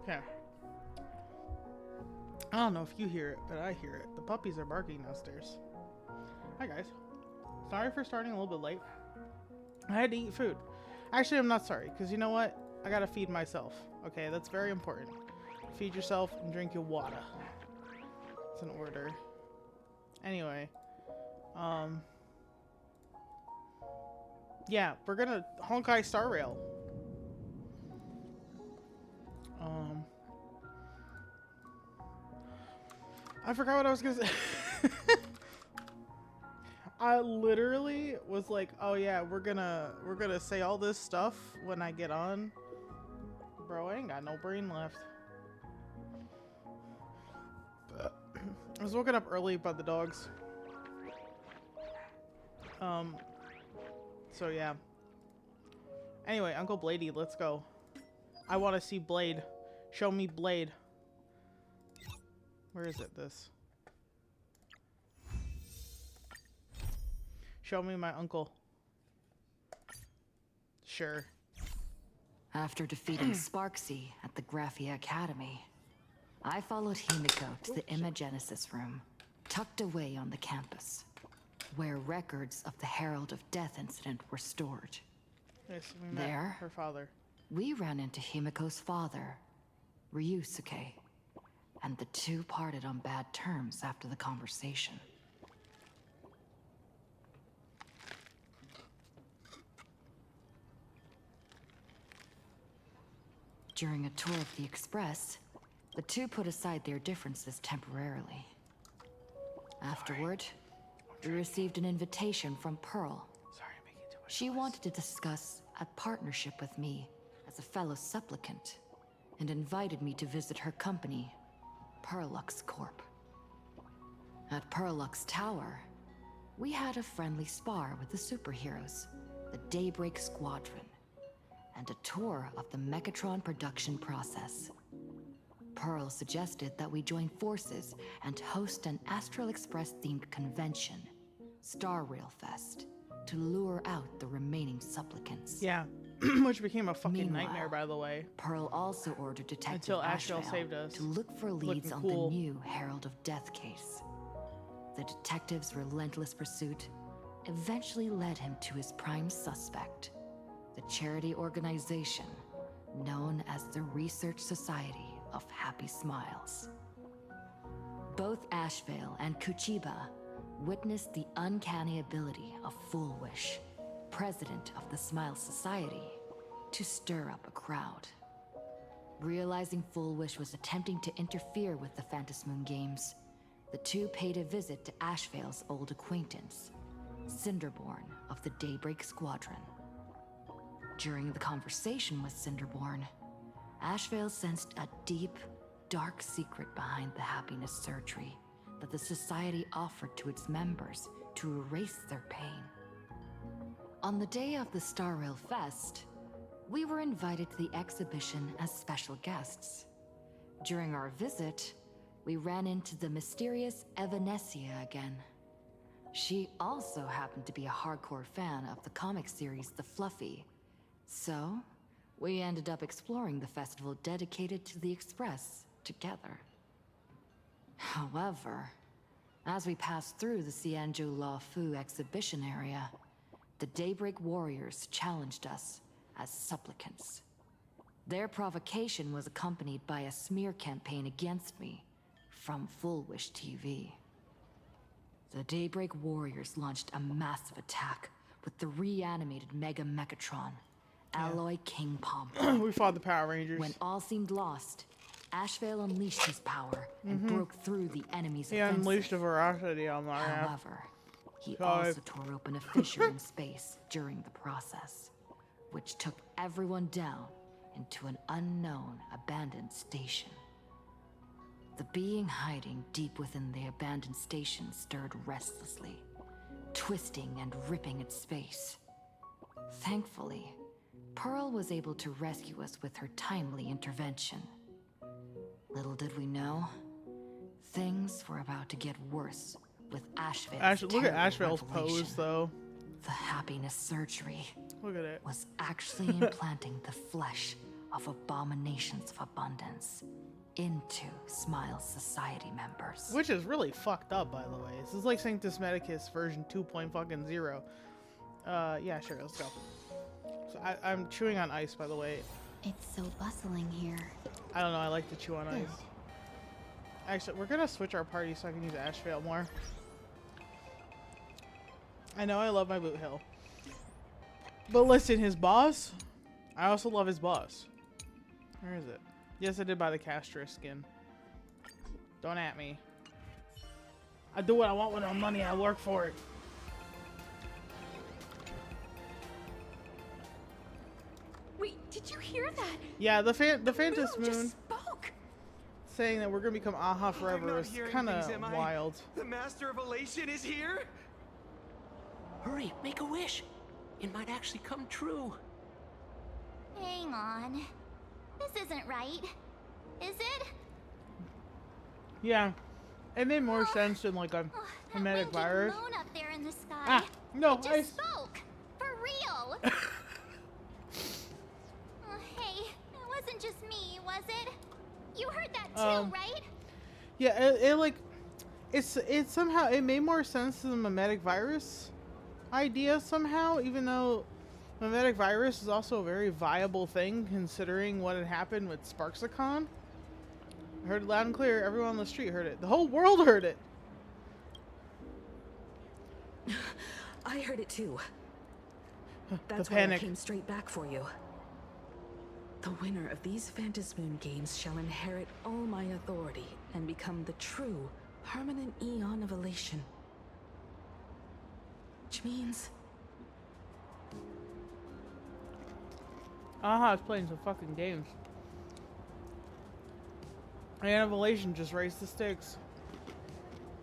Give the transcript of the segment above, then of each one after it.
Okay. I don't know if you hear it, but I hear it. The puppies are barking downstairs. Hi, guys. Sorry for starting a little bit late. I had to eat food. Actually, I'm not sorry, because you know what? I gotta feed myself. Okay, that's very important. Feed yourself and drink your water. It's an order. Anyway. Yeah, we're gonna Honkai Star Rail. I forgot what I was gonna say. I literally was like, oh yeah, we're gonna say all this stuff when I get on. Bro, I ain't got no brain left. I was woken up early by the dogs. So yeah. Anyway, Uncle Bladie, let's go. I want to see Blade. Show me Blade. Where is it, this? Show me my uncle. Sure. After defeating Sparksy at the Graphia Academy, I followed Himiko to the Imagenesis room, tucked away on the campus, where records of the Herald of Death incident were stored. Yes, we met her father. We ran into Himiko's father, Ryusuke, and the two parted on bad terms after the conversation. During a tour of the Express, the two put aside their differences temporarily. Afterward, we received an invitation from Pearl. She wanted to discuss a partnership with me as a fellow supplicant, and invited me to visit her company, Perlux Corp. At Perlux Tower, we had a friendly spar with the superheroes, the Daybreak Squadron, and a tour of the Mechatron production process. Pearl suggested that we join forces and host an Astral Express-themed convention, Star Rail Fest, to lure out the remaining supplicants. Yeah, which became a fucking nightmare, by the way. Pearl also ordered Detective Until Ashvale saved us. to look for leads on the new Herald of Death case. The detective's relentless pursuit eventually led him to his prime suspect, the charity organization known as the Research Society of Happy Smiles. Both Ashvale and Kuchiba witnessed the uncanny ability of Full Wish, president of the Smile Society, to stir up a crowd. Realizing Full Wish was attempting to interfere with the Phantasmoon Games, the two paid a visit to Ashvale's old acquaintance, Cinderborn of the Daybreak Squadron. During the conversation with Cinderborn, Ashvale sensed a deep, dark secret behind the happiness surgery that the Society offered to its members to erase their pain. On the day of the Star Rail Fest, we were invited to the exhibition as special guests. During our visit, we ran into the mysterious Evanesia again. She also happened to be a hardcore fan of the comic series The Fluffy, so we ended up exploring the festival dedicated to the Express together. However, as we passed through the Xianzhou La Fu exhibition area, the Daybreak Warriors challenged us as supplicants. Their provocation was accompanied by a smear campaign against me from Full Wish TV. The Daybreak Warriors launched a massive attack with the reanimated Mega Mechatron, Alloy King Pom. We fought the Power Rangers. When all seemed lost, Ashvale unleashed his power and broke through the enemy's He offensive. unleashed a veracity on my ass. However, he also tore open a fissure in space during the process, which took everyone down into an unknown abandoned station. The being hiding deep within the abandoned station stirred restlessly, twisting and ripping at space. Thankfully, Pearl was able to rescue us with her timely intervention. Little did we know, things were about to get worse with Ashvale's Look at Ashvale's revelation. pose, though. The happiness surgery Look at it. was actually implanting the flesh of abominations of abundance into Smile's society members. Which is really fucked up, by the way. This is like Sanctus Medicus version 2.0. Yeah, sure, let's go. So I'm chewing on ice, by the way. It's so bustling here. I don't know, I like to chew on ice. Actually, we're gonna switch our party so I can use Ashvale more. I know I love my Boot Hill. But listen, his boss, I also love his boss. Where is it? Yes, I did buy the Castra skin. Don't at me. I do what I want with my money, I work for it. Wait, did you hear that? Yeah, the Phantom Moon Moon just spoke. saying that we're gonna become Aha forever is kind of wild. The Master of Elation is here? Hurry, make a wish. It might actually come true. Hang on. This isn't right. Is it? Yeah, it made more sense than like a That hermetic winged virus. moon up there in the sky. Ah, no, It just spoke. For real. Hey, it wasn't just me, was it? You heard that too, right? Yeah, it somehow it made more sense to the mimetic virus idea somehow, even though mimetic virus is also a very viable thing considering what had happened with Sparksicon. I heard it loud and clear. Everyone on the street heard it. The whole world heard it. I heard it too. That's the why I panic. came straight back for you. The winner of these Phantasmoon games shall inherit all my authority and become the true, permanent Eon of Elation. Which means... Aha, it's playing some fucking games. And Evolution just raised the stakes.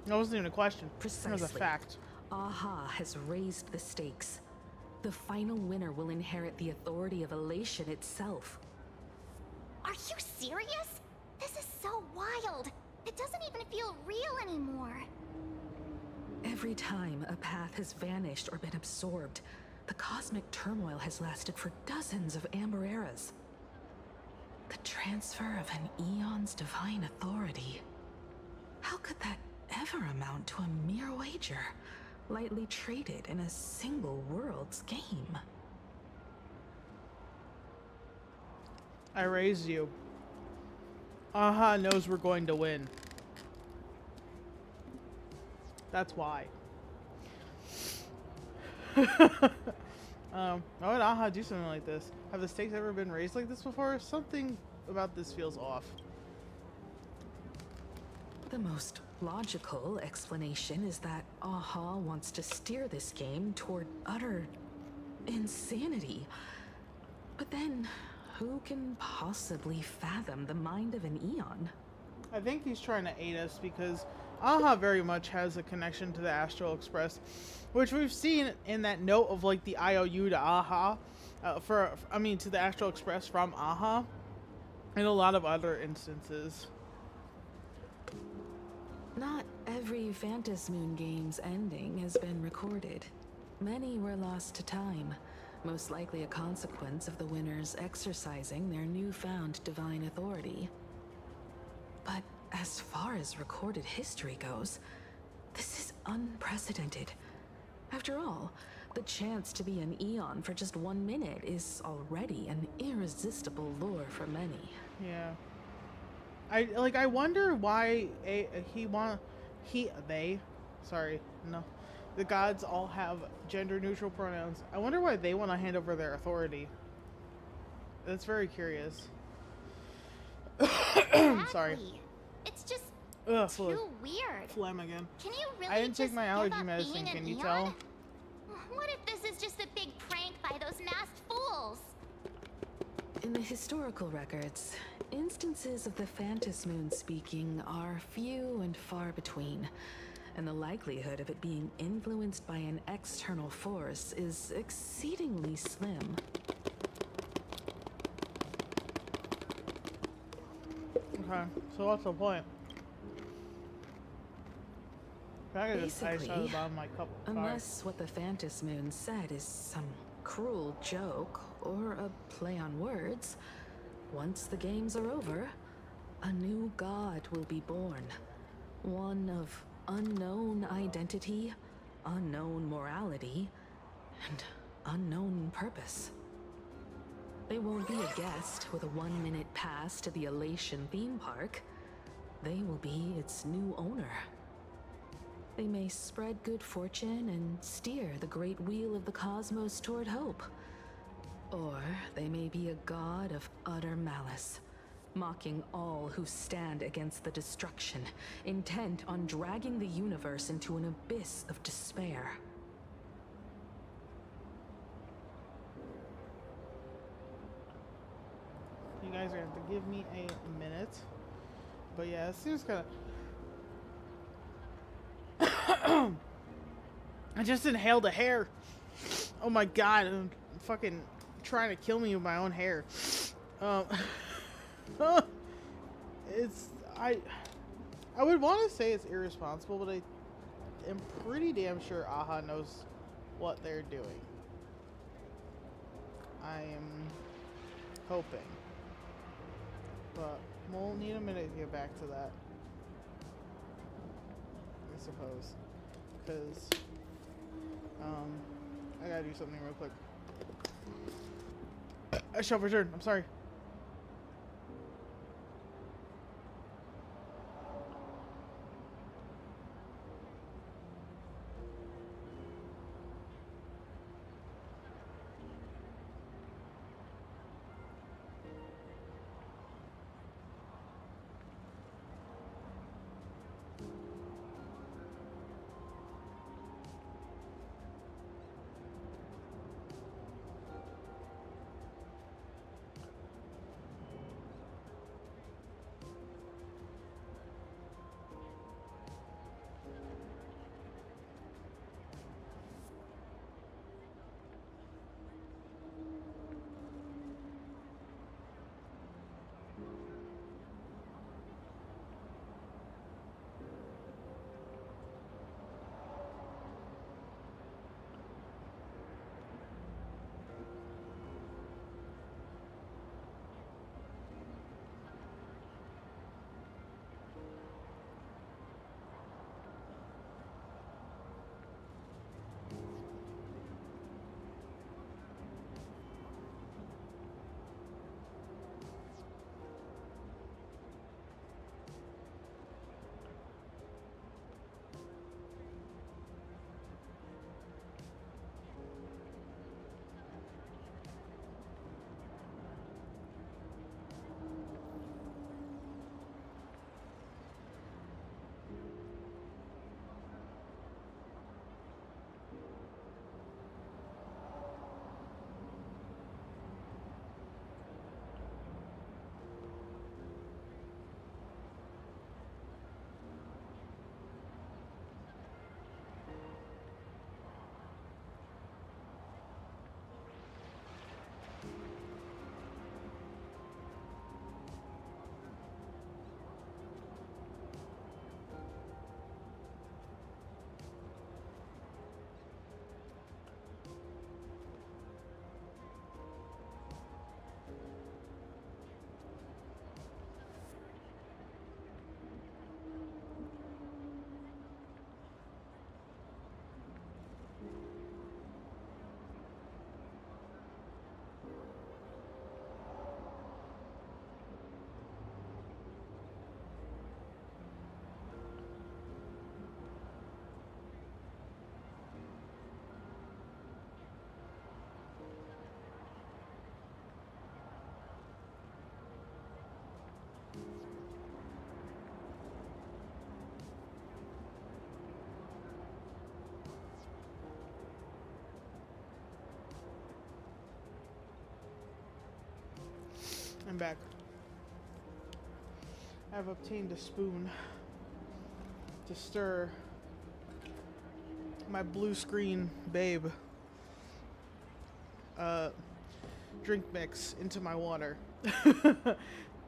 That wasn't even a question. Precisely. It was a fact. Aha has raised the stakes. The final winner will inherit the authority of Elation itself. Are you serious? This is so wild. It doesn't even feel real anymore. Every time a path has vanished or been absorbed, the cosmic turmoil has lasted for dozens of Amber eras. The transfer of an Eon's divine authority. How could that ever amount to a mere wager, lightly traded in a single world's game? I raised you. Aha knows we're going to win. That's why. Why would Aha do something like this? Have the stakes ever been raised like this before? Something about this feels off. The most logical explanation is that Aha wants to steer this game toward utter insanity. But then, who can possibly fathom the mind of an Eon? I think he's trying to aid us because Aha very much has a connection to the Astral Express, which we've seen in that note of like the IOU to Aha, to the Astral Express from Aha, in a lot of other instances. Not every Phantasmoon game's ending has been recorded. Many were lost to time, most likely a consequence of the winners exercising their newfound divine authority. But as far as recorded history goes, this is unprecedented. After all, the chance to be an Eon for just 1 minute is already an irresistible lure for many. Yeah. I wonder why the gods all have gender neutral pronouns. I wonder why they want to hand over their authority. That's very curious. Sorry. Exactly. It's just Ugh, too weird. phlegm again. Can you really I didn't take just my give allergy up medicine, being can an you Eon? tell? What if this is just a big prank by those masked fools? In the historical records, instances of the Phantasmoon speaking are few and far between, and the likelihood of it being influenced by an external force is exceedingly slim. Okay, so what's the point? I could just ice out Basically, the bottom of my cup. Sorry. unless what the Phantasmoon said is some cruel joke or a play on words, once the games are over, a new god will be born. One of unknown identity, unknown morality, and unknown purpose. They won't be a guest with a 1-minute pass to the Elation theme park. They will be its new owner. They may spread good fortune and steer the great wheel of the cosmos toward hope. Or they may be a god of utter malice, mocking all who stand against the destruction, intent on dragging the universe into an abyss of despair. You guys are going to have to give me a minute. But yeah, it seems kind of... I just inhaled a hair. Oh my god, I'm fucking trying to kill me with my own hair. It's... I would want to say it's irresponsible, but I am pretty damn sure AHA knows what they're doing. I am hoping. But we'll need a minute to get back to that, I suppose, because I gotta do something real quick. I shall return. I'm sorry. I'm back. I've obtained a spoon to stir my blue screen babe drink mix into my water.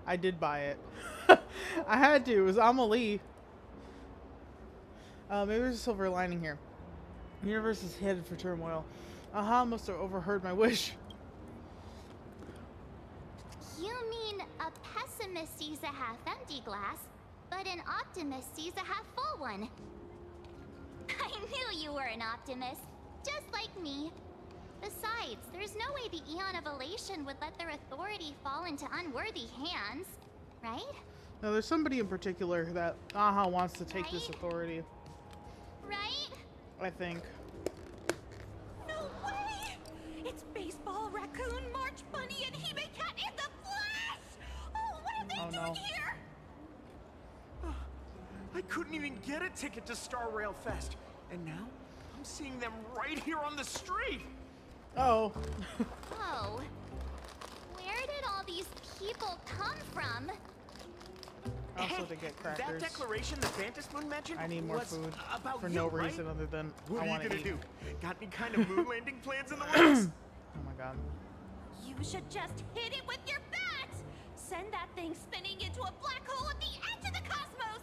I did buy it. I had to. It was Amelie. Maybe there's a silver lining here. The universe is headed for turmoil. Aha must have overheard my wish. You mean a pessimist sees a half-empty glass, but an optimist sees a half-full one. I knew you were an optimist, just like me. Besides, there's no way the Eon of Elation would let their authority fall into unworthy hands, right? Now, there's somebody in particular that Aha wants to take this authority. Right? I think. No way! It's Baseball, Raccoon, March Bunny, and Hime Cat in the flesh! Oh, what are they doing here? I couldn't even get a ticket to Star Rail Fest, and now I'm seeing them right here on the street. Oh. Oh. Where did all these people come from? Also to get That crackers. declaration the Phantom Moon mentioned I need more was food about for you, no right? reason other than What I are want you to gonna eat. do? Got any kind of moon landing plans in the works? Oh my god. You should just hit it with your bat! Send that thing spinning into a black hole at the edge of the cosmos!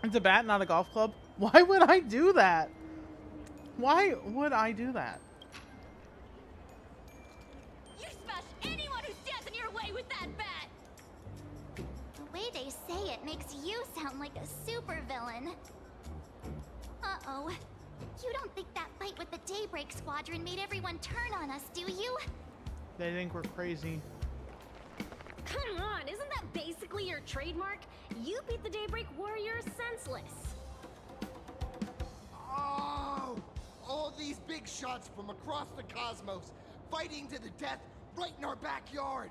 It's a bat, not a golf club. Why would I do that? Why would I do that? You smash anyone who stands in your way with that bat! The way they say it makes you sound like a supervillain. Uh-oh. You don't think that fight with the Daybreak Squadron made everyone turn on us, do you? They think we're crazy. Come on, isn't that basically your trademark? You beat the Daybreak Warriors senseless. Oh! All these big shots from across the cosmos, fighting to the death right in our backyard.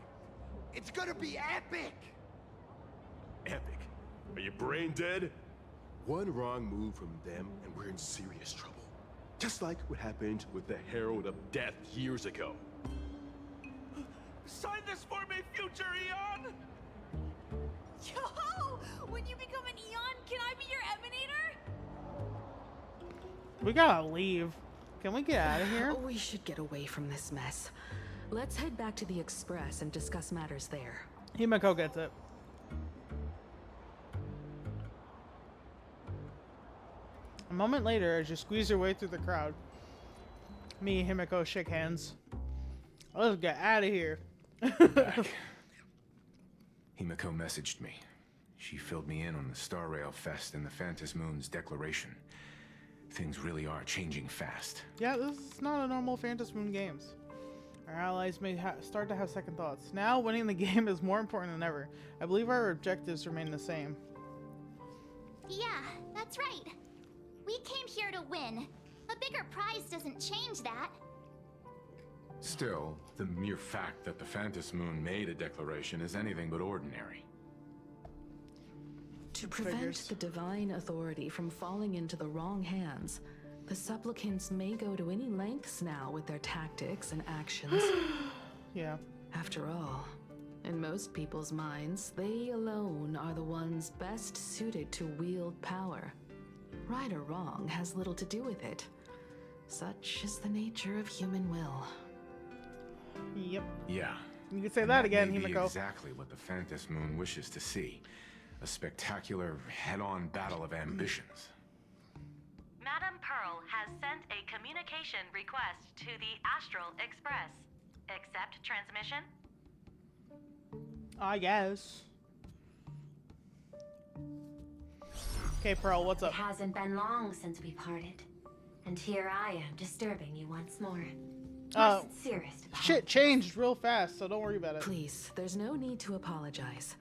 It's gonna be epic! Epic? Are you brain dead? One wrong move from them and we're in serious trouble. Just like what happened with the Herald of Death years ago. Sign this for me, future Eon! Yo! When you become an Eon, can I be your Emanator? We gotta leave. Can we get out of here? We should get away from this mess. Let's head back to the Express and discuss matters there. Himeko gets it. A moment later, as you squeeze your way through the crowd, me and Himeko shake hands. Let's get out of here. Back. Himeko messaged me. She filled me in on the Star Rail Fest and the Phantom Moon's declaration. Things really are changing fast. Yeah, this is not a normal Phantom Moon games. Our allies may start to have second thoughts. Now, winning the game is more important than ever. I believe our objectives remain the same. Yeah, that's right. We came here to win. A bigger prize doesn't change that. Still, the mere fact that the Phantom Moon made a declaration is anything but ordinary. To prevent the divine authority from falling into the wrong hands, the supplicants may go to any lengths now with their tactics and actions. Yeah. After all, in most people's minds, they alone are the ones best suited to wield power. Right or wrong has little to do with it. Such is the nature of human will. Yep. Yeah. You could say that again, may be Himeko. exactly what the Phantom Moon wishes to see. A spectacular, head-on battle of ambitions. Madame Pearl has sent a communication request to the Astral Express. Accept transmission? I guess. Okay, Pearl, what's up? It hasn't been long since we parted. And here I am, disturbing you once more. My sincerest Shit changed real fast, so don't worry about it. Please, there's no need to apologize.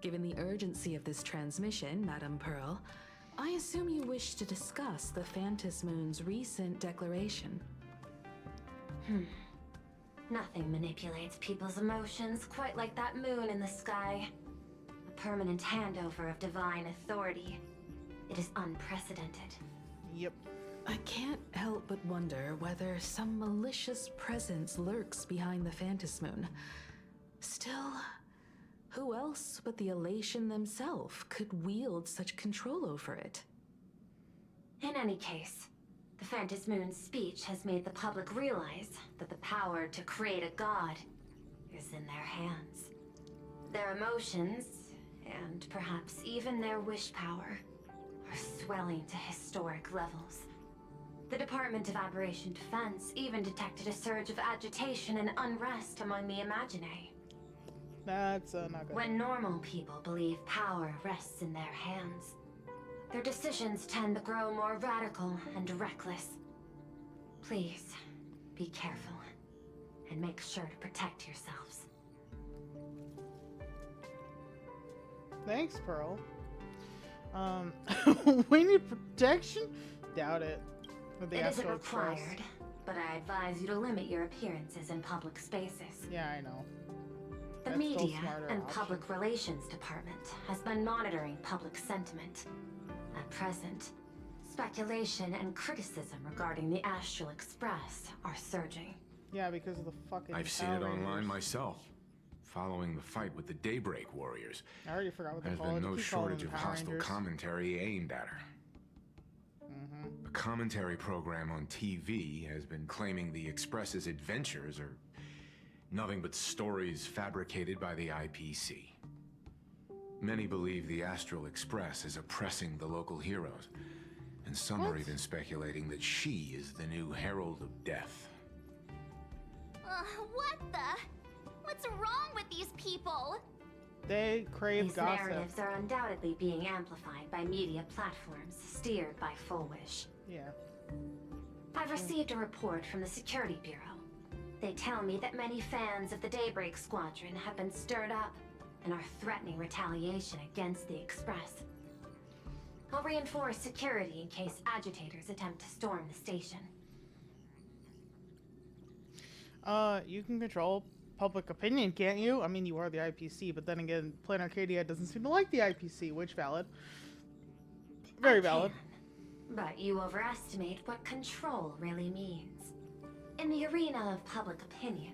Given the urgency of this transmission, Madame Pearl, I assume you wish to discuss the Phantom Moon's recent declaration. Nothing manipulates people's emotions quite like that moon in the sky. A permanent handover of divine authority. It is unprecedented. Yep. I can't help but wonder whether some malicious presence lurks behind the Phantom Moon. Still, who else but the Elation themselves could wield such control over it? In any case, the Phantom Moon's speech has made the public realize that the power to create a god is in their hands. Their emotions, and perhaps even their wish power, are swelling to historic levels. The Department of Aberration Defense even detected a surge of agitation and unrest among the Imaginae. That's not good. When normal people believe power rests in their hands, their decisions tend to grow more radical and reckless. Please, be careful, and make sure to protect yourselves. Thanks, Pearl. We need protection? Doubt it. With the It isn't Astral Express. required, but I advise you to limit your appearances in public spaces. Yeah, I know. The That's still Media smarter and option. Public Relations Department has been monitoring public sentiment. At present, speculation and criticism regarding the Astral Express are surging. Yeah, because of the fucking I've seen Power it online Rangers. myself. Following the fight with the Daybreak Warriors, I already forgot what they there's call it. been no Keep calling shortage them of Power hostile Rangers. commentary aimed at her. A commentary program on TV has been claiming the Express's adventures are nothing but stories fabricated by the IPC. Many believe the Astral Express is oppressing the local heroes, and some are even speculating that she is the new Herald of Death. What the? What's wrong with these people? They crave These gossip. narratives are undoubtedly being amplified by media platforms steered by Full Wish. Yeah. I've received a report from the Security Bureau. They tell me that many fans of the Daybreak Squadron have been stirred up and are threatening retaliation against the Express. I'll reinforce security in case agitators attempt to storm the station. You can control public opinion, can't you? I mean, you are the IPC, but then again, Plan Arcadia doesn't seem to like the IPC, which valid. Very valid. But you overestimate what control really means. In the arena of public opinion,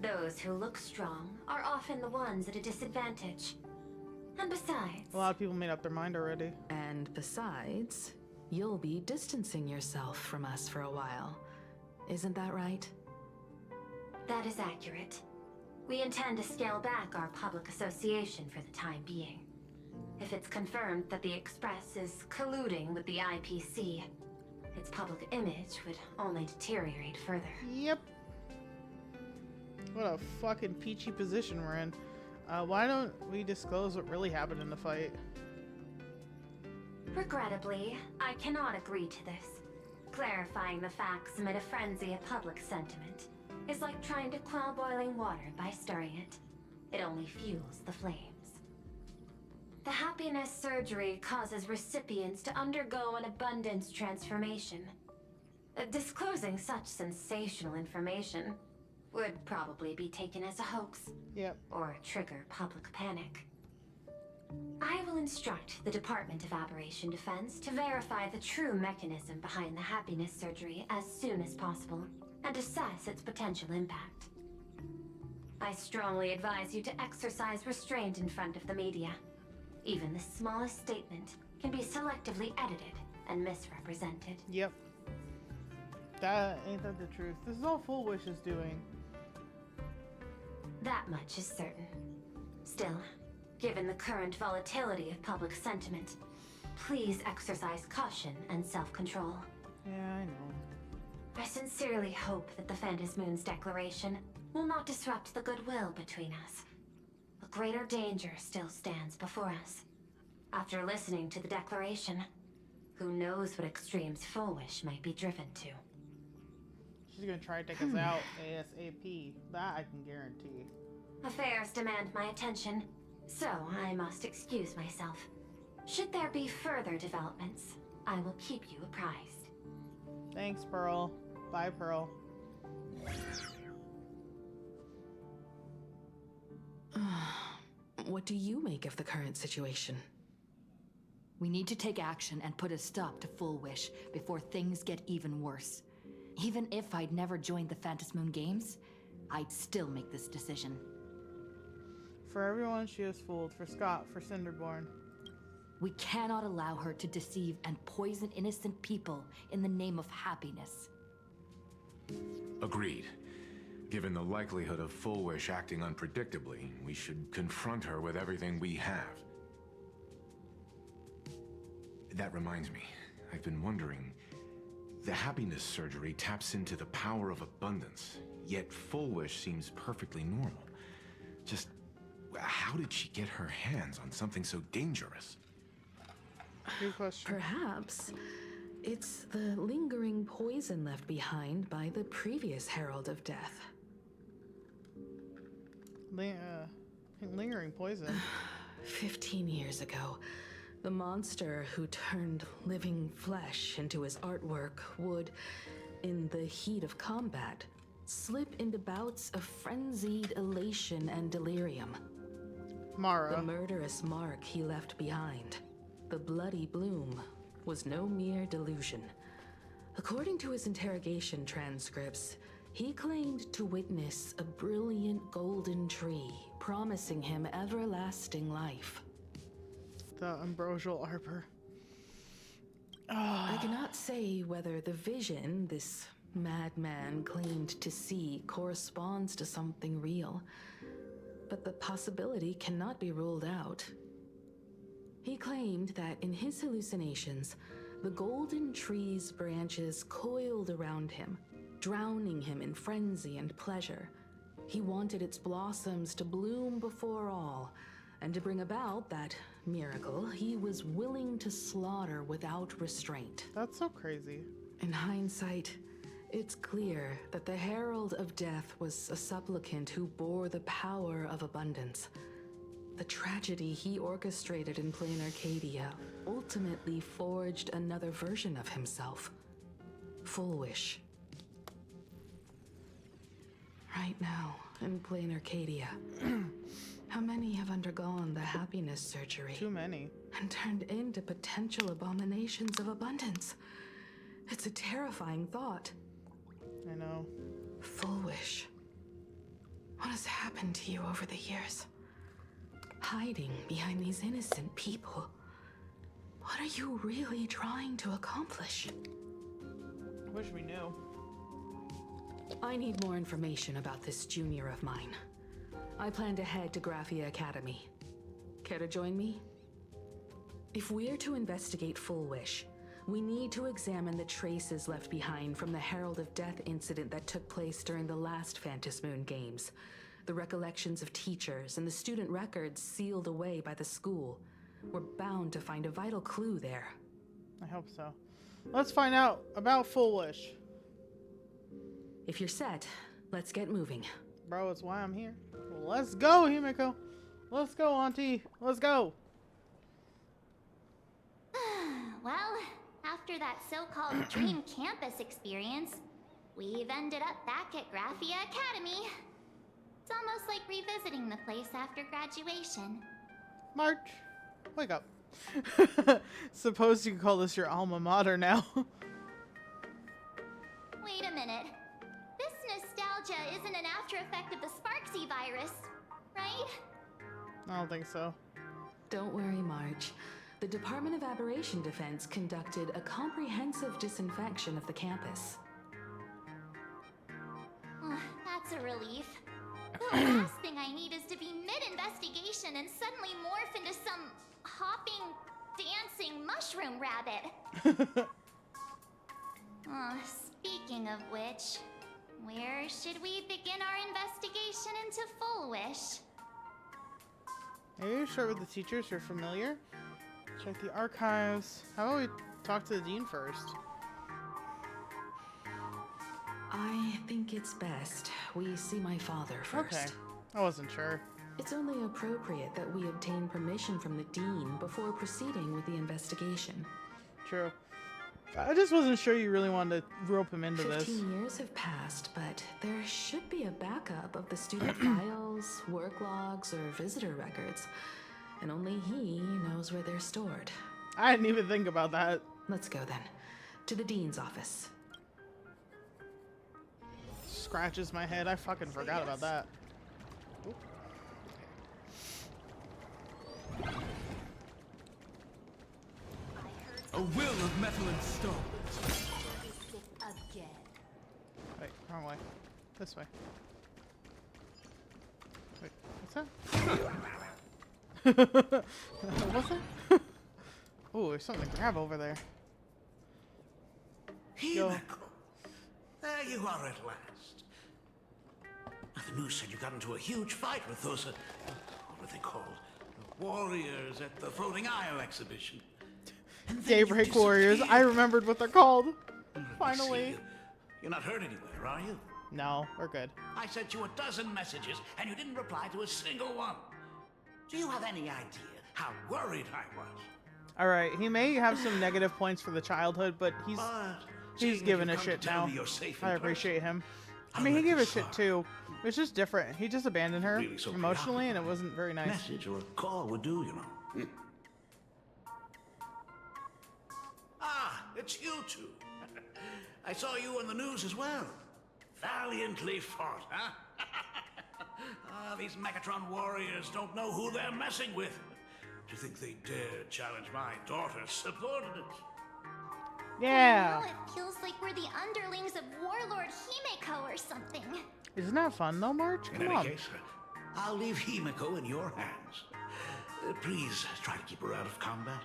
those who look strong are often the ones at a disadvantage. And besides... A lot of people made up their mind already. And besides, you'll be distancing yourself from us for a while. Isn't that right? That is accurate. We intend to scale back our public association for the time being. If it's confirmed that the Express is colluding with the IPC, its public image would only deteriorate further. Yep. What a fucking peachy position we're in. Why don't we disclose what really happened in the fight? Regrettably, I cannot agree to this. Clarifying the facts amid a frenzy of public sentiment is like trying to quell boiling water by stirring it. It only fuels the flames. The happiness surgery causes recipients to undergo an abundance transformation. Disclosing such sensational information would probably be taken as a hoax. Yep. Or trigger public panic. I will instruct the Department of Aberration Defense to verify the true mechanism behind the happiness surgery as soon as possible, and assess its potential impact. I strongly advise you to exercise restraint in front of the media. Even the smallest statement can be selectively edited and misrepresented. Yep. Ain't that the truth? This is all Full Wish is doing. That much is certain. Still, given the current volatility of public sentiment, please exercise caution and self-control. Yeah, I know. I sincerely hope that the Phantom Moon's declaration will not disrupt the goodwill between us. A greater danger still stands before us. After listening to the declaration, who knows what extremes Full Wish might be driven to. She's gonna try to take us out ASAP. That I can guarantee. Affairs demand my attention, so I must excuse myself. Should there be further developments, I will keep you apprised. Thanks, Pearl. Bye, Pearl. What do you make of the current situation? We need to take action and put a stop to Full Wish before things get even worse. Even if I'd never joined the Phantom Moon Games, I'd still make this decision. For everyone she has fooled. For Scott. For Cinderborn. We cannot allow her to deceive and poison innocent people in the name of happiness. Agreed. Given the likelihood of Full Wish acting unpredictably, we should confront her with everything we have. That reminds me, I've been wondering, The happiness surgery taps into the power of abundance, yet Full Wish seems perfectly normal. Just how did she get her hands on something so dangerous? Good question. Perhaps it's the lingering poison left behind by the previous Herald of Death. Lingering poison. 15 years ago, the monster who turned living flesh into his artwork would, in the heat of combat, slip into bouts of frenzied elation and delirium. Mara. The murderous mark he left behind, the bloody bloom, was no mere delusion. According to his interrogation transcripts, he claimed to witness a brilliant golden tree promising him everlasting life. The ambrosial arbor. I cannot say whether the vision this madman claimed to see corresponds to something real, but the possibility cannot be ruled out. He claimed that in his hallucinations, the golden tree's branches coiled around him, drowning him in frenzy and pleasure. He wanted its blossoms to bloom before all, and to bring about that miracle, he was willing to slaughter without restraint. That's so crazy. In hindsight, it's clear that the Herald of Death was a supplicant who bore the power of abundance. The tragedy he orchestrated in plain Arcadia ultimately forged another version of himself. Full Wish. Right now, in plain Arcadia, how many have undergone the happiness surgery? Too many. And turned into potential abominations of abundance? It's a terrifying thought. I know. Full Wish. What has happened to you over the years? Hiding behind these innocent people. What are you really trying to accomplish? Wish we knew. I need more information about this junior of mine. I plan to head to Graphia Academy. Care to join me? If we're to investigate Full Wish, we need to examine the traces left behind from the Herald of Death incident that took place during the last Phantasmoon Games. The recollections of teachers and the student records sealed away by the school. We're bound to find a vital clue there. I hope so. Let's find out about Full Wish. If you're set, let's get moving. Bro, it's why I'm here. Let's go, Himiko. Let's go, Auntie. Let's go. Well, after that so-called dream campus experience, we've ended up back at Graphia Academy. It's almost like revisiting the place after graduation. March, wake up. Suppose you could call this your alma mater now. Wait a minute. This nostalgia isn't an after effect of the Sparksy virus, right? I don't think so. Don't worry, Marge. The Department of Aberration Defense conducted a comprehensive disinfection of the campus. That's a relief. The last thing I need is to be mid-investigation and suddenly morph into some hopping, dancing mushroom rabbit. Speaking of which, where should we begin our investigation into Full Wish? Maybe we start with the teachers who are familiar. Check the archives. How about we talk to the dean first? I think it's best we see my father first. Okay. I wasn't sure. It's only appropriate that we obtain permission from the dean before proceeding with the investigation. True. I just wasn't sure you really wanted to rope him into this. 15 years have passed, but there should be a backup of the student files, work logs, or visitor records. And only he knows where they're stored. I didn't even think about that. Let's go then. To the dean's office. Scratches my head. I fucking forgot about that. Oop. A will of metal and stone. Wait, wrong way. This way. Wait, what's that? What's that? Oh, there's something to grab over there. Himeko. There you are at last. The news said you got into a huge fight with those, what are they called? Warriors at the Floating Isle exhibition. Daybreak Warriors. I remembered what they're called. Finally. You're not hurt anywhere, are you? No, we're good. I sent you a dozen messages, and you didn't reply to a single one. Do you have any idea how worried I was? All right, he may have some negative points for the childhood, but he's giving a shit now. I appreciate him. I mean, he gave a shit too. It's just different. He just abandoned her emotionally, and it wasn't very nice. Message or a call would do, you know. Ah, it's you two. I saw you on the news as well. Valiantly fought, huh? These Megatron warriors don't know who they're messing with. Do you think they dare challenge my daughter's subordinates? Yeah. Now it feels like we're the underlings of Warlord Himeko or something. Isn't that fun though, March? In Come any on. case, I'll leave Himeko in your hands. Please try to keep her out of combat.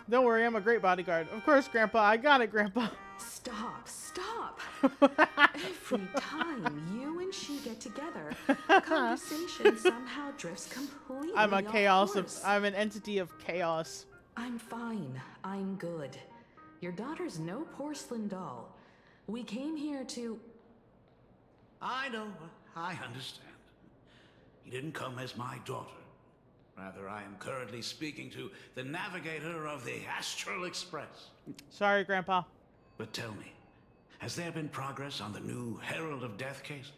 Don't worry, I'm a great bodyguard. Of course, Grandpa. I got it, Grandpa. Stop, stop. Every time you and she get together, conversation somehow drifts completely I'm a off chaos course. I'm an entity of chaos. I'm fine. I'm good. Your daughter's no porcelain doll. We came here to... I know. I understand. You didn't come as my daughter. Rather, I am currently speaking to the navigator of the Astral Express. Sorry, Grandpa. But tell me, has there been progress on the new Herald of Death case?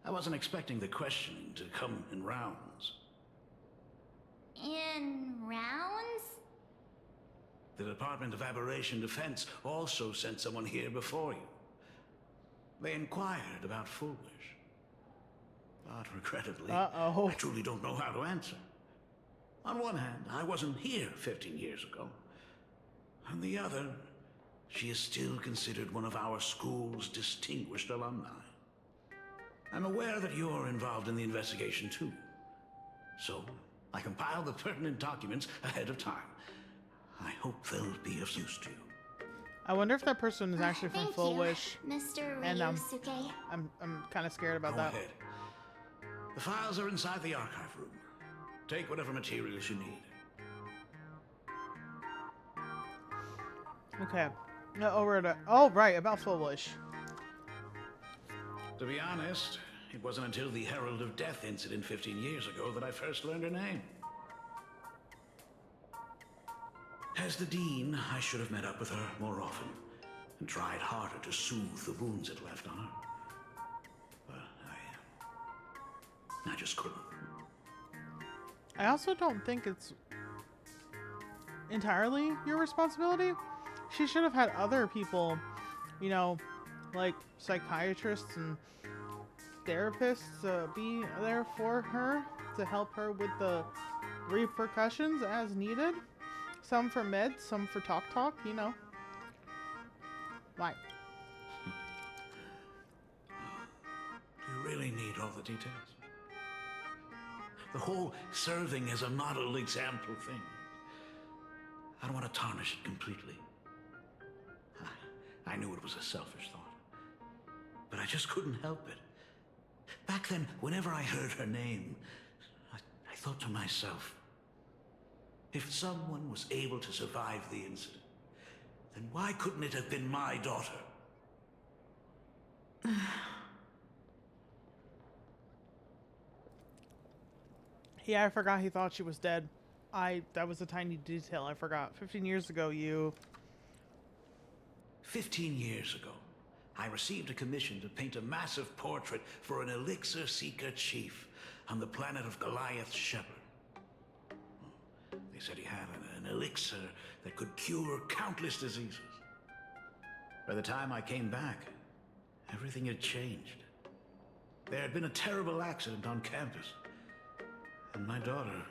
I wasn't expecting the questioning to come in rounds. In rounds? The Department of Aberration Defense also sent someone here before you. They inquired about Foolish. But regrettably, I truly don't know how to answer. On one hand, I wasn't here 15 years ago. On the other, she is still considered one of our school's distinguished alumni. I'm aware that you're involved in the investigation too. So, I compiled the pertinent documents ahead of time. I hope they'll be of use to you. I wonder if that person is actually from Full Wish. Mr. And Ryusuke. I'm kind of scared about Go that. ahead. The files are inside the archive room. Take whatever materials you need. Okay. No, oh, right, about Full Wish. To be honest, it wasn't until the Herald of Death incident 15 years ago that I first learned her name. As the Dean, I should have met up with her more often and tried harder to soothe the wounds it left on her. But I just couldn't. I also don't think it's entirely your responsibility. She should have had other people, you know, like psychiatrists and therapists be there for her to help her with the repercussions as needed. Some for meds, some for talk, you know. Like. Do you really need all the details? The whole serving as a model example thing. I don't want to tarnish it completely. I knew it was a selfish thought. But I just couldn't help it. Back then, whenever I heard her name, I thought to myself, if someone was able to survive the incident, then why couldn't it have been my daughter? Yeah, I forgot he thought she was dead. That was a tiny detail I forgot. 15 years ago, 15 years ago, I received a commission to paint a massive portrait for an elixir seeker chief on the planet of Goliath's Shepherd. They said he had an elixir that could cure countless diseases. By the time I came back, everything had changed. There had been a terrible accident on campus, and my daughter...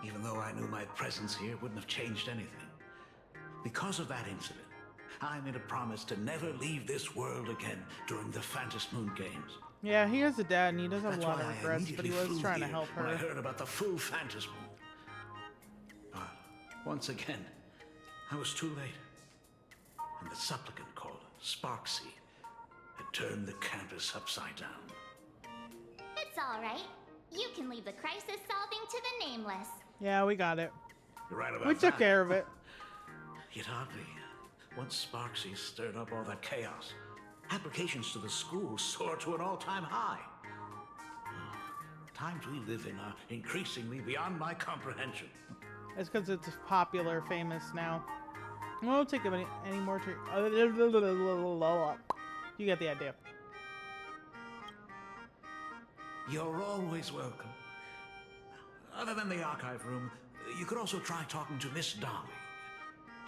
Even though I knew my presence here wouldn't have changed anything. Because of that incident, I made a promise to never leave this world again during the Phantom Moon Games. Yeah, he has a dad and he does have That's a lot why of I regrets, but he immediately was flew trying to here help when I her. heard about the full Phantasm. But once again, I was too late. And the supplicant called Sparksy had turned the campus upside down. It's all right. You can leave the crisis solving to the Nameless. Yeah, we got it. You're right about We that. took care of it. Yet oddly, once Sparksy stirred up all that chaos, applications to the school soared to an all-time high. Times we live in are increasingly beyond my comprehension. It's because it's popular, famous now. I won't take any more. You get the idea. You're always welcome. Other than the archive room, you could also try talking to Miss Dolly.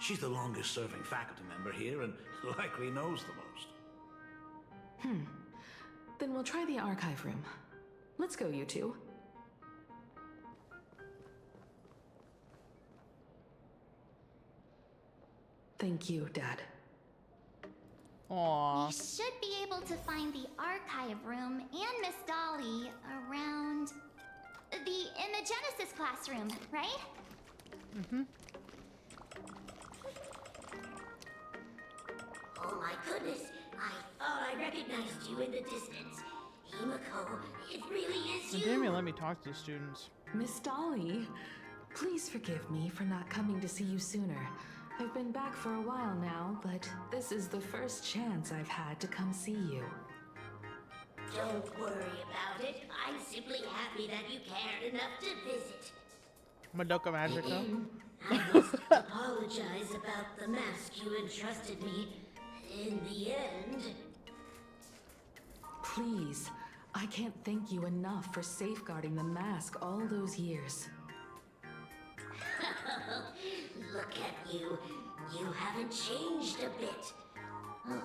She's the longest-serving faculty member here and likely knows the most. Then we'll try the archive room. Let's go, you two. Thank you, Dad. Aww. We should be able to find the archive room and Miss Dolly around in the Genesis classroom, right? Mm-hmm. Oh my goodness, I thought I recognized you in the distance. Himiko, it really is They you. didn't even let me talk to the students. Miss Dolly, please forgive me for not coming to see you sooner. I've been back for a while now, but this is the first chance I've had to come see you. Don't worry about it. I'm simply happy that you cared enough to visit. Madoka Magica. I must apologize about the mask you entrusted me. In the end... Please, I can't thank you enough for safeguarding the mask all those years. Look at you. You haven't changed a bit. Oh,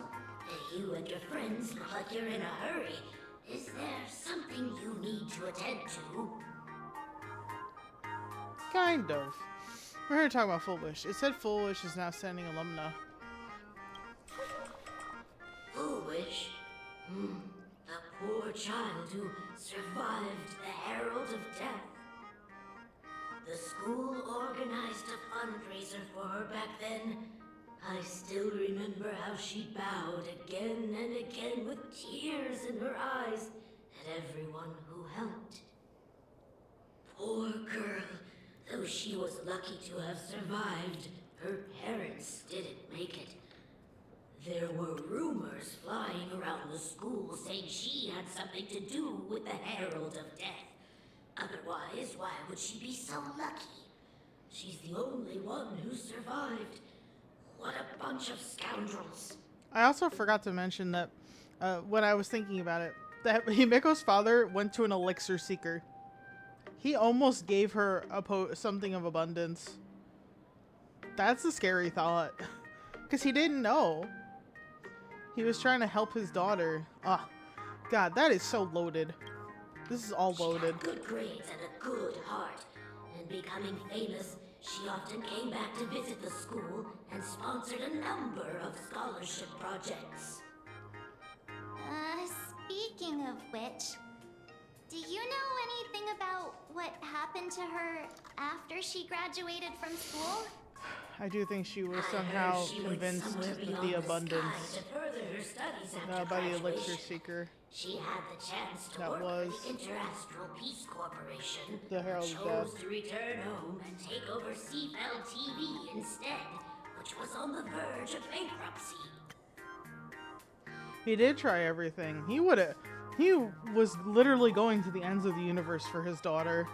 you and your friends look like you're in a hurry. Is there something you need to attend to? Kind of. We're here to talk about Foolish. It said Foolish is now sending alumna. Foolish? The poor child who survived the Herald of Death. The school organized a fundraiser for her back then. I still remember how she bowed again and again with tears in her eyes at everyone who helped. Poor girl. Though she was lucky to have survived, her parents didn't make it. There were rumors flying around the school saying she had something to do with the Herald of Death. Otherwise, why would she be so lucky? She's the only one who survived. What a bunch of scoundrels. I also forgot to mention that when I was thinking about it, that Himiko's father went to an elixir seeker. He almost gave her something of abundance. That's a scary thought. Because he didn't know. He was trying to help his daughter. Ah, God, that is so loaded. This is all loaded. She had good grades and a good heart. And becoming famous, she often came back to visit the school and sponsored a number of scholarship projects. Speaking of which, do you know anything about what happened to her after she graduated from school? I do think she was somehow convinced with the abundance by the elixir seeker. She had the chance to That work was for the Interastral Peace Corporation, the Herald of chose Death. to return home and take over CFL TV instead, which was on the verge of bankruptcy. He did try everything. He was literally going to the ends of the universe for his daughter.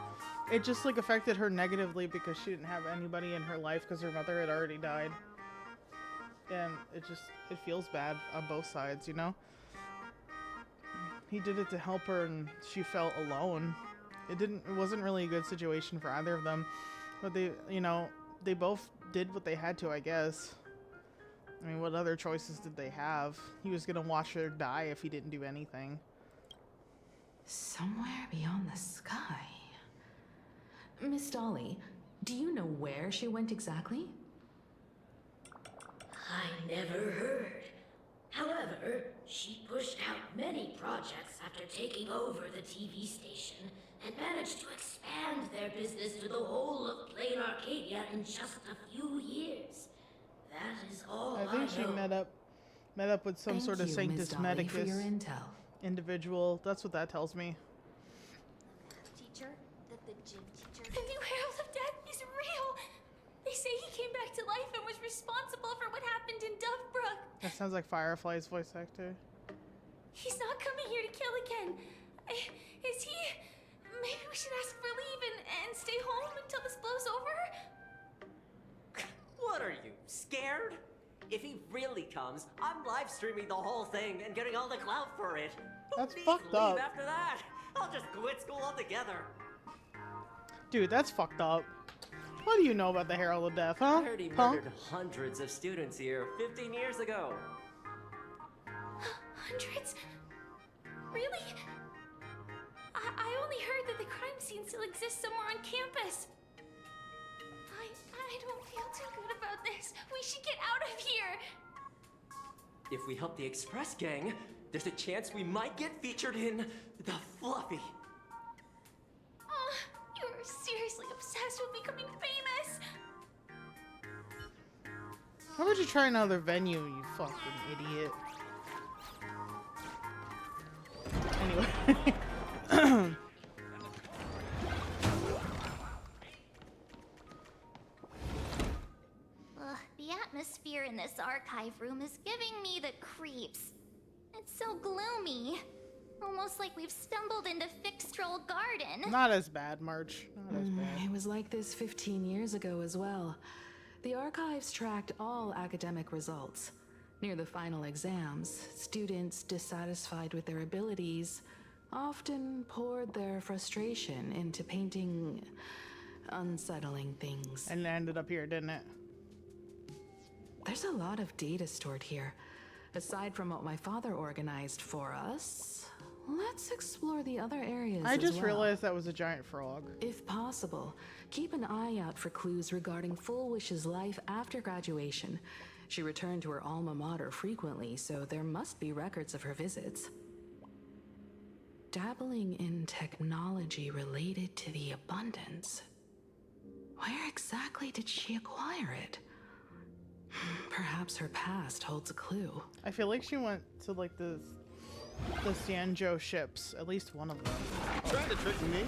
It just like affected her negatively because she didn't have anybody in her life because her mother had already died. And it feels bad on both sides, you know? He did it to help her and she felt alone. It wasn't really a good situation for either of them. But they both did what they had to, I guess. I mean, what other choices did they have? He was gonna watch her die if he didn't do anything. Somewhere beyond the sky. Miss Dolly, do you know where she went exactly? I never heard. However, she pushed out many projects after taking over the TV station and managed to expand their business to the whole of Plain Arcadia in just a few years. That is all I think she know. met up with some Thank sort of you, Sanctus Ms. Dolly, for your Medicus intel. individual. That's what that tells me. Teacher? The gym teacher? The new Herald of Death is real! They say he came back to life and was responsible for what happened in Dovebrook. That sounds like Firefly's voice actor. He's not coming here to kill again. Is he? Maybe we should ask for leave and stay home until this blows over? What are you, scared? If he really comes, I'm live streaming the whole thing and getting all the clout for it. That's Who needs fucked leave up. after that? I'll just quit school altogether. Dude, that's fucked up. What do you know about the Herald of Death, huh? I heard he Punk? murdered hundreds of students here 15 years ago. Hundreds? Really? I only heard that the crime scene still exists somewhere on campus. I don't feel too good about this. We should get out of here. If we help the Express gang, there's a chance we might get featured in The Fluffy. You're seriously obsessed with becoming famous. How would you try another venue, you fucking idiot? Anyway. The atmosphere in this archive room is giving me the creeps. It's so gloomy. Almost like we've stumbled into Fixtroll Garden. Not as bad, March. Not as bad. It was like this 15 years ago as well. The archives tracked all academic results. Near the final exams, students dissatisfied with their abilities often poured their frustration into painting unsettling things. And it ended up here, didn't it? There's a lot of data stored here. Aside from what my father organized for us, let's explore the other areas I just as well. realized that was a giant frog. If possible, keep an eye out for clues regarding Full Wish's life after graduation. She returned to her alma mater frequently, so there must be records of her visits. Dabbling in technology related to the abundance. Where exactly did she acquire it? Perhaps her past holds a clue. I feel like she went to like the Sanjo ships, at least one of them. Trying to trick me?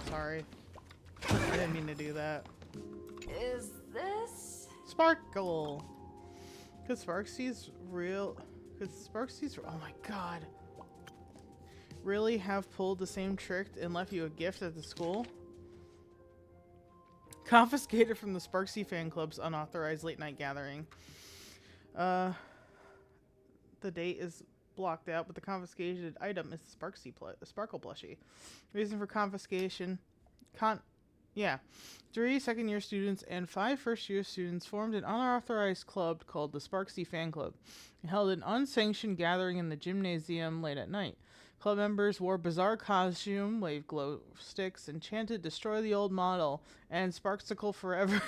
Sorry. I didn't mean to do that. Is this? Sparkle! Could Sparksy's real... Could Sparksy's... Oh my god. Really have pulled the same trick and left you a gift at the school? Confiscated from the Sparksy fan club's unauthorized late night gathering. The date is blocked out, but the confiscated item is the Sparkle plushie. Reason for confiscation: 3 second-year students and 5 first-year students formed an unauthorized club called the Sparksy Fan Club and held an unsanctioned gathering in the gymnasium late at night. Club members wore bizarre costume, waved glow sticks, and chanted "Destroy the old model" and "Sparksicle forever."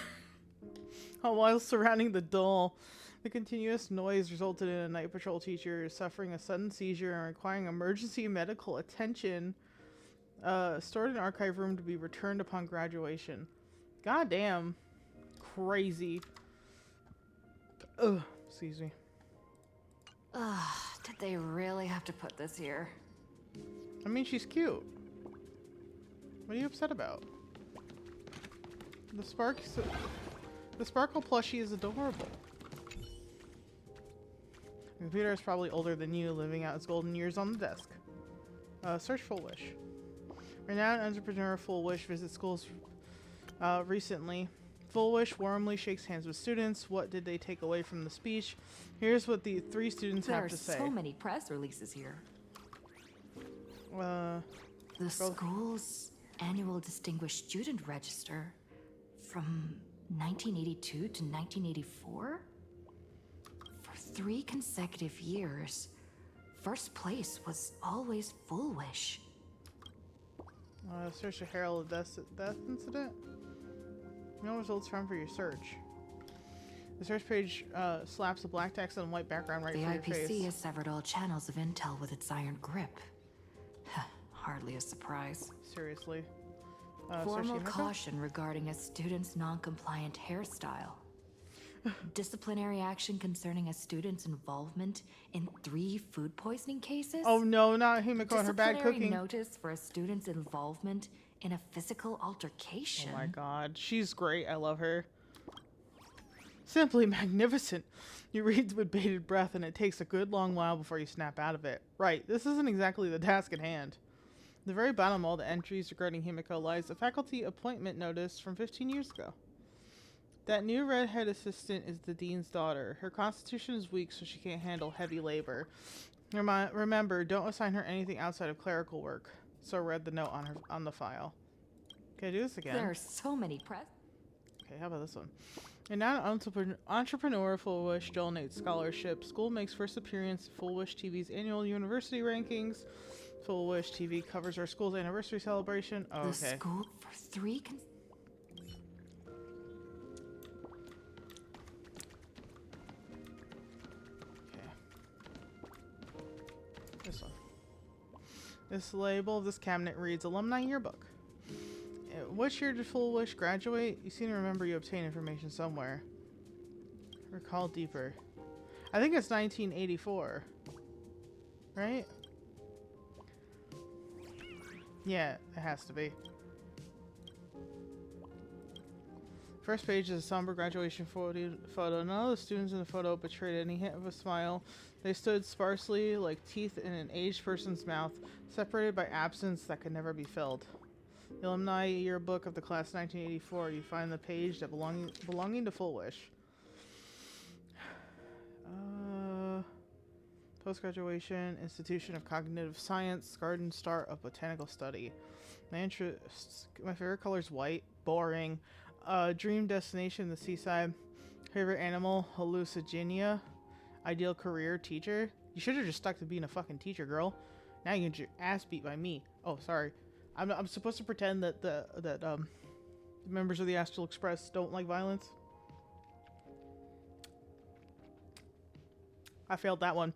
While surrounding the doll, the continuous noise resulted in a night patrol teacher suffering a sudden seizure and requiring emergency medical attention. Stored in an archive room to be returned upon graduation. Goddamn. Crazy. Ugh. Excuse me. Ugh, did they really have to put this here? I mean, she's cute. What are you upset about? The Sparkle plushie is adorable. The computer is probably older than you, living out its golden years on the desk. Search Full Wish. Renowned entrepreneur Full Wish visits schools recently. Full Wish warmly shakes hands with students. What did they take away from the speech? Here's what the 3 students have to say. There are so many press releases here. The school's annual Distinguished Student Register from 1982 to 1984? For 3 consecutive years, first place was always Full Wish. Search the Herald of Death incident. No results found for your search. The search page slaps a black text on a white background right the for your face. IPC has severed all channels of intel with its iron grip. Hardly a surprise. Seriously. Formal caution regarding a student's non-compliant hairstyle. Disciplinary action concerning a student's involvement in 3 food poisoning cases. Oh no, not Himiko and her bad cooking. Disciplinary notice for a student's involvement in a physical altercation. Oh my god, she's great. I love her. Simply magnificent. You read with bated breath and it takes a good long while before you snap out of it. Right, this isn't exactly the task at hand. At the very bottom of all the entries regarding Himiko lies a faculty appointment notice from 15 years ago. That new redhead assistant is the dean's daughter. Her constitution is weak, so she can't handle heavy labor. Remember, don't assign her anything outside of clerical work. So read the note on the file. Can I do this again? There are so many Okay, how about this one? And now entrepreneur Full Wish donates scholarship. School makes first appearance in Full Wish TV's annual university rankings. Full Wish TV covers our school's anniversary celebration. Oh, okay. The school for 3 This one. This label of this cabinet reads Alumni Yearbook. What year did Full Wish graduate? You seem to remember you obtained information somewhere. Recall deeper. I think it's 1984. Right? Yeah, it has to be. First page is a somber graduation photo. None of the students in the photo betrayed any hint of a smile. They stood sparsely like teeth in an aged person's mouth, separated by absence that could never be filled. The alumni yearbook of the class 1984. You find the page that belonging to Full Wish. Post-graduation Institution of Cognitive Science, Garden Star of Botanical Study. My favorite color is white. Boring. Dream destination, the seaside. Favorite animal, hallucinogen. Ideal career, teacher. You should have just stuck to being a fucking teacher, girl. Now you get your ass beat by me. Oh, sorry. I'm supposed to pretend that the members of the Astral Express don't like violence. I failed that one.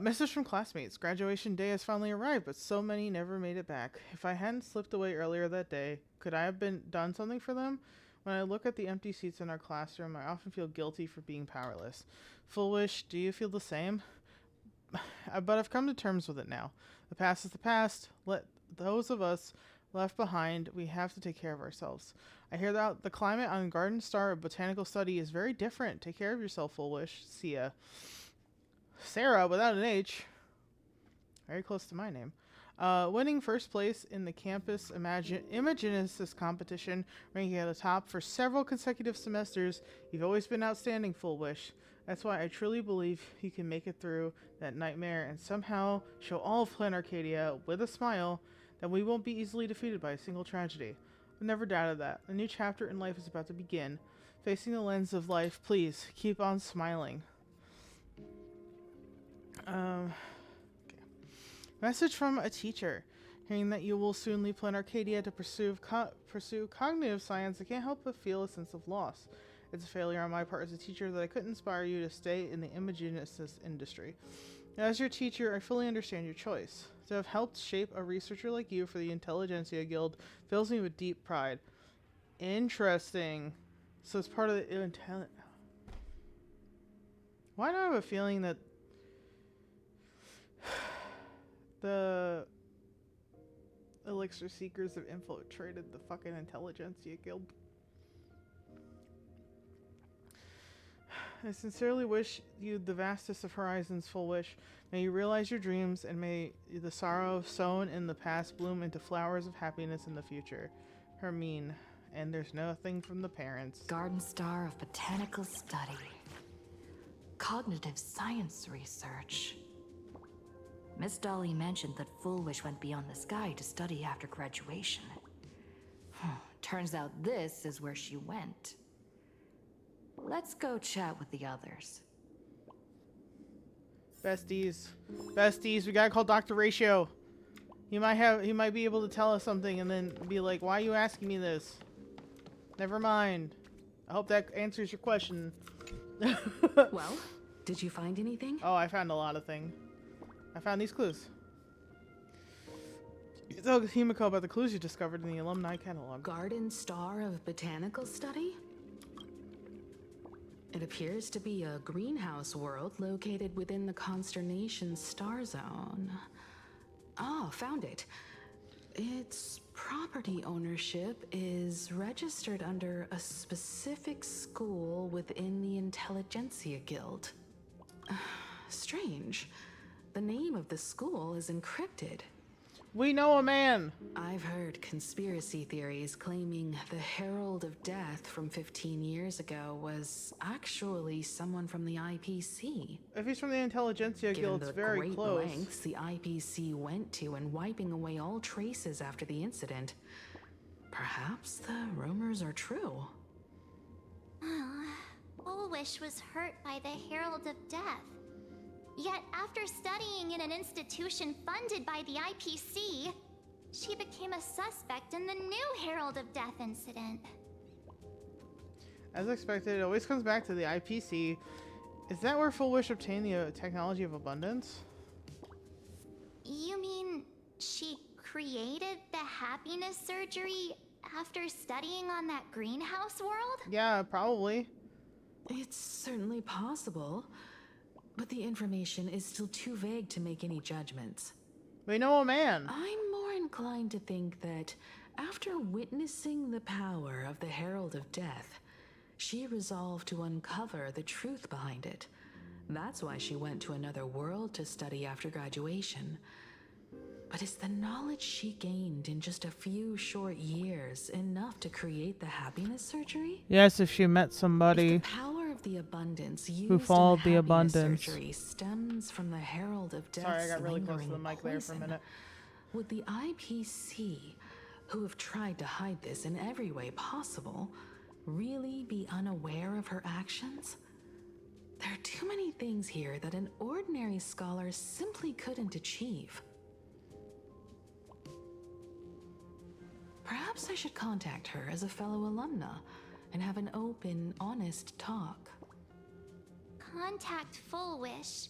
Message from classmates. Graduation day has finally arrived, but so many never made it back. If I hadn't slipped away earlier that day, could I have done something for them? When I look at the empty seats in our classroom, I often feel guilty for being powerless. Full Wish, do you feel the same? But I've come to terms with it now. The past is the past. Let those of us left behind, we have to take care of ourselves. I hear that the climate on Garden Star of Botanical Study is very different. Take care of yourself, Full Wish. See ya. Sarah, without an H. Very close to my name. Winning first place in the campus Imagenesis competition, ranking at the top for several consecutive semesters. You've always been outstanding, Full Wish. That's why I truly believe you can make it through that nightmare and somehow show all of Plan Arcadia, with a smile, that we won't be easily defeated by a single tragedy. I've never doubted that. A new chapter in life is about to begin. Facing the lens of life, please, keep on smiling. Okay. Message from a teacher. Hearing that you will soon leave Plan Arcadia to pursue cognitive science, I can't help but feel a sense of loss. It's a failure on my part as a teacher that I couldn't inspire you to stay in the imagenesis industry. As your teacher, I fully understand your choice. To have helped shape a researcher like you for the Intelligentsia Guild fills me with deep pride. Interesting. So it's part of the Why do I have a feeling that the Elixir Seekers have infiltrated the fucking Intelligentsia Guild? I sincerely wish you the vastest of horizons, Full Wish. May you realize your dreams, and may the sorrow sown in the past bloom into flowers of happiness in the future. Hermine. And there's nothing from the parents. Garden Star of Botanical Study. Cognitive science research. Miss Dolly mentioned that Full Wish went beyond the sky to study after graduation. Turns out this is where she went. Let's go chat with the others. Besties. Besties, we gotta call Dr. Ratio. He might be able to tell us something and then be like, why are you asking me this? Never mind. I hope that answers your question. Well, did you find anything? Oh, I found a lot of things. I found these clues. You tell Himiko about the clues you discovered in the alumni catalog. Garden Star of Botanical Study? It appears to be a greenhouse world located within the Consternation Star Zone. Oh, found it. Its property ownership is registered under a specific school within the Intelligentsia Guild. Strange. The name of the school is encrypted. We know a man! I've heard conspiracy theories claiming the Herald of Death from 15 years ago was actually someone from the IPC. If he's from the Intelligentsia Guild, it's very Given the close. great lengths the IPC went to in wiping away all traces after the incident, perhaps the rumors are true. Bullwish was hurt by the Herald of Death. Yet, after studying in an institution funded by the IPC, she became a suspect in the new Herald of Death incident. As expected, it always comes back to the IPC. Is that where Full Wish obtained the technology of abundance? You mean she created the happiness surgery after studying on that greenhouse world? Yeah, probably. It's certainly possible. But the information is still too vague to make any judgments. We know a man. I'm more inclined to think that after witnessing the power of the Herald of Death, she resolved to uncover the truth behind it. That's why she went to another world to study after graduation. But is the knowledge she gained in just a few short years enough to create the happiness surgery? Yes, if she met somebody If the power of the abundance used who followed in the happiness abundance. surgery stems from the Herald of Death's Sorry, I got really close to the lingering mic there for a poison, minute. would the IPC, who have tried to hide this in every way possible, really be unaware of her actions? There are too many things here that an ordinary scholar simply couldn't achieve. Perhaps I should contact her as a fellow alumna and have an open, honest talk. Contact Full Wish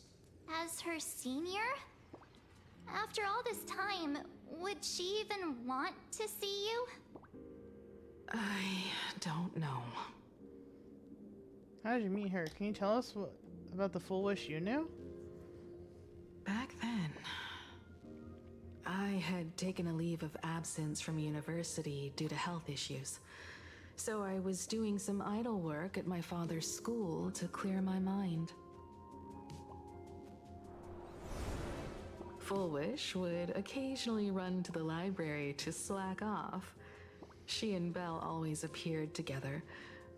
as her senior? After all this time, would she even want to see you? I don't know. How did you meet her? Can you tell us about the Full Wish you knew? Back then, I had taken a leave of absence from university due to health issues. So I was doing some idle work at my father's school to clear my mind. Full Wish would occasionally run to the library to slack off. She and Belle always appeared together,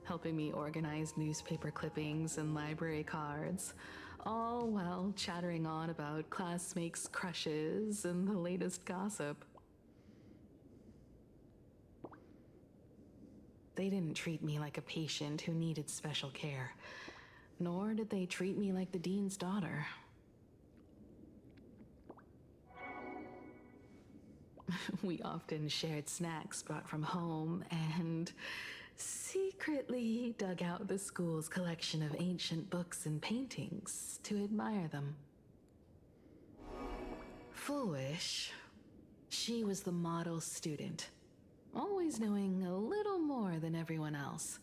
helping me organize newspaper clippings and library cards, all while chattering on about classmates' crushes and the latest gossip. They didn't treat me like a patient who needed special care, nor did they treat me like the dean's daughter. We often shared snacks brought from home and secretly dug out the school's collection of ancient books and paintings to admire them. Full Wish, she was the model student, always knowing a little more than everyone else.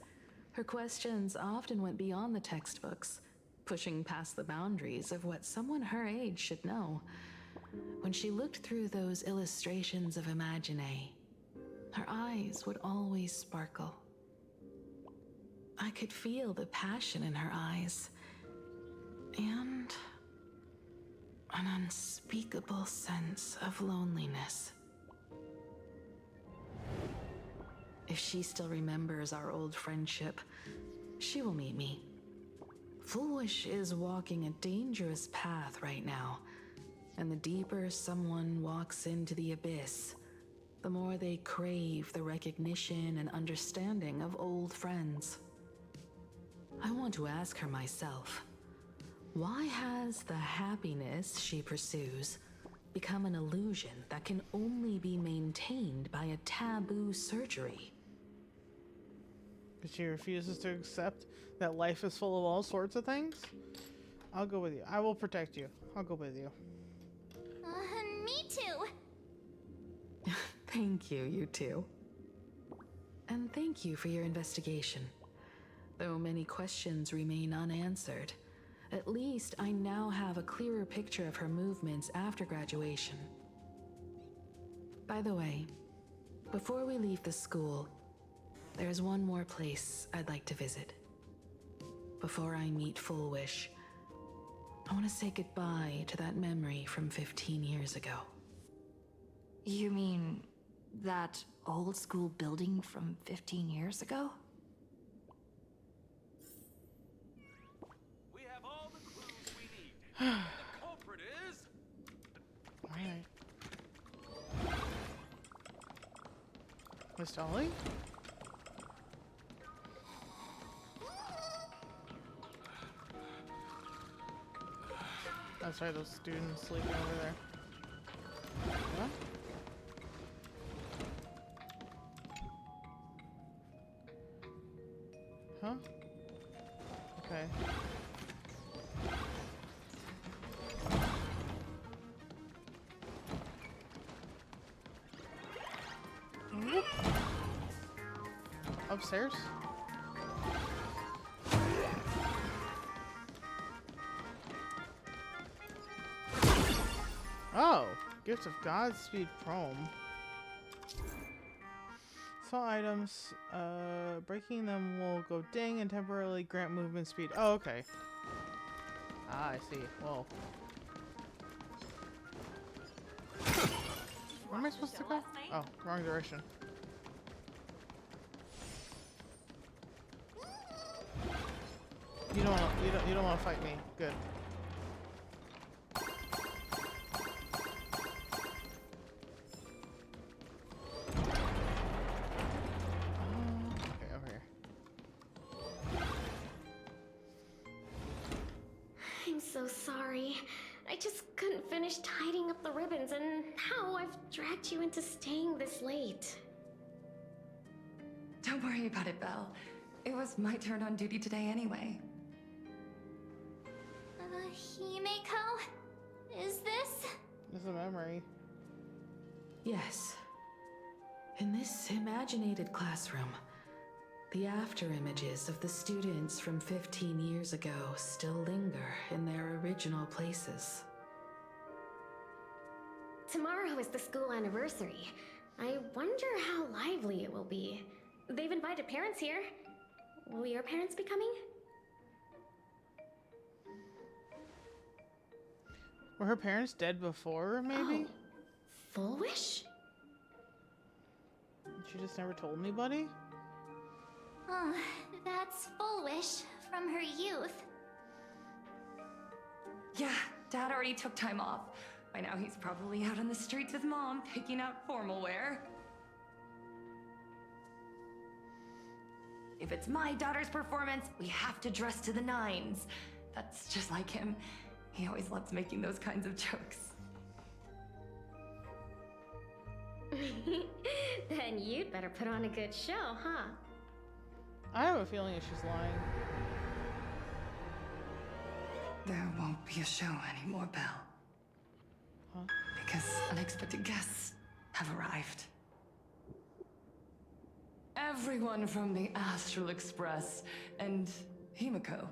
Her questions often went beyond the textbooks, pushing past the boundaries of what someone her age should know. When she looked through those illustrations of Imagine, her eyes would always sparkle. I could feel the passion in her eyes, and an unspeakable sense of loneliness. If she still remembers our old friendship, she will meet me. Full Wish is walking a dangerous path right now, and the deeper someone walks into the abyss, the more they crave the recognition and understanding of old friends. I want to ask her myself, why has the happiness she pursues become an illusion that can only be maintained by a taboo surgery? Because she refuses to accept that life is full of all sorts of things? I'll go with you. I will protect you. I'll go with you. Me too. Thank you, you two. And thank you for your investigation. Though many questions remain unanswered, at least I now have a clearer picture of her movements after graduation. By the way, before we leave the school, there's one more place I'd like to visit. Before I meet Full Wish, I want to say goodbye to that memory from 15 years ago. You mean that old school building from 15 years ago? We have all the clues we need. The culprit is... Alright. Miss Dolly? That's right, those students sleeping over there. What? Huh? Okay. Whoop. Upstairs? Oh! Gift of Godspeed Chrome. Small items, breaking them will go ding and temporarily grant movement speed. Oh, okay. Ah, I see. Whoa. Where am I supposed to go? Oh, wrong direction. You don't want to fight me. Good. I'm so sorry. I just couldn't finish tidying up the ribbons, and now I've dragged you into staying this late. Don't worry about it, Belle. It was my turn on duty today anyway. Himeko? Is this? It's a memory. Yes. In this imaginated classroom, the after images of the students from 15 years ago still linger in their original places. Tomorrow is the school anniversary. I wonder how lively it will be. They've invited parents here. Will your parents be coming? Were her parents dead before, maybe? Oh, Full Wish? She just never told anybody? Oh, that's Full Wish from her youth. Yeah, Dad already took time off. By now he's probably out on the streets with Mom, picking out formal wear. If it's my daughter's performance, we have to dress to the nines. That's just like him. He always loves making those kinds of jokes. Then you'd better put on a good show, huh? I have a feeling that she's lying. There won't be a show anymore, Belle. Huh? Because unexpected guests have arrived. Everyone from the Astral Express and Himeko.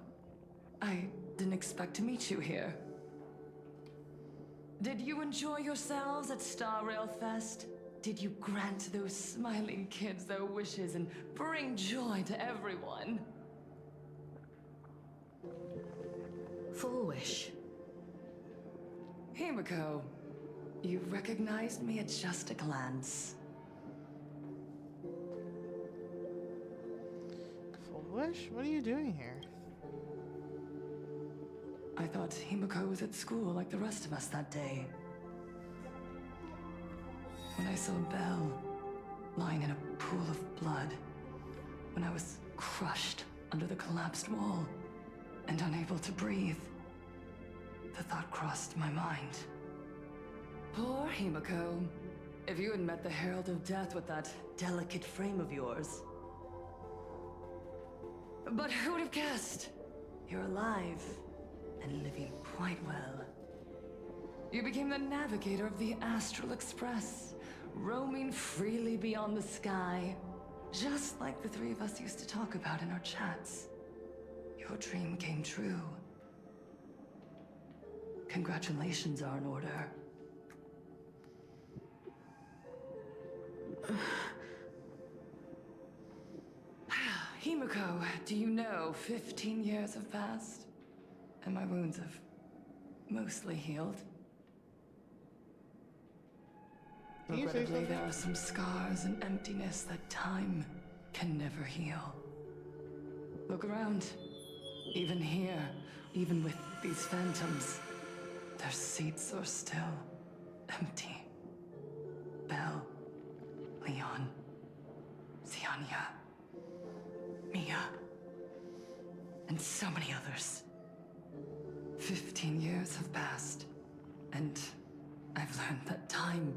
I didn't expect to meet you here. Did you enjoy yourselves at Star Rail Fest? Did you grant those smiling kids their wishes and bring joy to everyone? Full Wish. Himeko, you recognized me at just a glance. Full Wish? What are you doing here? I thought Himeko was at school like the rest of us that day. When I saw Belle lying in a pool of blood, when I was crushed under the collapsed wall and unable to breathe, the thought crossed my mind. Poor Himeko. If you had met the Herald of Death with that delicate frame of yours, But who would have guessed? You're alive and living quite well. You became the navigator of the Astral Express, roaming freely beyond the sky, just like the three of us used to talk about in our chats. Your dream came true. Congratulations are in order. Himiko, do you know 15 years have passed? And my wounds have mostly healed. Can you say Regrettably, something? there are some scars and emptiness that time can never heal. Look around. Even here, even with these phantoms, their seats are still empty. Belle, Leon, Ziania, Mia, and so many others. 15 years have passed, and I've learned that time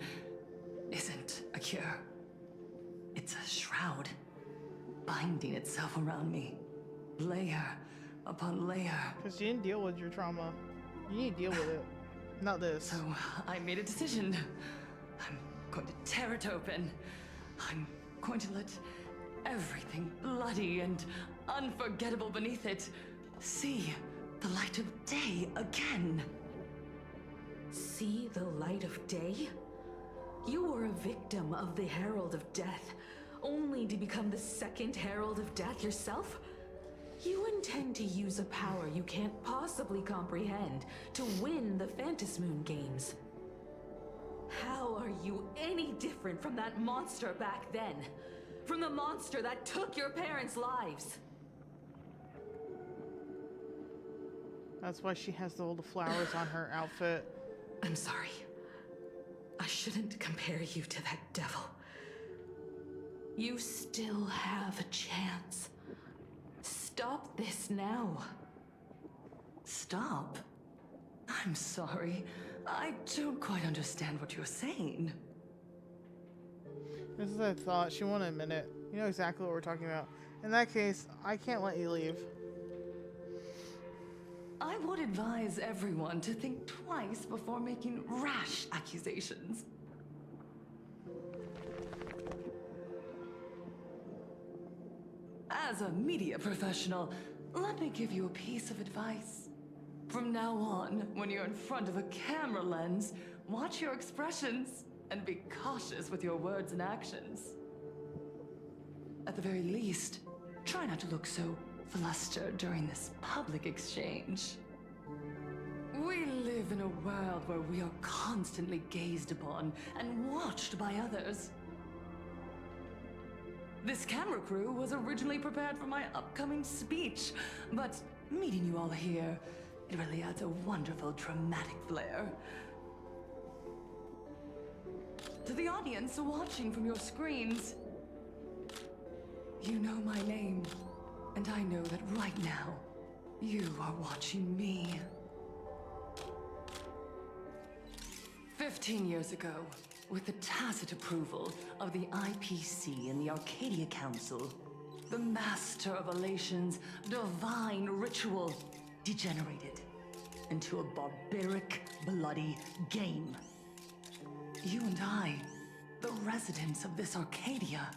isn't a cure. It's a shroud, binding itself around me, layer upon layer. Because you didn't deal with your trauma. You need to deal with it. Not this. So I made a decision. I'm going to tear it open. I'm going to let everything bloody and unforgettable beneath it see the light of day again. See the light of day? You were a victim of the Herald of Death, only to become the second Herald of Death yourself? You intend to use a power you can't possibly comprehend to win the Moon games. How are you any different from that monster back then? From the monster that took your parents' lives? That's why she has all the flowers on her outfit. I'm sorry. I shouldn't compare you to that devil. You still have a chance. Stop this now. Stop? I'm sorry. I don't quite understand what you're saying. This is a thought. She won't admit it. You know exactly what we're talking about. In that case, I can't let you leave. I would advise everyone to think twice before making rash accusations. As a media professional, let me give you a piece of advice. From now on, when you're in front of a camera lens, watch your expressions and be cautious with your words and actions. At the very least, try not to look so flustered during this public exchange. We live in a world where we are constantly gazed upon and watched by others. This camera crew was originally prepared for my upcoming speech, but meeting you all here, it really adds a wonderful dramatic flair. To the audience watching from your screens, you know my name, and I know that right now, you are watching me. 15 years ago, with the tacit approval of the IPC and the Arcadia Council, the Master of Elation's divine ritual degenerated into a barbaric, bloody game. You and I, the residents of this Arcadia,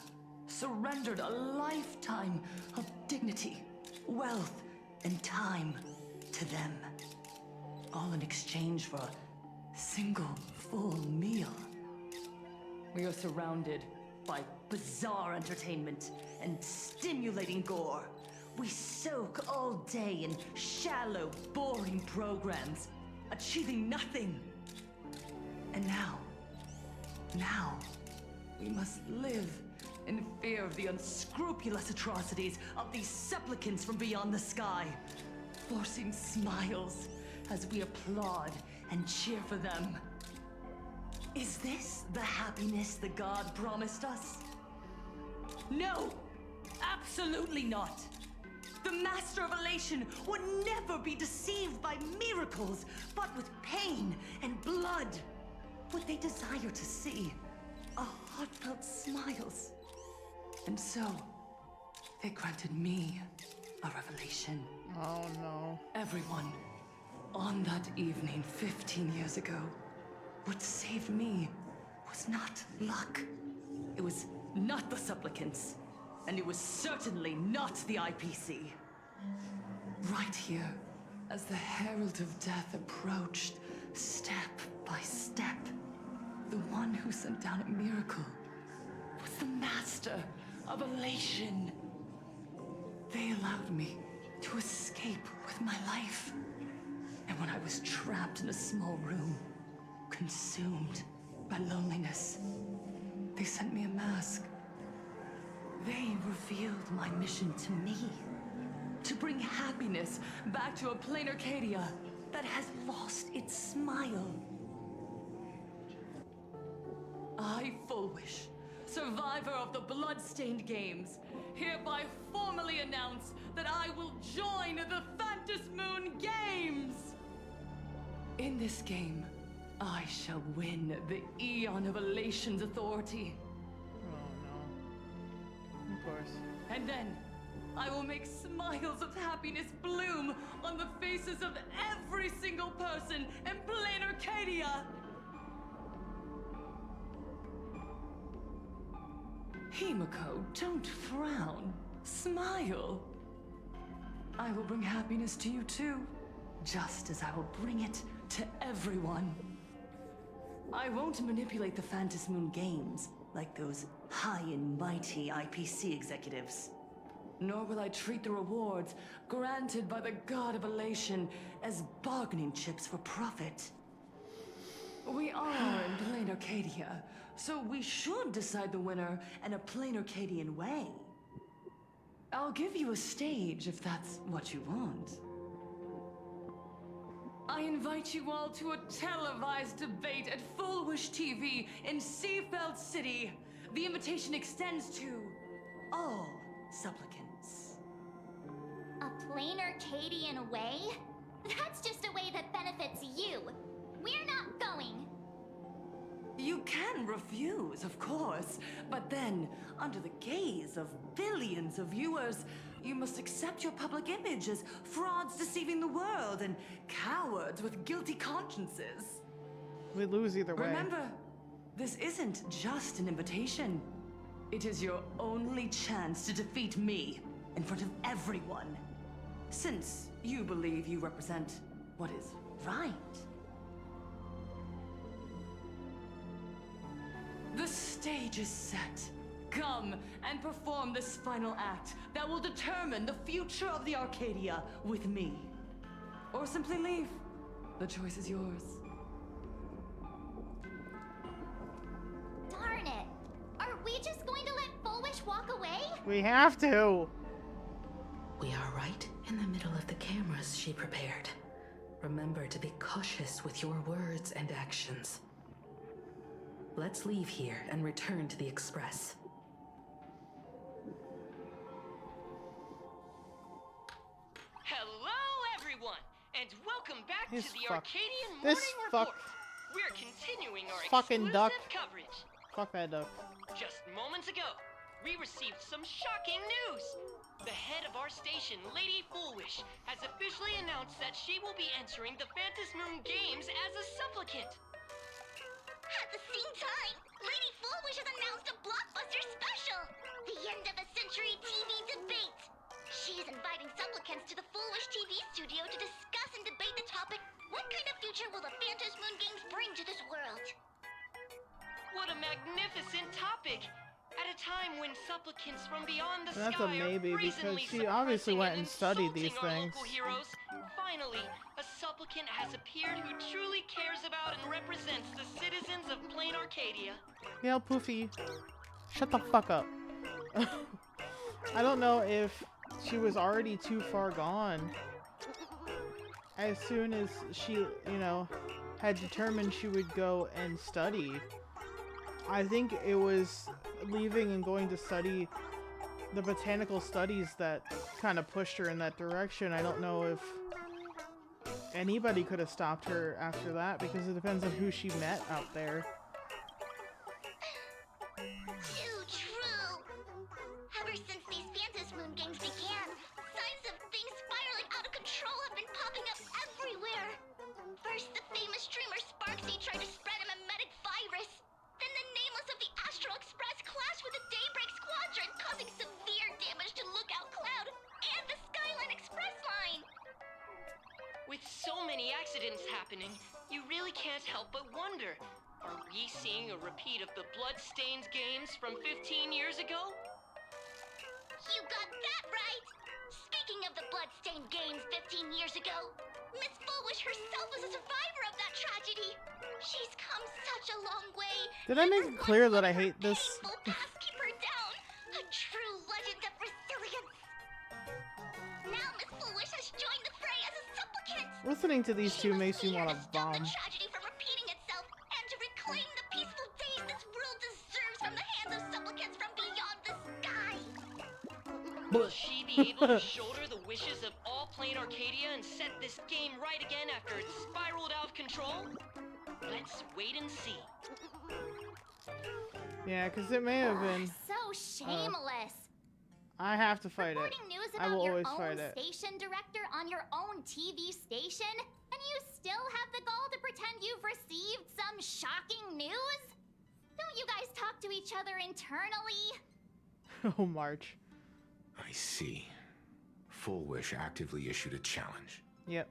surrendered a lifetime of dignity, wealth, and time to them, all in exchange for a single full meal. We are surrounded by bizarre entertainment and stimulating gore. We soak all day in shallow, boring programs, achieving nothing. And now, we must live in fear of the unscrupulous atrocities of these supplicants from beyond the sky, forcing smiles as we applaud and cheer for them. Is this the happiness the god promised us? No! Absolutely not! The Master of Elation would never be deceived by miracles, but with pain and blood. What they desire to see are heartfelt smiles. And so, they granted me a revelation. Oh no. Everyone, on that evening 15 years ago, what saved me was not luck. It was not the supplicants, and it was certainly not the IPC. Right here, as the Herald of Death approached, step by step, the one who sent down a miracle was the Master of Elation. They allowed me to escape with my life. And when I was trapped in a small room, consumed by loneliness, they sent me a mask. They revealed my mission to me. To bring happiness back to a plain Arcadia that has lost its smile. I, Fullwish, survivor of the Bloodstained Games, hereby formally announce that I will join the Phantas Moon Games! In this game, I shall win the Eon of Elation's authority. Oh no. Of course. And then, I will make smiles of happiness bloom on the faces of every single person in plain Arcadia! Himiko, don't frown. Smile. I will bring happiness to you too, just as I will bring it to everyone. I won't manipulate the Phantas Moon Games like those high and mighty IPC executives. Nor will I treat the rewards granted by the God of Elation as bargaining chips for profit. We are in plain Arcadia, so we should decide the winner in a plain Arcadian way. I'll give you a stage if that's what you want. I invite you all to a televised debate at Fullwish TV in Seafeld City. The invitation extends to all supplicants. A plain Arcadian way? That's just a way that benefits you. We're not going. You can refuse, of course, but then, under the gaze of billions of viewers, you must accept your public image as frauds deceiving the world and cowards with guilty consciences. We lose either way. Remember, this isn't just an invitation. It is your only chance to defeat me in front of everyone. Since you believe you represent what is right. The stage is set. Come and perform this final act that will determine the future of the Arcadia with me. Or simply leave. The choice is yours. Darn it! Are we just going to let Fullwish walk away? We have to! We are right in the middle of the cameras she prepared. Remember to be cautious with your words and actions. Let's leave here and return to the Express. Hello, everyone, and welcome back to the fuck. Arcadian This Morning fuck. Report. We're continuing our Fucking exclusive duck. coverage. Fuck that duck. Just moments ago, we received some shocking news. The head of our station, Lady Fullwish, has officially announced that she will be entering the Phantas Moon Games as a supplicant. At the same time, Lady Fullwish has announced a blockbuster special! The end of a century TV debate! She is inviting supplicants to the Fullwish TV studio to discuss and debate the topic, what kind of future will the Phantas Moon Games bring to this world? What a magnificent topic! At a time when supplicants from beyond the That's a sky maybe, are because brazenly she obviously suppressing went and studied insulting these our things. local heroes, finally, a supplicant has appeared who truly cares about and represents the citizens of plain Arcadia. Yo, Poofy. Shut the fuck up. I don't know if she was already too far gone. As soon as she, you know, had determined she would go and study, I think it was leaving and going to study the botanical studies that kind of pushed her in that direction. I don't know if anybody could have stopped her after that, because it depends on who she met out there. Too true! Ever since these Phantas Moon Games began, signs of popping up everywhere. First, the famous dreamer Sparksy tried to spread a mimetic virus. Then the nameless of the Astral Express clashed with the Daybreak Squadron, causing severe damage to Lookout Cloud and the Skyline Express line. With so many accidents happening, you really can't help but wonder, are we seeing a repeat of the Bloodstained games from 15 years ago? You got that right! Speaking of the Bloodstained games 15 years ago, Miss Fullwish herself was a survivor of that tragedy. She's come such a long way. Did I make it clear that I hate this? Past keep her down. A true legend of resilience. Now Miss Fullwish has joined the fray as a supplicant. Listening to these two makes you want to bomb. The tragedy from repeating itself and to reclaim the peaceful days this world deserves from the hands of supplicants from beyond the sky. Will she be able to shoulder the wishes of all playing Arcadia and set this game right again after it's spiraled out of control? Let's wait and see. Yeah, because it may have been. So shameless. I have to fight it. Reporting news I about will your always own fight it. station director on your own TV station, and you still have the gall to pretend you've received some shocking news? Don't you guys talk to each other internally? Oh, March. I see. Full Wish actively issued a challenge. Yep.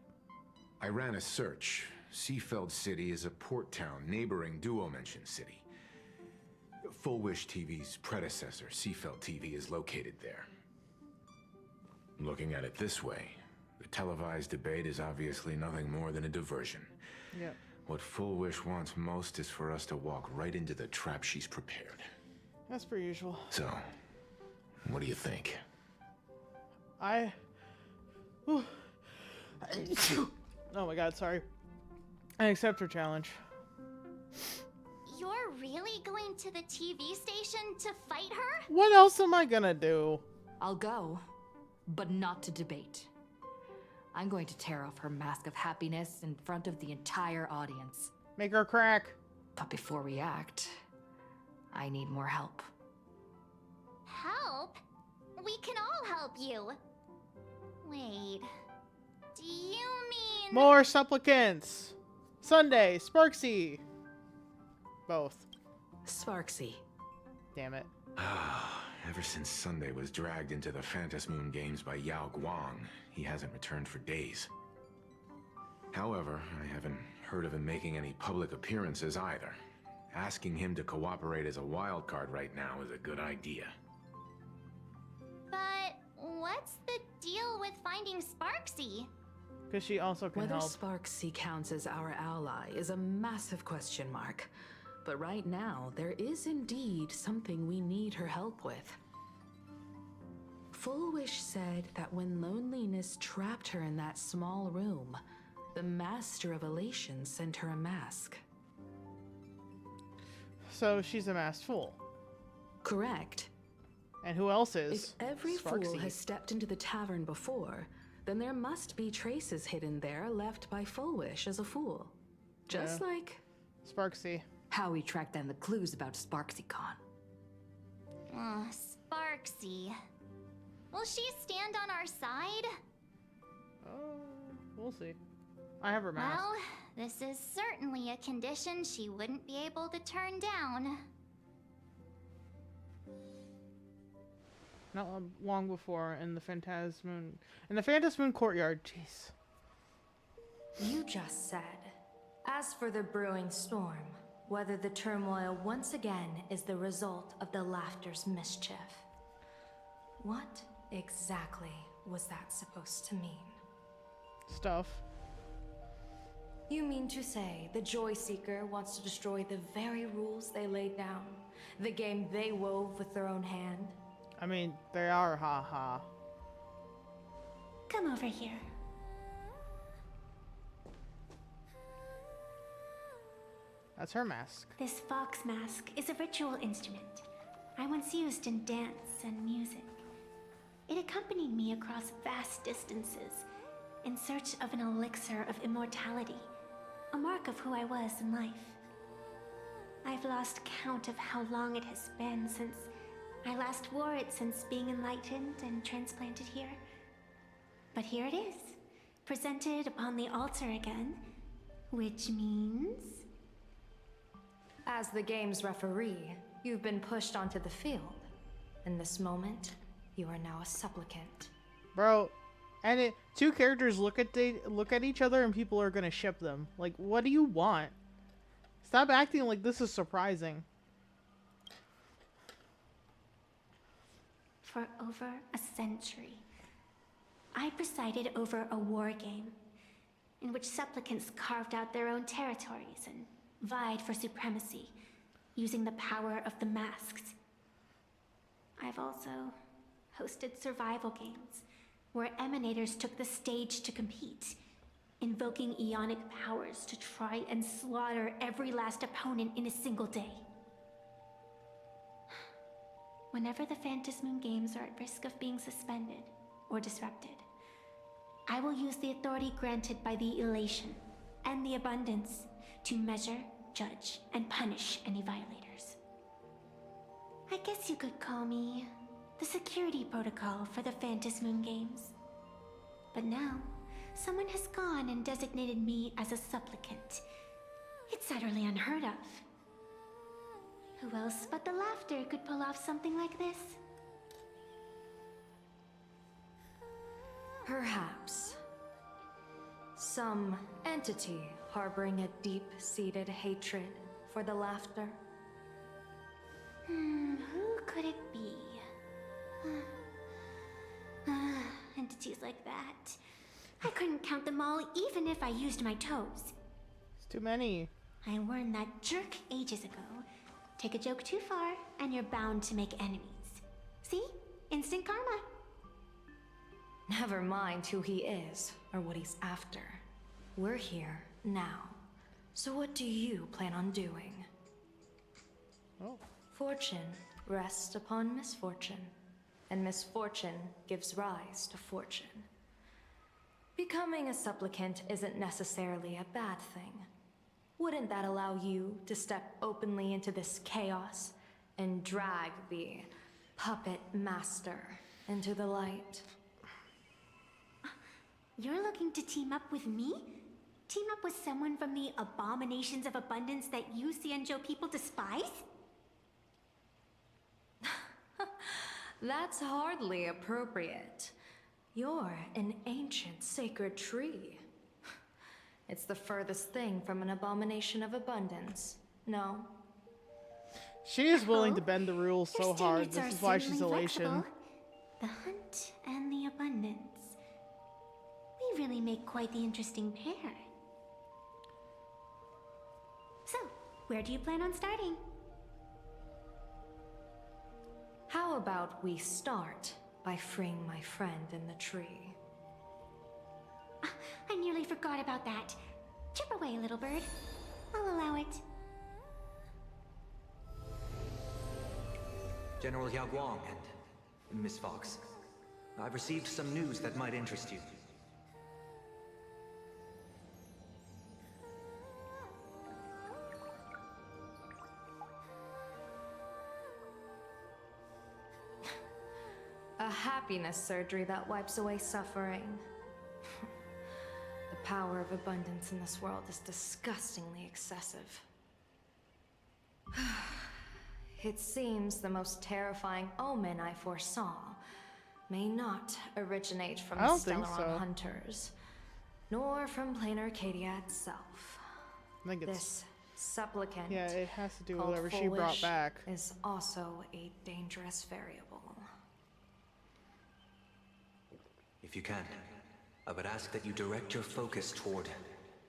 I ran a search. Seafeld City is a port town neighboring Duo-Mention City. Full Wish TV's predecessor, Seafeld TV, is located there. Looking at it this way, the televised debate is obviously nothing more than a diversion. Yep. What Full Wish wants most is for us to walk right into the trap she's prepared. As per usual. So, what do you think? Oh my god, sorry. I accept her challenge. You're really going to the TV station to fight her? What else am I gonna do? I'll go, but not to debate. I'm going to tear off her mask of happiness in front of the entire audience. Make her crack. But before we act, I need more help. Help? We can all help you. Wait. Do you mean... More supplicants! Sunday, Sparksy! Both. Sparksy. Damn it. Ever since Sunday was dragged into the Phantom Moon games by Yao Guang, he hasn't returned for days. However, I haven't heard of him making any public appearances either. Asking him to cooperate as a wild card right now is a good idea. But what's the deal with finding Sparksy? Because she also can Whether help. Sparksy counts as our ally is a massive question mark. But right now, there is indeed something we need her help with. Full Wish said that when loneliness trapped her in that small room, the Master of Elation sent her a mask. So she's a masked fool. Correct. And who else is? If every Sparksy. fool has stepped into the tavern before, then there must be traces hidden there left by Full Wish as a fool. Just like... Sparksy. How we track down the clues about SparksyCon. Sparksy. Will she stand on our side? Oh, we'll see. I have her mask. Well, this is certainly a condition she wouldn't be able to turn down. Not long before in the Phantom Moon courtyard. Jeez. You just said, as for the brewing storm, whether the turmoil once again is the result of the Laughter's mischief. What exactly was that supposed to mean? Stuff. You mean to say the Joy Seeker wants to destroy the very rules they laid down? The game they wove with their own hand? I mean, they are, haha. Come over here. That's her mask. This fox mask is a ritual instrument I once used in dance and music. It accompanied me across vast distances in search of an elixir of immortality, a mark of who I was in life. I've lost count of how long it has been since I last wore it since being enlightened and transplanted here. But here it is, presented upon the altar again, which means... As the game's referee, you've been pushed onto the field. In this moment, you are now a supplicant. Bro, and two characters look at each other and people are gonna ship them. Like, what do you want? Stop acting like this is surprising. For over a century, I presided over a war game in which supplicants carved out their own territories and vied for supremacy, using the power of the masks. I've also hosted survival games where emanators took the stage to compete, invoking eonic powers to try and slaughter every last opponent in a single day. Whenever the Phantasm Moon Games are at risk of being suspended or disrupted, I will use the authority granted by the Elation and the Abundance to measure, judge, and punish any violators. I guess you could call me the security protocol for the Phantasm Moon Games. But now, someone has gone and designated me as a supplicant. It's utterly unheard of. Who else but the Laughter could pull off something like this? Perhaps. Some entity harboring a deep-seated hatred for the Laughter. Who could it be? Entities like that. I couldn't count them all even if I used my toes. It's too many. I warned that jerk ages ago. Take a joke too far, and you're bound to make enemies. See? Instant karma. Never mind who he is, or what he's after. We're here, now. So what do you plan on doing? Oh. Fortune rests upon misfortune, and misfortune gives rise to fortune. Becoming a supplicant isn't necessarily a bad thing. Wouldn't that allow you to step openly into this chaos and drag the puppet master into the light? You're looking to team up with me? Team up with someone from the abominations of abundance that you Xianzhou people despise? That's hardly appropriate. You're an ancient sacred tree. It's the furthest thing from an abomination of abundance, no? She is willing to bend the rules so hard. This is why she's elation. The hunt and the abundance. We really make quite the interesting pair. So, where do you plan on starting? How about we start by freeing my friend in the tree? I nearly forgot about that. Chip away, little bird. I'll allow it. General Yao Guang and Miss Fox, I've received some news that might interest you. A happiness surgery that wipes away suffering. The power of abundance in this world is disgustingly excessive. It seems the most terrifying omen I foresaw may not originate from the Stellaron hunters, nor from plain Arcadia itself. I think it's... This supplicant, yeah, it has to do with whatever she brought back. Is also a dangerous variable. If you can, I would ask that you direct your focus toward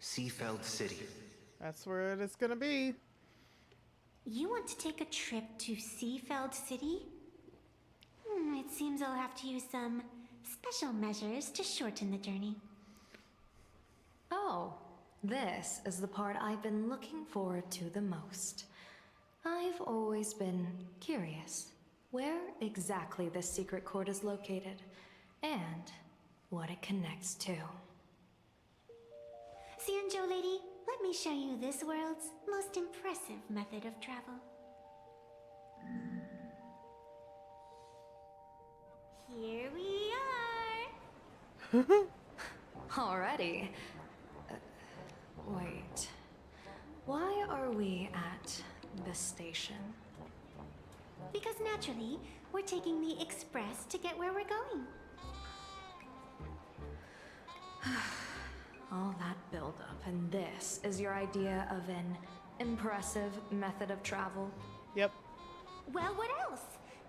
Seafeld City. That's where it's gonna be. You want to take a trip to Seafeld City? It seems I'll have to use some special measures to shorten the journey. Oh, this is the part I've been looking forward to the most. I've always been curious where exactly this secret court is located, and what it connects to. Xianzhou lady, let me show you this world's most impressive method of travel. Here we are! Already? Wait. Why are we at this station? Because naturally, we're taking the express to get where we're going. All that buildup, and this is your idea of an impressive method of travel? Yep. Well, what else?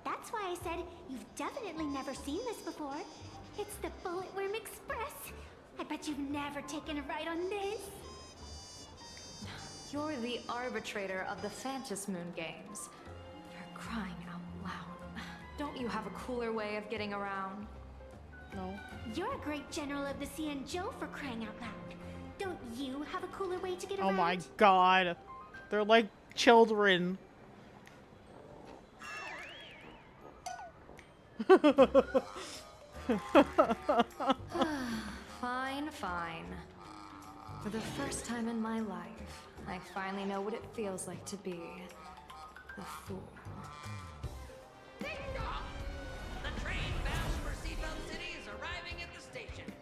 That's why I said you've definitely never seen this before. It's the Bulletworm Express. I bet you've never taken a ride on this. You're the arbitrator of the Phantom Moon Games. For crying out loud. Don't you have a cooler way of getting around? No. You're a great general of the Cianzhou for crying out loud. Don't you have a cooler way to get around? Oh my god. They're like children. Fine, fine. For the first time in my life, I finally know what it feels like to be the fool. Ding dong! The train bound for Seafeld City is arriving at the station.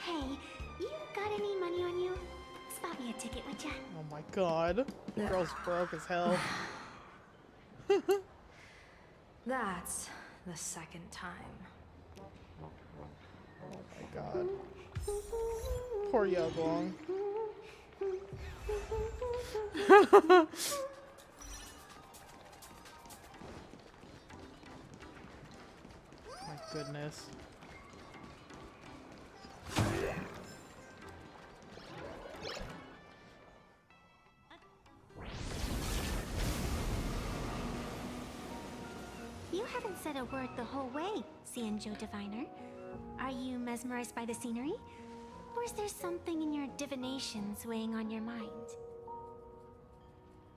Hey, you got any money on you? Spot me a ticket, would ya? Oh my god. The girl's broke as hell. That's the second time. Oh my god. Poor Yaguang. My goodness. You haven't said a word the whole way, Cianzhou Diviner. Are you mesmerized by the scenery? Or is there something in your divinations weighing on your mind?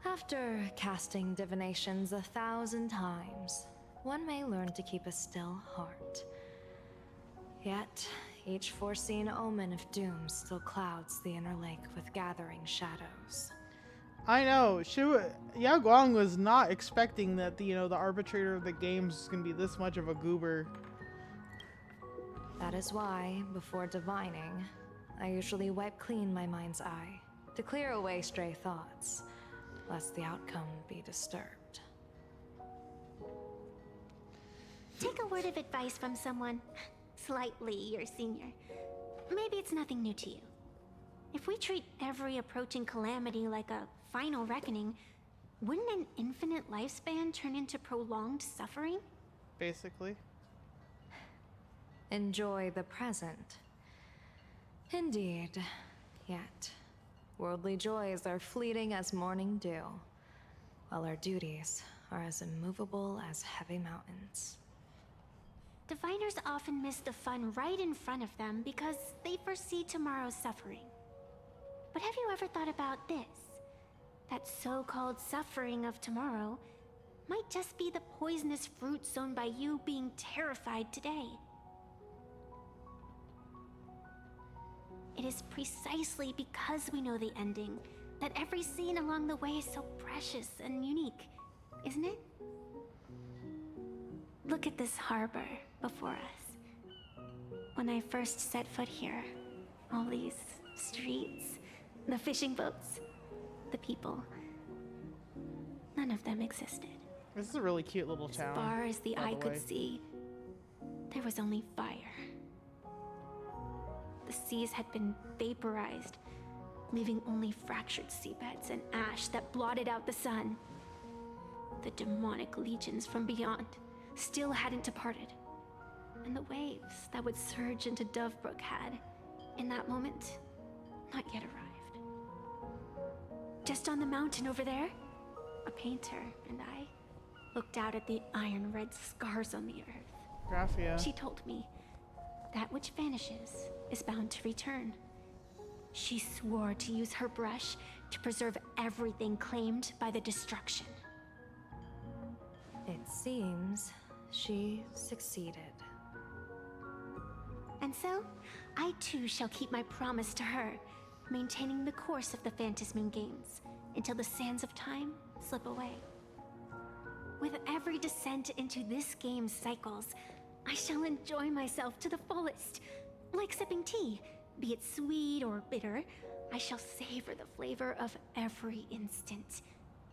After casting divinations 1,000 times, one may learn to keep a still heart. Yet, each foreseen omen of doom still clouds the inner lake with gathering shadows. I know. Yao Guang was not expecting that the arbitrator of the games is gonna be this much of a goober. That is why, before divining, I usually wipe clean my mind's eye to clear away stray thoughts, lest the outcome be disturbed. Take a word of advice from someone slightly your senior. Maybe it's nothing new to you. If we treat every approaching calamity like a final reckoning, wouldn't an infinite lifespan turn into prolonged suffering? Basically. Enjoy the present. Indeed. Yet, worldly joys are fleeting as morning dew, while our duties are as immovable as heavy mountains. Diviners often miss the fun right in front of them because they foresee tomorrow's suffering. But have you ever thought about this? That so-called suffering of tomorrow might just be the poisonous fruit sown by you being terrified today. It is precisely because we know the ending that every scene along the way is so precious and unique, isn't it? Look at this harbor before us. When I first set foot here, all these streets, the fishing boats, the people, none of them existed. This is a really cute little town. As far as the by eye the could way. see, there was only fire. The seas had been vaporized, leaving only fractured seabeds and ash that blotted out the sun. The demonic legions from beyond still hadn't departed, and the waves that would surge into Dovebrook had, in that moment, not yet arrived. Just on the mountain over there, a painter and I looked out at the iron red scars on the earth. Graphia. She told me that which vanishes is bound to return. She swore to use her brush to preserve everything claimed by the destruction. It seems she succeeded. And so, I too shall keep my promise to her, maintaining the course of the Phantasmoon Games until the sands of time slip away. With every descent into this game's cycles, I shall enjoy myself to the fullest, Like sipping tea, be it sweet or bitter, I shall savor the flavor of every instant.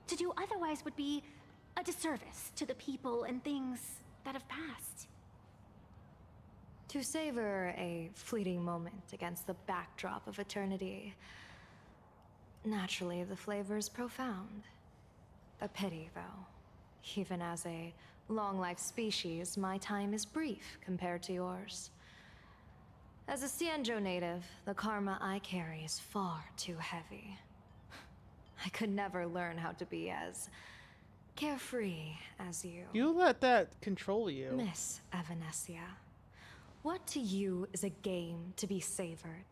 To do otherwise would be a disservice to the people and things that have passed. To savor a fleeting moment against the backdrop of eternity. Naturally, the flavor is profound. A pity, though. Even as a long-life species, my time is brief compared to yours. As a Cienjo native, the karma I carry is far too heavy. I could never learn how to be as carefree as you. You let that control you. Miss Evanescia, what to you is a game to be savored,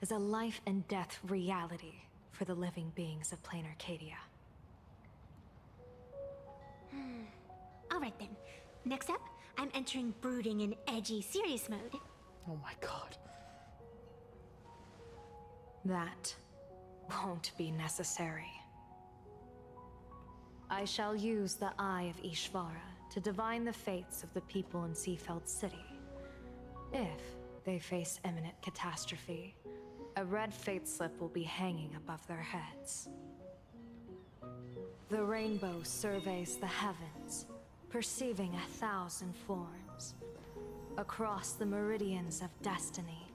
is a life and death reality for the living beings of plain Arcadia. Alright then. Next up, I'm entering brooding and edgy serious mode. Oh my god. That won't be necessary. I shall use the Eye of Ishvara to divine the fates of the people in Seafeld City. If they face imminent catastrophe, a red fate slip will be hanging above their heads. The rainbow surveys the heavens, perceiving 1,000 forms. Across the meridians of destiny,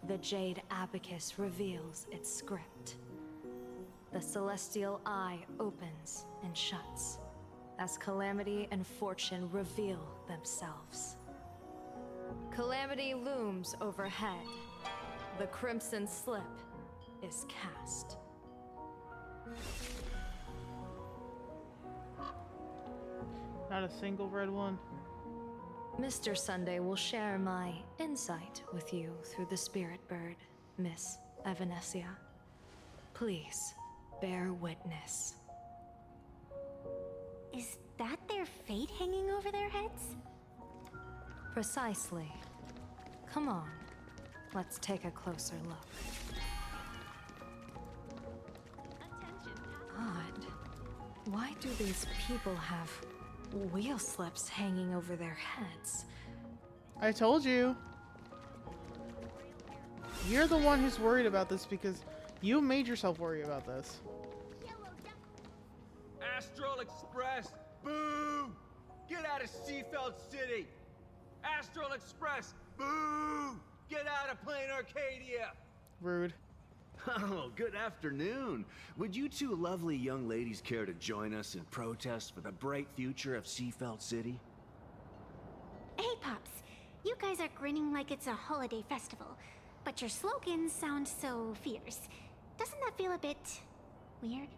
the Jade Abacus reveals its script. The celestial eye opens and shuts as calamity and fortune reveal themselves. Calamity looms overhead. The crimson slip is cast. Not a single red one. Mr. Sunday will share my insight with you through the spirit bird, Miss Evanescia. Please, bear witness. Is that their fate hanging over their heads? Precisely. Come on, let's take a closer look. Odd. Why do these people have wheel slips hanging over their heads? I told you. You're the one who's worried about this because you made yourself worry about this. Astral Express, boo! Get out of Seafeld City! Astral Express, boo! Get out of plain Arcadia! Rude. Oh, good afternoon. Would you two lovely young ladies care to join us in protest for the bright future of Seafeld City? Hey, Pops. You guys are grinning like it's a holiday festival, but your slogans sound so fierce. Doesn't that feel a bit weird?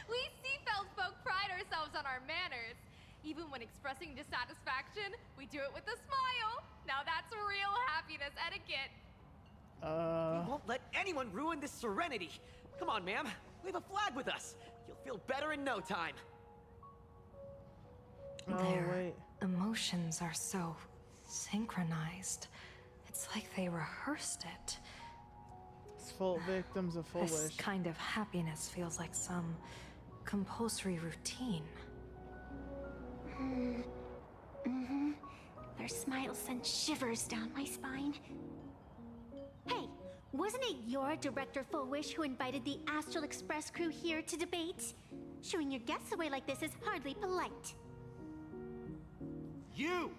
We Seafeld folk pride ourselves on our manners. Even when expressing dissatisfaction, we do it with a smile. Now that's real happiness etiquette. We won't let anyone ruin this serenity. Come on, ma'am. Wave a flag with us. You'll feel better in no time. Their emotions are so synchronized. It's like they rehearsed it. It's full victims of Full This Wish. kind of happiness feels like some compulsory routine. Their smiles sent shivers down my spine. Hey, wasn't it your Director Full Wish who invited the Astral Express crew here to debate? Showing your guests away like this is hardly polite. You!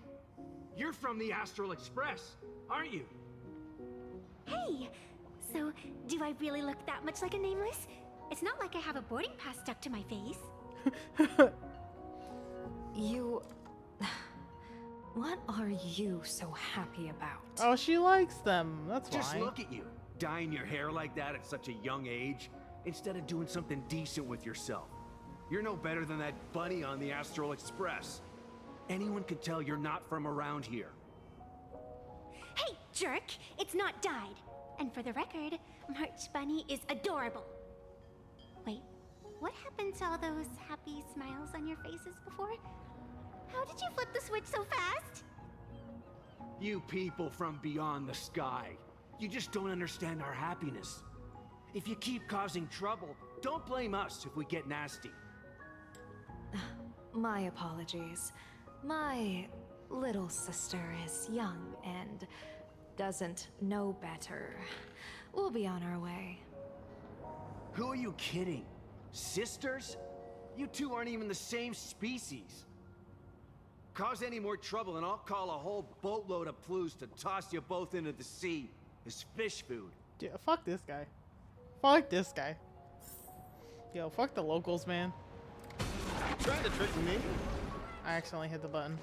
You're from the Astral Express, aren't you? Hey, so do I really look that much like a nameless? It's not like I have a boarding pass stuck to my face. You... What are you so happy about? Oh, she likes them. That's Just why. look at you, dyeing your hair like that at such a young age, instead of doing something decent with yourself. You're no better than that bunny on the Astral Express. Anyone could tell you're not from around here. Hey, jerk! It's not dyed. And for the record, March Bunny is adorable. Wait, what happened to all those happy smiles on your faces before? How did you flip the switch so fast? You people from beyond the sky. You just don't understand our happiness. If you keep causing trouble, don't blame us if we get nasty. My apologies. My little sister is young and doesn't know better. We'll be on our way. Who are you kidding? Sisters? You two aren't even the same species. Cause any more trouble and I'll call a whole boatload of Ploos to toss you both into the sea as fish food. Yeah, fuck this guy. Fuck this guy. Yo, fuck the locals, man. Trying to trick me? I accidentally hit the button.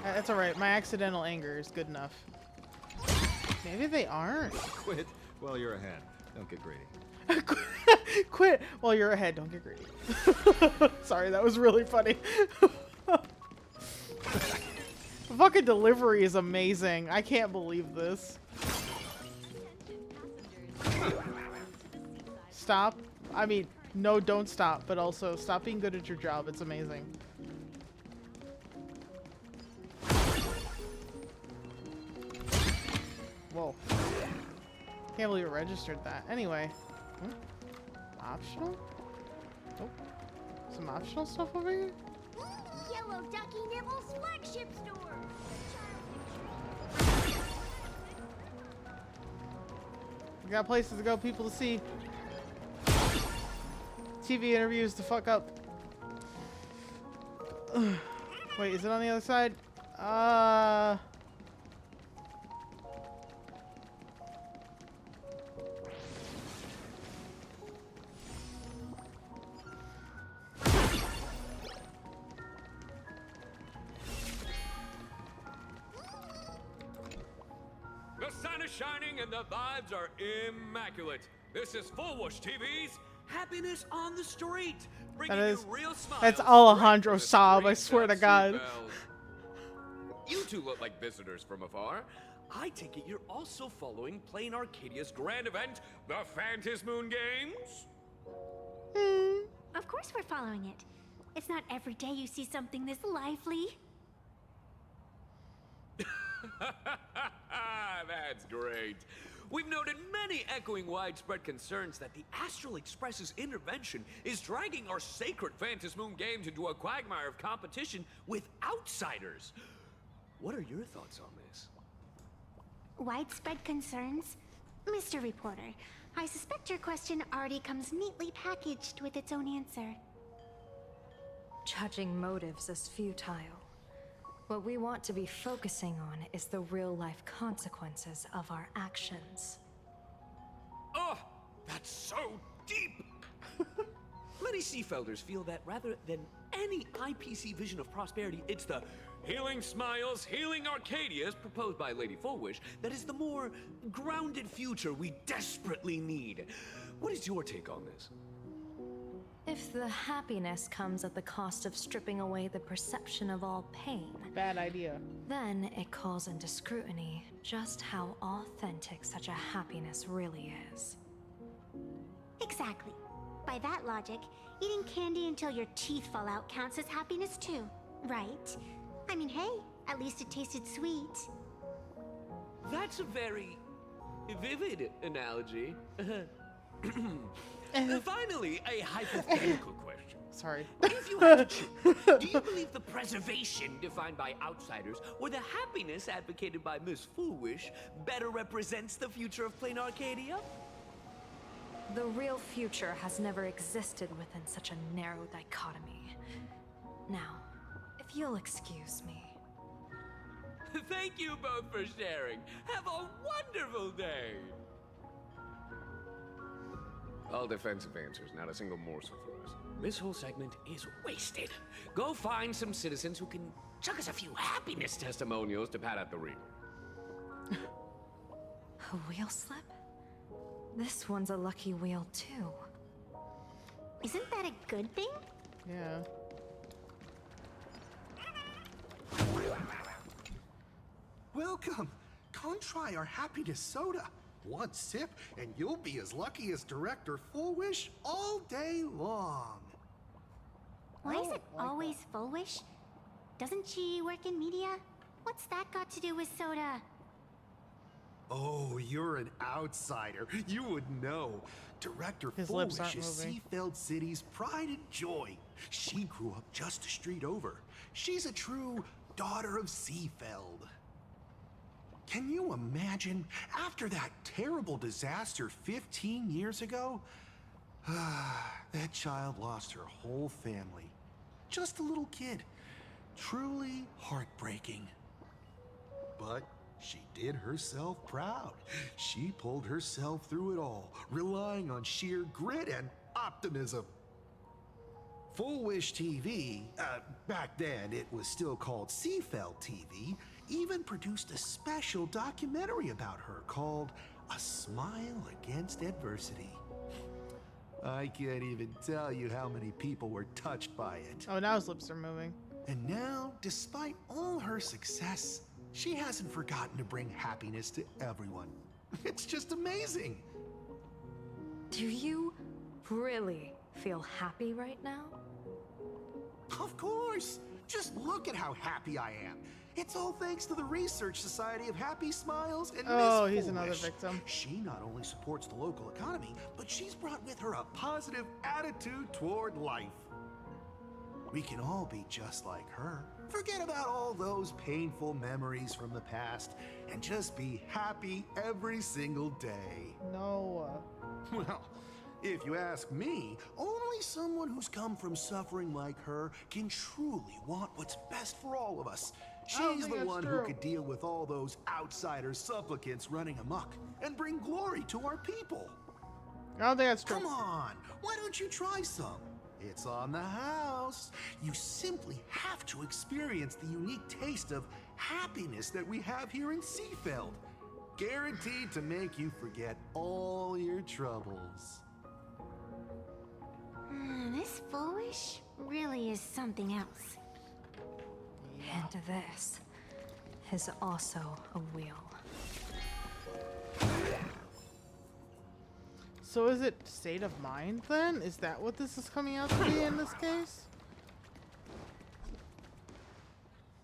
That's alright, my accidental anger is good enough. Maybe they aren't. Quit while you're ahead. Don't get greedy. Quit while you're ahead, don't get greedy. Sorry, that was really funny. The fucking delivery is amazing. I can't believe this. Stop. I mean, no, don't stop, but also stop being good at your job. It's amazing. Whoa. Can't believe it registered that. Anyway. Optional? Oh. Some optional stuff over here? Yellow Ducky Nibble's flagship store. We got places to go, people to see. TV interviews to fuck up. Wait, is it on the other side? The sun is shining and the vibes are immaculate. This is Fullwush TV's Happiness on the Street. Bringing you real smiles. That's Alejandro Saab, I swear to God. You two look like visitors from afar. I take it you're also following Plain Arcadia's grand event, the Phantasmoon Games? Of course we're following it. It's not every day you see something this lively. That's great. We've noted many echoing widespread concerns that the Astral Express's intervention is dragging our sacred Phantasmoon Games into a quagmire of competition with outsiders. What are your thoughts on this? Widespread concerns? Mr. Reporter, I suspect your question already comes neatly packaged with its own answer. Judging motives is futile. What we want to be focusing on is the real-life consequences of our actions. Oh, that's so deep! Many Seafelders feel that rather than any IPC vision of prosperity, it's the Healing Smiles, Healing Arcadias proposed by Lady Fullwish that is the more grounded future we desperately need. What is your take on this? If the happiness comes at the cost of stripping away the perception of all pain, bad idea. Then it calls into scrutiny just how authentic such a happiness really is. Exactly. By that logic, eating candy until your teeth fall out counts as happiness too, right? I mean, hey, at least it tasted sweet. That's a very vivid analogy. Finally, a hypothetical question. Sorry. If you had to choose, do you believe the preservation defined by outsiders or the happiness advocated by Miss Foolwish better represents the future of Plain Arcadia? The real future has never existed within such a narrow dichotomy. Now, if you'll excuse me. Thank you both for sharing. Have a wonderful day. All defensive answers, not a single morsel for us. This whole segment is wasted. Go find some citizens who can chuck us a few happiness testimonials to pad out the rear. A wheel slip? This one's a lucky wheel too. Isn't that a good thing? Yeah. Welcome. Come try our happiness soda. One sip, and you'll be as lucky as Director Fullwish all day long. Why is it always Fullwish? Doesn't she work in media? What's that got to do with soda? Oh, you're an outsider. You would know. Director His lips Foolish aren't is moving. Seafeld City's pride and joy. She grew up just a street over. She's a true daughter of Seafeld. Can you imagine? After that terrible disaster 15 years ago, that child lost her whole family. Just a little kid. Truly heartbreaking. But she did herself proud. She pulled herself through it all, relying on sheer grit and optimism. Full Wish TV, back then it was still called Seafeld TV, even produced a special documentary about her called A Smile Against Adversity. I can't even tell you how many people were touched by it. Oh, now his lips are moving. And now, despite all her success, she hasn't forgotten to bring happiness to everyone. It's just amazing. Do you really feel happy right now? Of course. Just look at how happy I am. It's all thanks to the Research Society of Happy Smiles and Oh, Miss he's another Foolish. victim. She not only supports the local economy, but she's brought with her a positive attitude toward life. We can all be just like her. Forget about all those painful memories from the past and just be happy every single day. No. Well, if you ask me, only someone who's come from suffering like her can truly want what's best for all of us. I don't She's think the that's one true. who could deal with all those outsider supplicants running amok and bring glory to our people. I don't think that's true. Come on, why don't you try some? It's on the house. You simply have to experience the unique taste of happiness that we have here in Seafeld. Guaranteed to make you forget all your troubles. This Foolish really is something else. And this is also a wheel. So is it state of mind then? Is that what this is coming out to be in this case?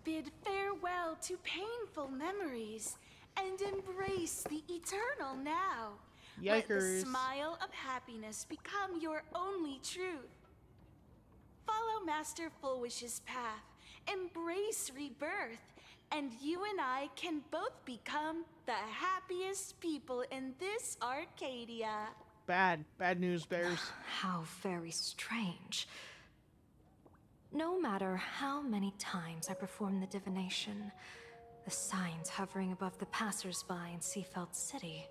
Bid farewell to painful memories and embrace the eternal now. Let the Yikers. smile of happiness become your only truth. Follow Master Fullwish's path, embrace rebirth, and you and I can both become the happiest people in this Arcadia. Bad news bears. How very strange. No matter how many times I perform the divination, the signs hovering above the passers-by in Seafeld City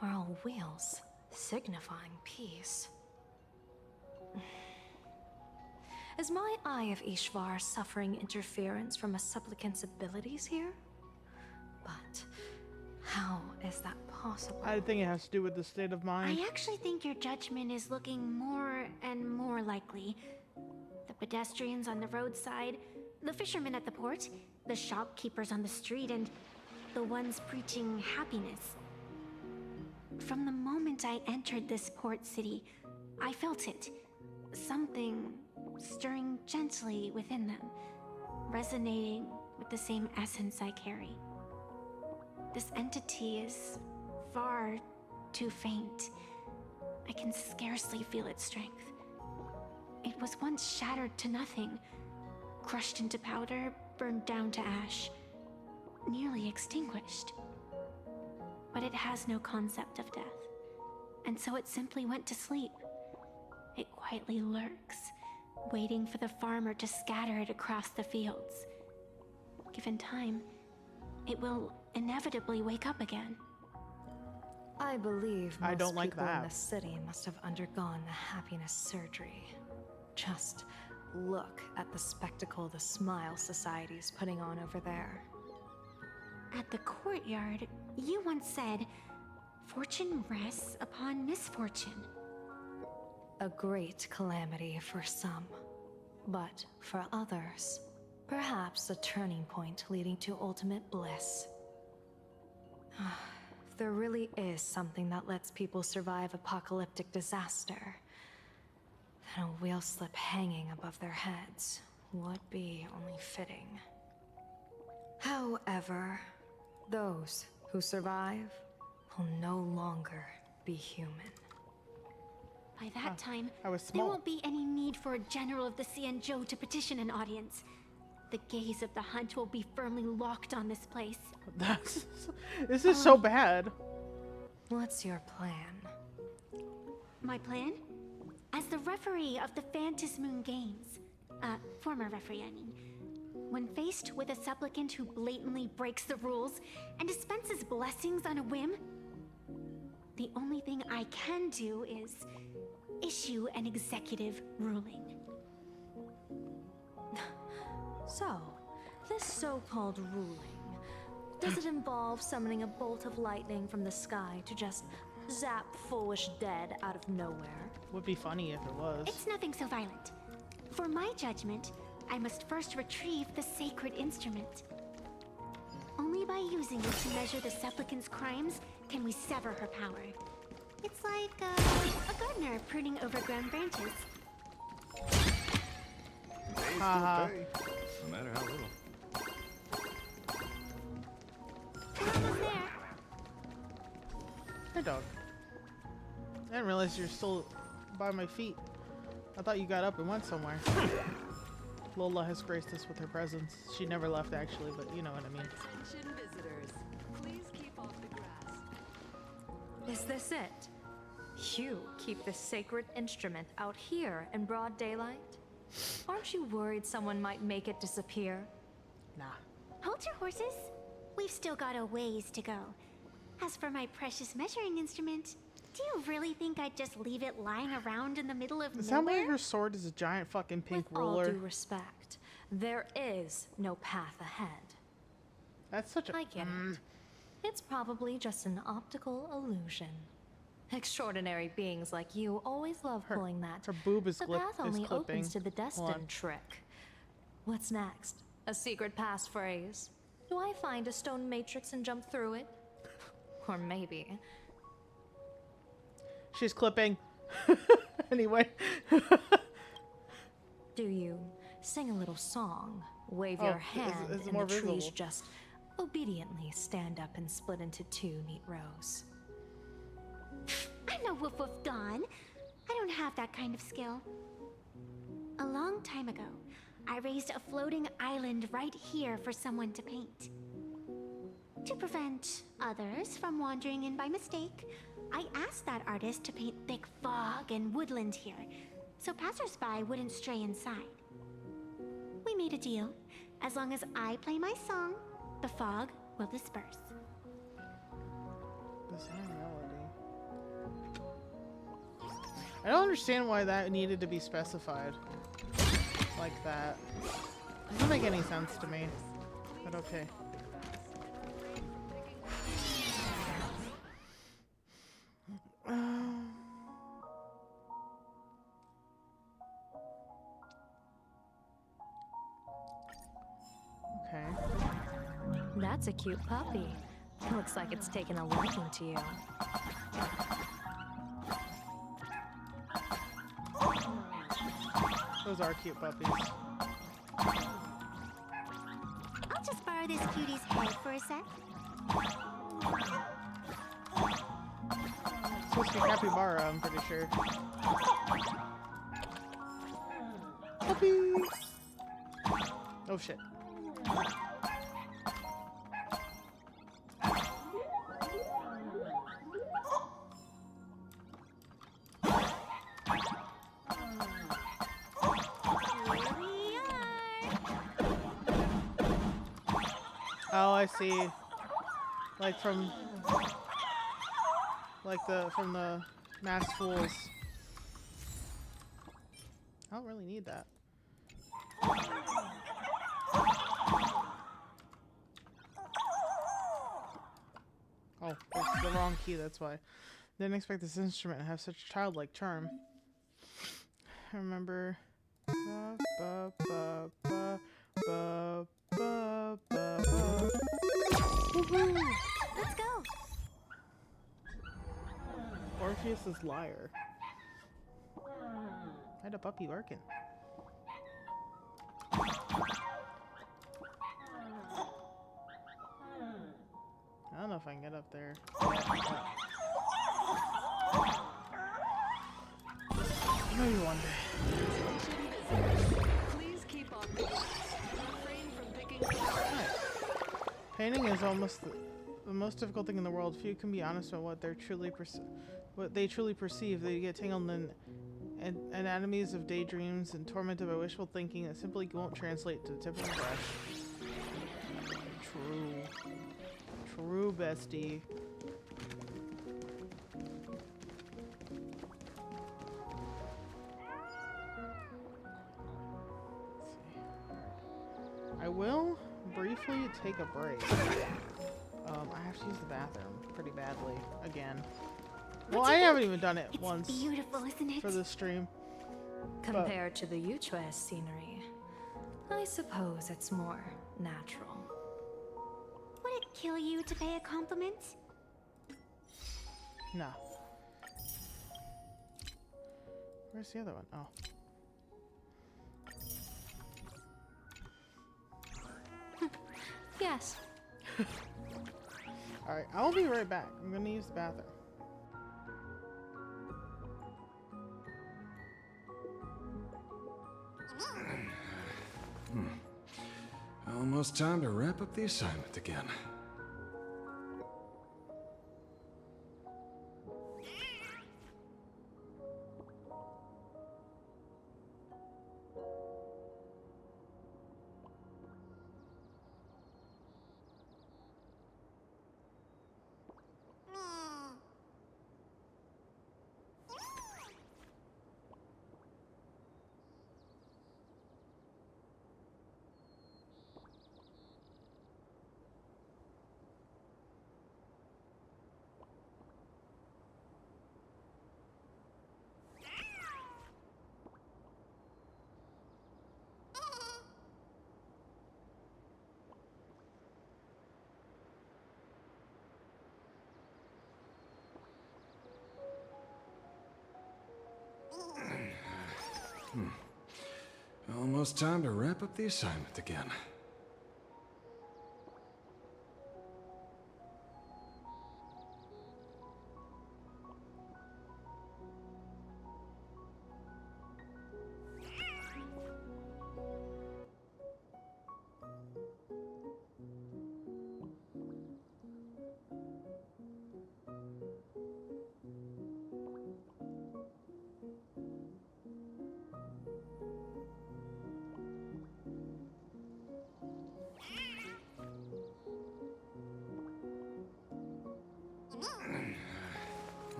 are all wheels, signifying peace. Is my Eye of Ishvar suffering interference from a supplicant's abilities here? But how is that possible? I think it has to do with the state of mind. I actually think your judgment is looking more and more likely. The pedestrians on the roadside, the fishermen at the port, the shopkeepers on the street, and the ones preaching happiness. From the moment I entered this port city, I felt it. Something stirring gently within them, resonating with the same essence I carry. This entity is far too faint. I can scarcely feel its strength. It was once shattered to nothing, crushed into powder, burned down to ash, nearly extinguished. But it has no concept of death, and so it simply went to sleep. It quietly lurks, waiting for the farmer to scatter it across the fields. Given time, it will inevitably wake up again. I believe I most don't like people in that. the city must have undergone the happiness surgery. Just look at the spectacle the Smile Society's putting on over there. At the courtyard, you once said, "Fortune rests upon misfortune." A great calamity for some, but for others, perhaps a turning point leading to ultimate bliss. If there really is something that lets people survive apocalyptic disaster, then a wheel slip hanging above their heads would be only fitting. However, those who survive will no longer be human. By that time, I was there small. won't be any need for a general of the Xianzhou to petition an audience. The gaze of the hunt will be firmly locked on this place. This is so bad. What's your plan? My plan? As the referee of the Phantom Moon Games, former referee, I mean, when faced with a supplicant who blatantly breaks the rules and dispenses blessings on a whim, the only thing I can do is issue an executive ruling. So, this so-called ruling, does it involve summoning a bolt of lightning from the sky to just zap Foolish dead out of nowhere? Would be funny if it was. It's nothing so violent. For my judgment, I must first retrieve the sacred instrument. Only by using it to measure the supplicant's crimes can we sever her power. It's like a gardener pruning overgrown branches. They still pay, no matter how little. We're almost there. Hey, dog. I didn't realize you're still by my feet. I thought you got up and went somewhere. Lola has graced us with her presence. She never left, actually, but you know what I mean. Attention visitors. Please keep off the grass. Is this it? You keep this sacred instrument out here in broad daylight? Aren't you worried someone might make it disappear? Nah. Hold your horses. We've still got a ways to go. As for my precious measuring instrument, do you really think I'd just leave it lying around in the middle of Does that nowhere? mean her sword is a giant fucking pink With all ruler? due respect, there is no path ahead. That's such a... I get it. It's probably just an optical illusion. Extraordinary beings like you always love pulling that. Her boob is the clip- path is only clipping. opens to the Hold on. destined trick. What's next? A secret passphrase? Do I find a stone matrix and jump through it? Or maybe... She's clipping. Anyway. Do you sing a little song, wave Oh, your is- hand, is it and more the trees visible? just obediently stand up and split into two neat rows? I'm no woof woof Dawn. I don't have that kind of skill. A long time ago, I raised a floating island right here for someone to paint. To prevent others from wandering in by mistake, I asked that artist to paint thick fog and woodland here, so passersby wouldn't stray inside. We made a deal. As long as I play my song, the fog will disperse. Design melody. I don't understand why that needed to be specified like that. Doesn't make any sense to me, but okay. Okay. That's a cute puppy. Looks like it's taken a liking to you. Those are cute puppies. I'll just borrow this cutie's head for a sec. It's supposed to be capybara, I'm pretty sure. Puppies! Oh shit. Oh, I see. Like from the masked fools. I don't really need that. Oh, it's the wrong key, that's why. Didn't expect this instrument to have such a childlike charm. I remember. Ba, ba, ba, ba, ba, ba, ba, ba. Woohoo! Let's go. Orpheus's lyre. I had a puppy barking. I don't know if I can get up there. Maybe one day. Please keep on refrain from picking. Nice. Painting is almost the most difficult thing in the world. Few can be honest about what they truly perceive. They get tangled in anatomies of daydreams and tormented by wishful thinking that simply won't translate to the tip of the brush. True, bestie. I will briefly take a break. I have to use the bathroom pretty badly again. Well, I haven't even done it once. Beautiful, isn't it? For the stream. Compared to the Yuchue's scenery, I suppose it's more natural. Would it kill you to pay a compliment? No. Where's the other one? Oh. Yes. Alright, I'll be right back. I'm gonna use the bathroom. Almost time to wrap up the assignment again. Almost time to wrap up the assignment again.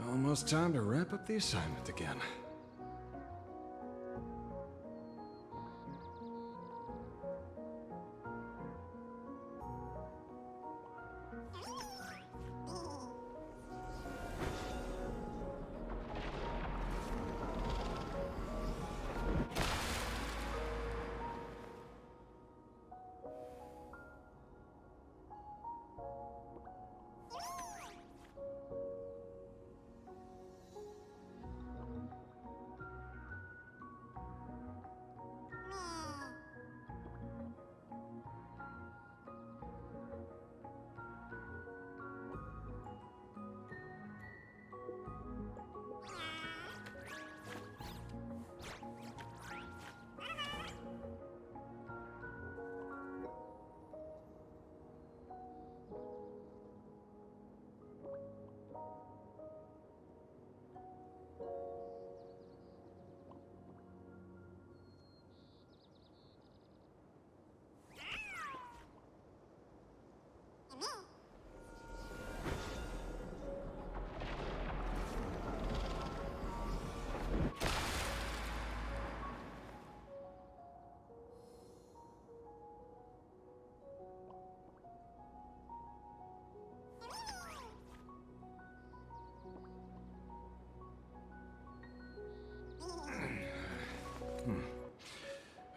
Almost time to wrap up the assignment again.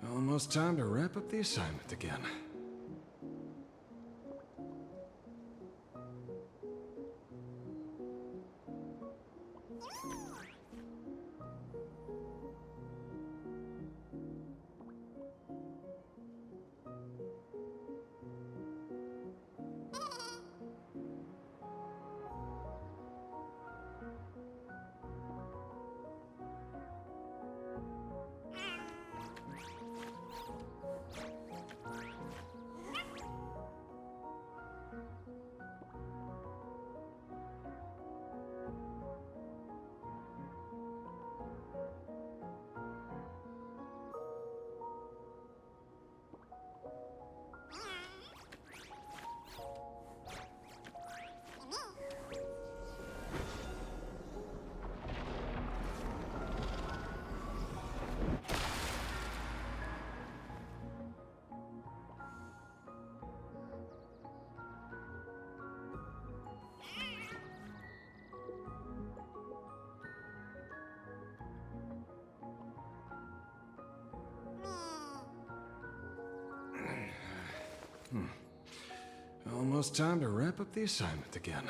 Almost time to wrap up the assignment again. Almost time to wrap up the assignment again.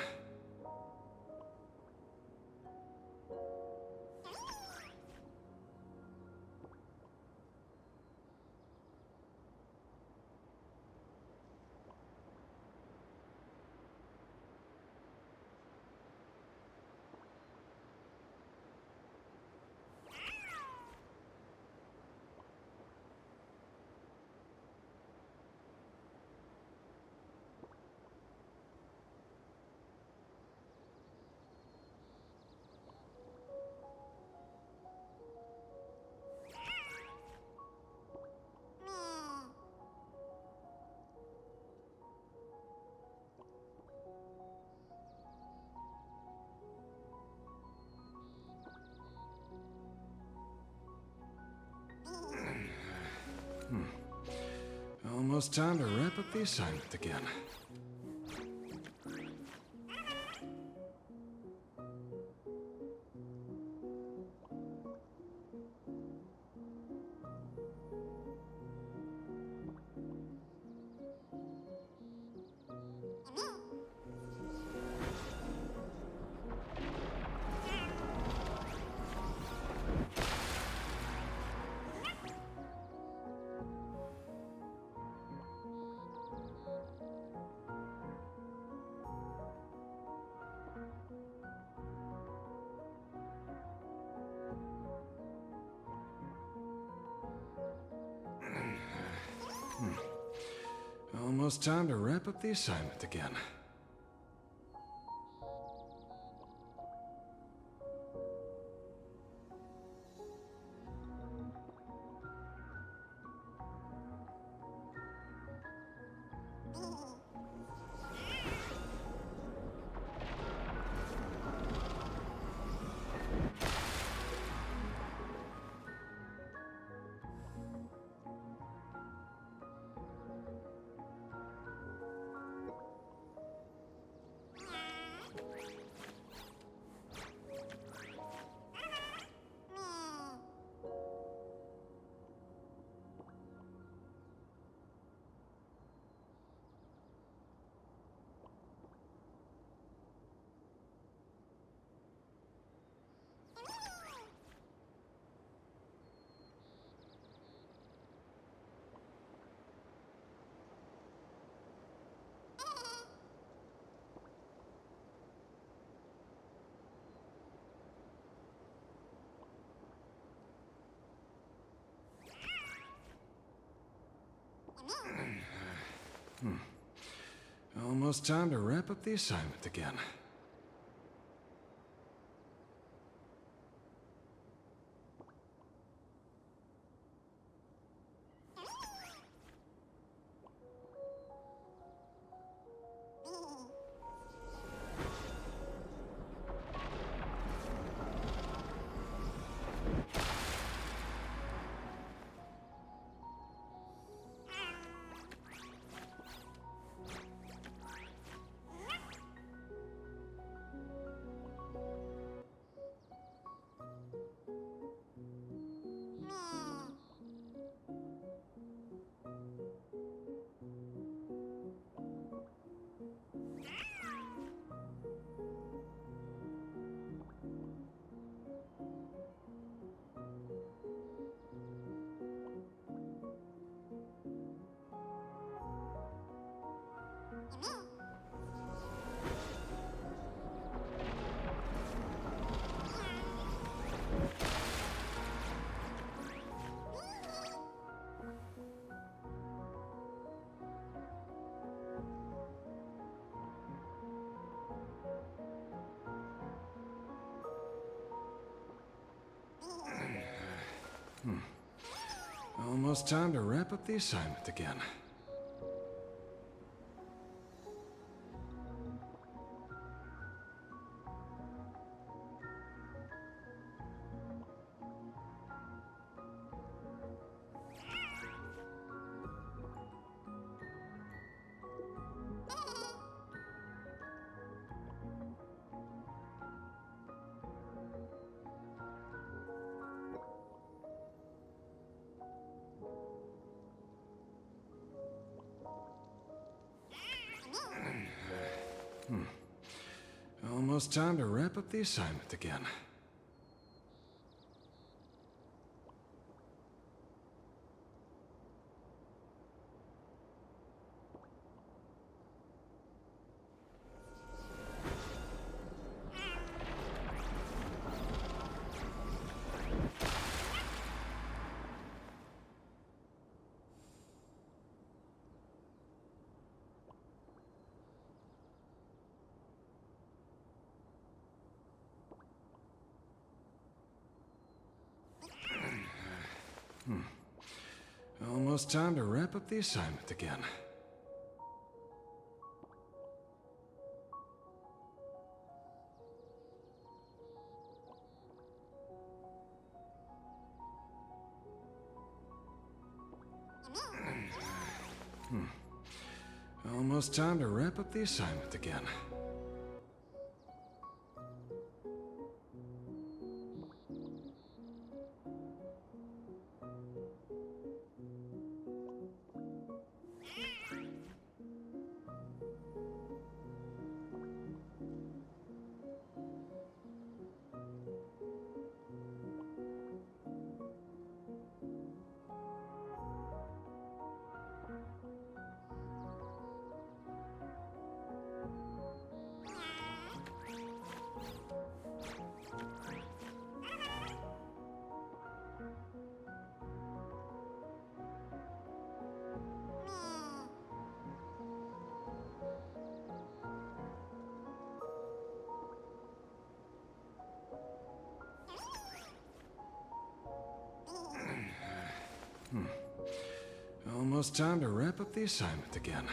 Almost time to wrap up the assignment again. Almost time to wrap up the assignment again. Almost time to wrap up the assignment again. Almost time to wrap up the assignment again. Almost time to wrap up the assignment again. Almost time to wrap up the assignment again. Almost time to wrap up the assignment again. Almost time to wrap up the assignment again.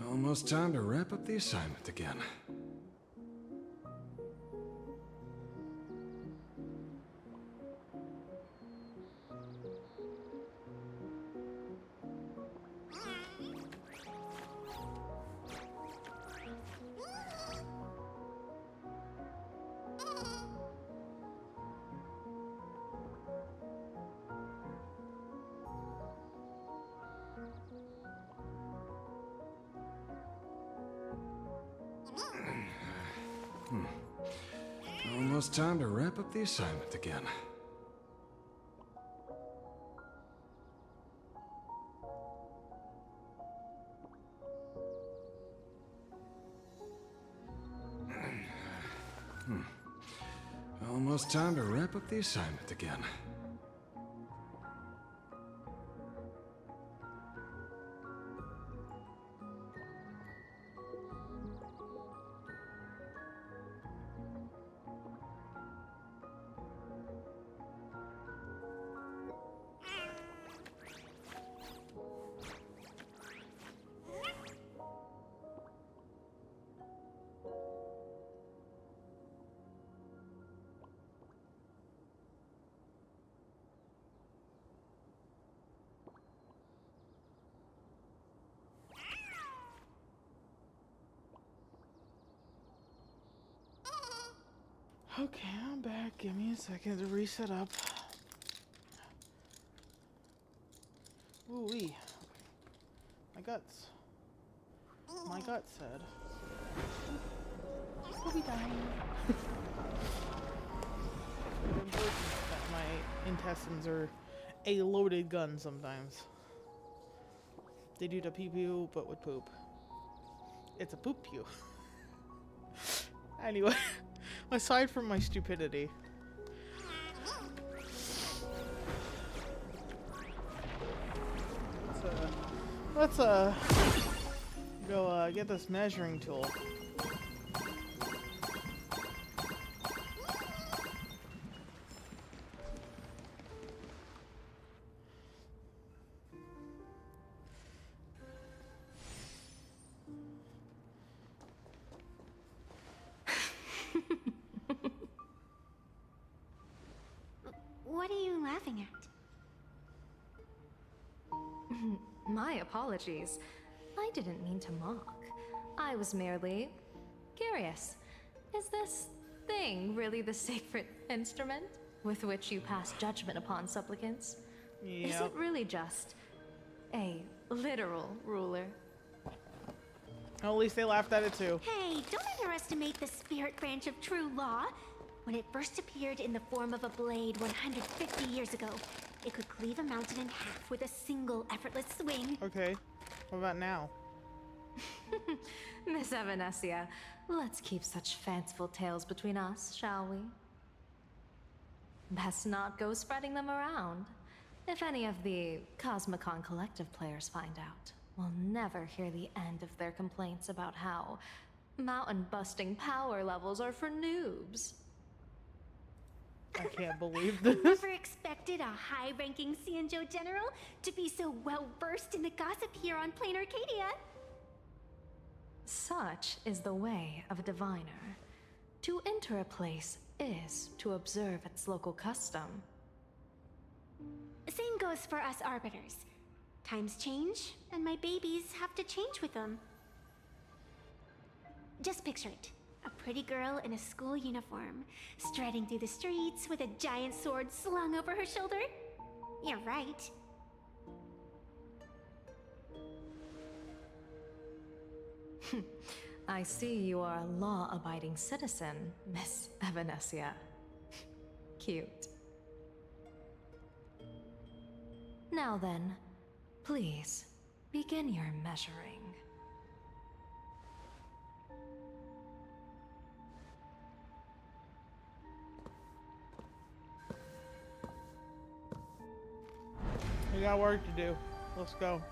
Almost time to wrap up the assignment again. Almost time to wrap up the assignment again. Almost time to wrap up the assignment again. Okay, I'm back. Give me a second to reset up. Ooh-wee. My guts. My gut said. We'll be dying. intestines are a loaded gun sometimes. They do the pee-poo, but with poop. It's a poop-pew. Anyway, aside from my stupidity. Let's go get this measuring tool. What are you laughing at? My apologies. I didn't mean to mock. I was merely curious. Is this thing really the sacred instrument with which you pass judgment upon supplicants? Is it really just a literal ruler? At least they laughed at it too. Hey, don't underestimate the spirit branch of true law. When it first appeared in the form of a blade 150 years ago, it could cleave a mountain in half with a single effortless swing. Okay, what about now? Miss Evanesia, let's keep such fanciful tales between us, shall we? Best not go spreading them around. If any of the Cosmicon Collective players find out, we'll never hear the end of their complaints about how mountain-busting power levels are for noobs. I can't believe this. Never expected a high-ranking Cianjo general to be so well-versed in the gossip here on Plain Arcadia. Such is the way of a diviner. To enter a place is to observe its local custom. Same goes for us arbiters. Times change, and my babies have to change with them. Just picture it. A pretty girl in a school uniform, striding through the streets with a giant sword slung over her shoulder. You're right. I see you are a law-abiding citizen, Miss Evanesia. Cute. Now then, please, begin your measuring. We got work to do. Let's go.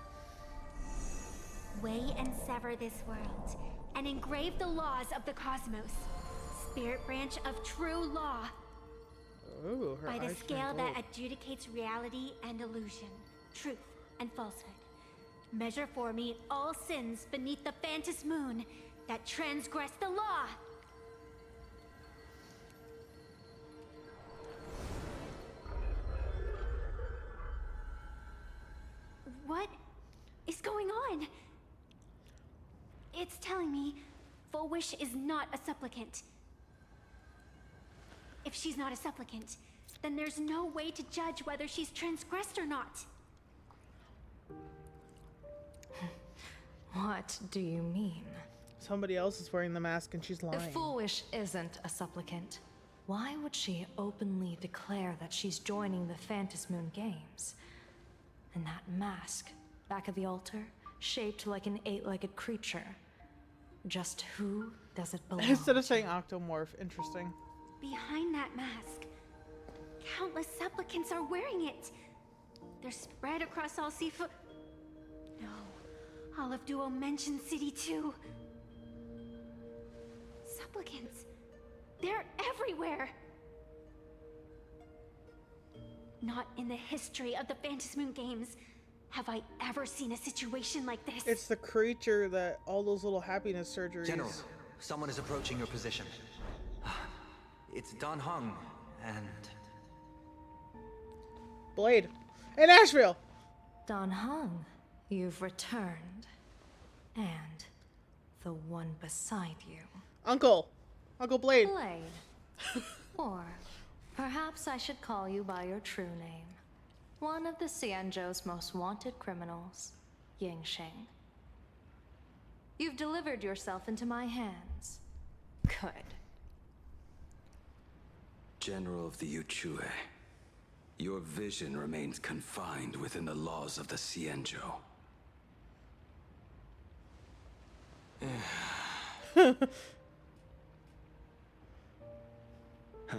Weigh and sever this world, and engrave the laws of the cosmos. Spirit branch of true law. Ooh, her By the eyes scale turn that gold. adjudicates reality and illusion, truth and falsehood. Measure for me all sins beneath the Phantom moon that transgress the law. What is going on? It's telling me Full Wish is not a supplicant. If she's not a supplicant, then there's no way to judge whether she's transgressed or not. What do you mean? Somebody else is wearing the mask and she's lying. If Full Wish isn't a supplicant, why would she openly declare that she's joining the Phantom Moon Games? And that mask, back of the altar, shaped like an 8-legged creature. Just who does it belong Instead of saying octomorph, interesting. Behind that mask, countless supplicants are wearing it. They're spread across all Seafoot. No, all of Duo mentioned City too. Supplicants, they're everywhere. Not in the history of the Phantom Moon Games have I ever seen a situation like this. It's the creature that all those little happiness surgeries. General, someone is approaching your position. It's Don Hung, and... Blade. In Asheville! Don Hung, you've returned. And the one beside you. Uncle Blade. Blade. Or perhaps I should call you by your true name. One of the Cianjo's most wanted criminals, Yingxing. You've delivered yourself into my hands. Good. General of the Yuchue, Your vision remains confined within the laws of the Cienjo.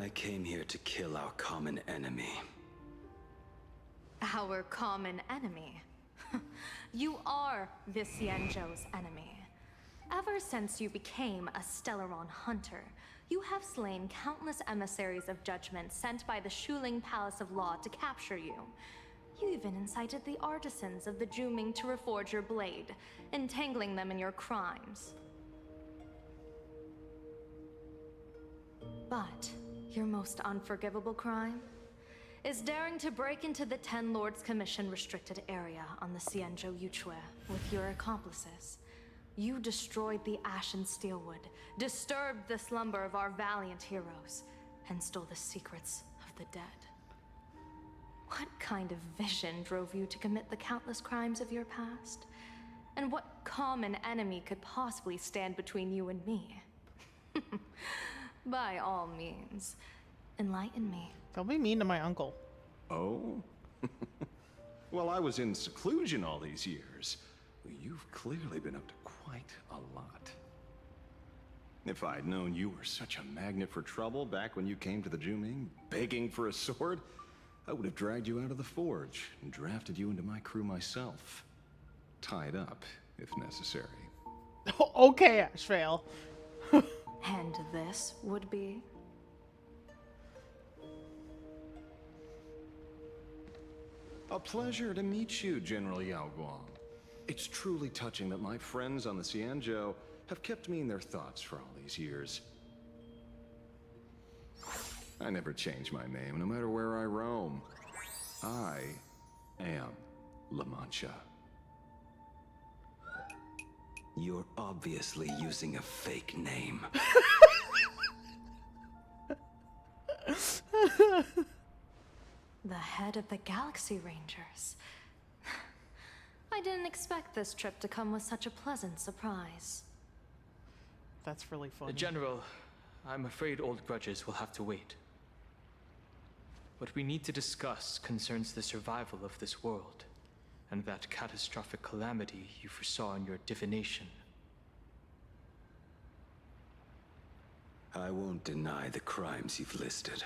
I came here to kill our common enemy. Our common enemy? You are the Cienjo's enemy. Ever since you became a Stellaron hunter, you have slain countless emissaries of judgment sent by the Shuling Palace of Law to capture you. You even incited the artisans of the Juming to reforge your blade, entangling them in your crimes. But your most unforgivable crime is daring to break into the Ten Lords Commission restricted area on the Cienjo Yuchue with your accomplices. You destroyed the Ashen Steelwood, disturbed the slumber of our valiant heroes, and stole the secrets of the dead. What kind of vision drove you to commit the countless crimes of your past? And what common enemy could possibly stand between you and me? By all means, enlighten me. Don't be mean to my uncle. Oh? Well, I was in seclusion all these years. You've clearly been up to quite a lot. If I'd known you were such a magnet for trouble back when you came to the Juming, begging for a sword, I would have dragged you out of the forge and drafted you into my crew myself. Tied up, if necessary. Okay, Ashvale. And this would be? A pleasure to meet you, General Yao Guang. It's truly touching that my friends on the Cienjo have kept me in their thoughts for all these years. I never change my name, no matter where I roam. I am La Mancha. You're obviously using a fake name. The head of the Galaxy Rangers. I didn't expect this trip to come with such a pleasant surprise. That's really funny. General, I'm afraid old grudges will have to wait. What we need to discuss concerns the survival of this world, and that catastrophic calamity you foresaw in your divination. I won't deny the crimes you've listed.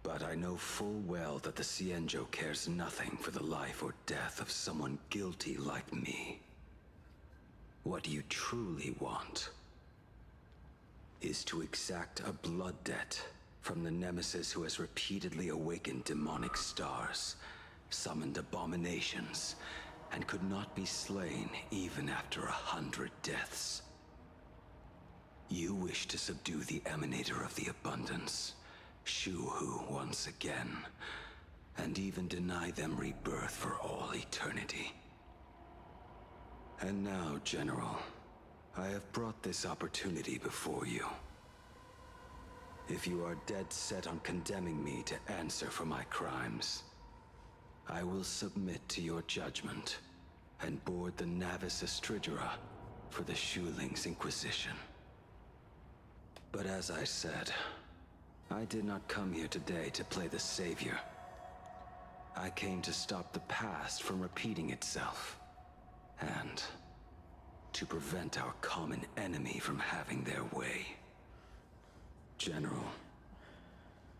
But I know full well that the Cienjo cares nothing for the life or death of someone guilty like me. What you truly want is to exact a blood debt from the nemesis who has repeatedly awakened demonic stars, summoned abominations, and could not be slain even after 100 deaths. You wish to subdue the Emanator of the Abundance, Shu-Hu once again, and even deny them rebirth for all eternity. And now, General, I have brought this opportunity before you. If you are dead set on condemning me to answer for my crimes, I will submit to your judgment and board the Navis Astridura for the Shuling's Inquisition. But as I said, I did not come here today to play the savior. I came to stop the past from repeating itself, and to prevent our common enemy from having their way. General,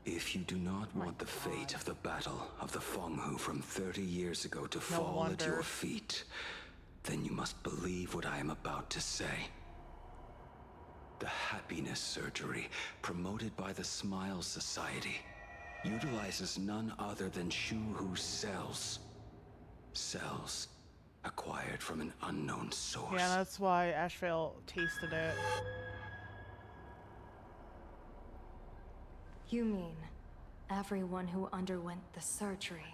if you do not want the fate of the Battle of the Fenghu from 30 years ago to fall at your feet, then you must believe what I am about to say. The happiness surgery, promoted by the Smile Society, utilizes none other than Shu-Hu's cells. Cells acquired from an unknown source. Yeah, that's why Ashvale tasted it. You mean everyone who underwent the surgery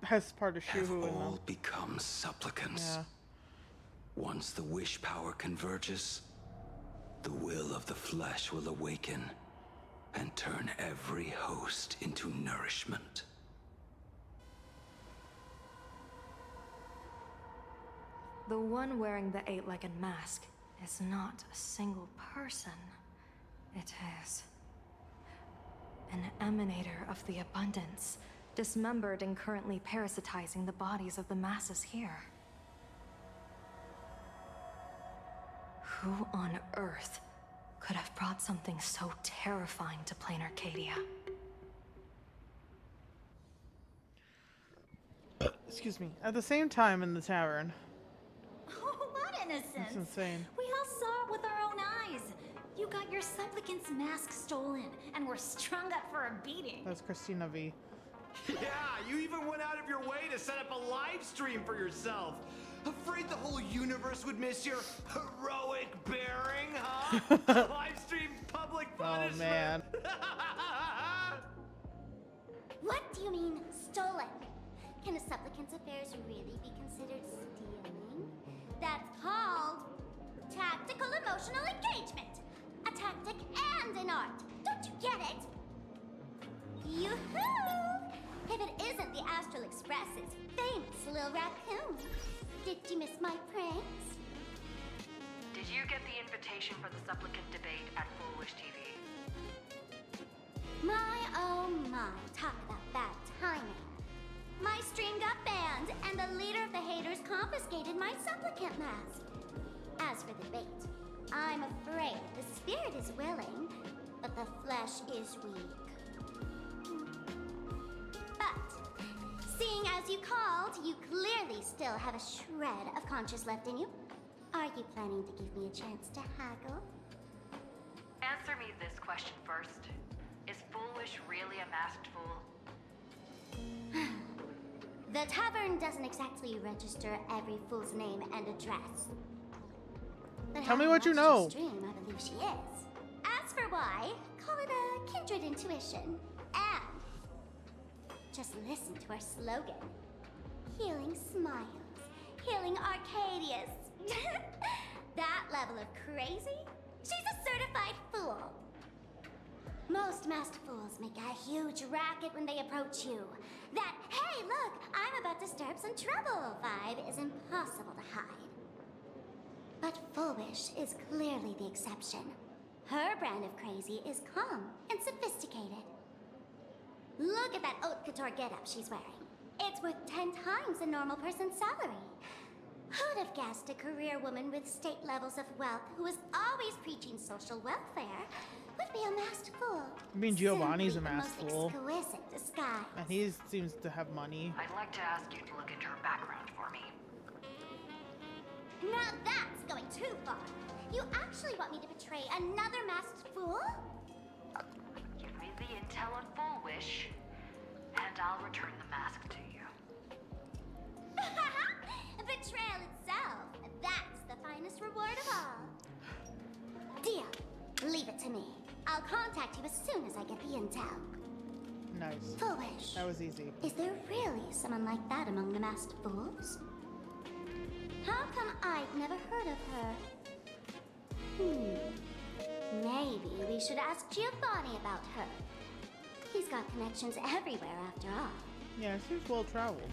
has part of have Shu-Hu in them. all become supplicants. Yeah. Once the wish power converges, the will of the flesh will awaken and turn every host into nourishment. The one wearing the eight-legged mask is not a single person. It is An emanator of the abundance, dismembered and currently parasitizing the bodies of the masses here. Who on earth could have brought something so terrifying to Plain Arcadia? Excuse me. At the same time in the tavern. Oh, what innocence! That's insane. We all saw it with our own eyes. You got your supplicant's mask stolen and were strung up for a beating. That's Christina V. Yeah, you even went out of your way to set up a live stream for yourself. Afraid the whole universe would miss your heroic bearing, huh? Live stream public punishment. Oh man. What do you mean, stolen? Can a supplicant's affairs really be considered stealing? That's called tactical emotional engagement. A tactic and an art. Don't you get it? Yoo-hoo! If it isn't the Astral Express's famous little raccoon. Did you miss my pranks? Did you get the invitation for the supplicant debate at Foolish TV? My oh my, talk about bad timing. My stream got banned, and the leader of the haters confiscated my supplicant mask. As for the debate, I'm afraid the spirit is willing, but the flesh is weak. But, seeing as you called, you clearly still have a shred of conscience left in you. Are you planning to give me a chance to haggle? Answer me this question first. Is Foolish really a masked fool? The tavern doesn't exactly register every fool's name and address. But Tell me having what you watched her know. Stream, I believe she is. As for why, call it a kindred intuition. And just listen to our slogan. Healing smiles. Healing Arcadius. That level of crazy? She's a certified fool. Most masked fools make a huge racket when they approach you. That, hey, look, I'm about to stir up some trouble vibe is impossible to hide. But Foolish is clearly the exception. Her brand of crazy is calm and sophisticated. Look at that haute couture getup she's wearing. It's worth 10 times a normal person's salary. Who'd have guessed a career woman with state levels of wealth who is always preaching social welfare would be a masked fool? I mean, Giovanni's a Simply the masked most fool. exquisite disguise. And he seems to have money. I'd like to ask you to look into her background for me. Now that's going too far. You actually want me to betray another masked fool? Give me the intel on Foolish, and I'll return the mask to you. Betrayal itself. That's the finest reward of all. Deal. Leave it to me. I'll contact you as soon as I get the intel. Nice. Foolish. That was easy. Is there really someone like that among the masked fools? How come I've never heard of her? Maybe we should ask Giovanni about her. He's got connections everywhere after all. Yeah, it seems well traveled.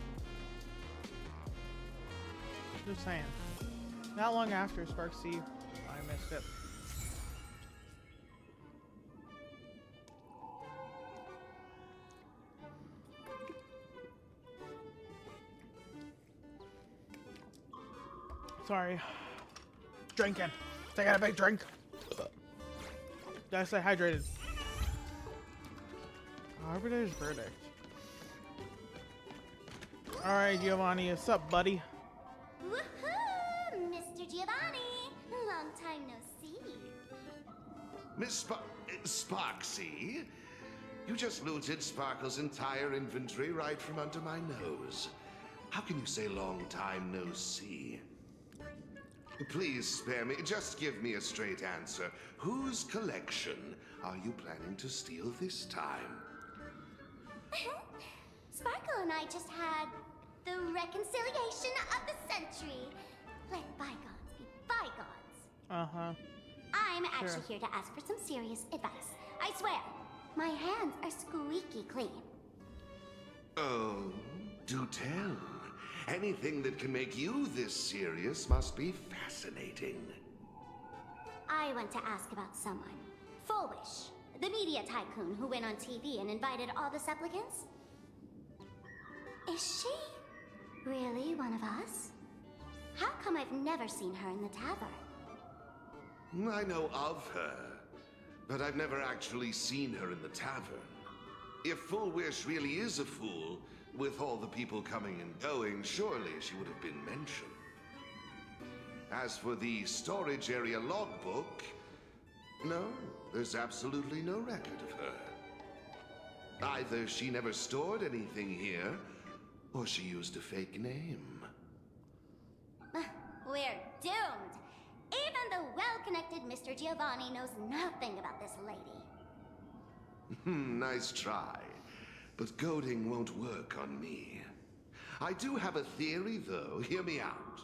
Just saying. Not long after Sparksy, I missed it. Sorry. Drinking. Taking a big drink. Gotta stay hydrated. Arbiter's verdict. Alright, Giovanni, what's up, buddy? Woohoo! Mr. Giovanni! Long time no see. Miss Sparksy? You just looted Sparkle's entire inventory right from under my nose. How can you say long time no see? Please spare me. Just give me a straight answer. Whose collection are you planning to steal this time? Sparkle and I just had the reconciliation of the century. Let bygones be bygones. Uh-huh. I'm actually here to ask for some serious advice. I swear, my hands are squeaky clean. Oh, do tell. Anything that can make you this serious must be fascinating. I want to ask about someone. Foolish, the media media tycoon who went on TV and invited all the supplicants? Is she really one of us? How come I've never seen her in the tavern? I know of her, but I've never actually seen her in the tavern. If Full Wish really is a fool, with all the people coming and going, surely she would have been mentioned. As for the storage area logbook, no, there's absolutely no record of her. Either she never stored anything here, or she used a fake name. We're doomed. Even the well-connected Mr. Giovanni knows nothing about this lady. Nice try. But goading won't work on me. I do have a theory, though. Hear me out.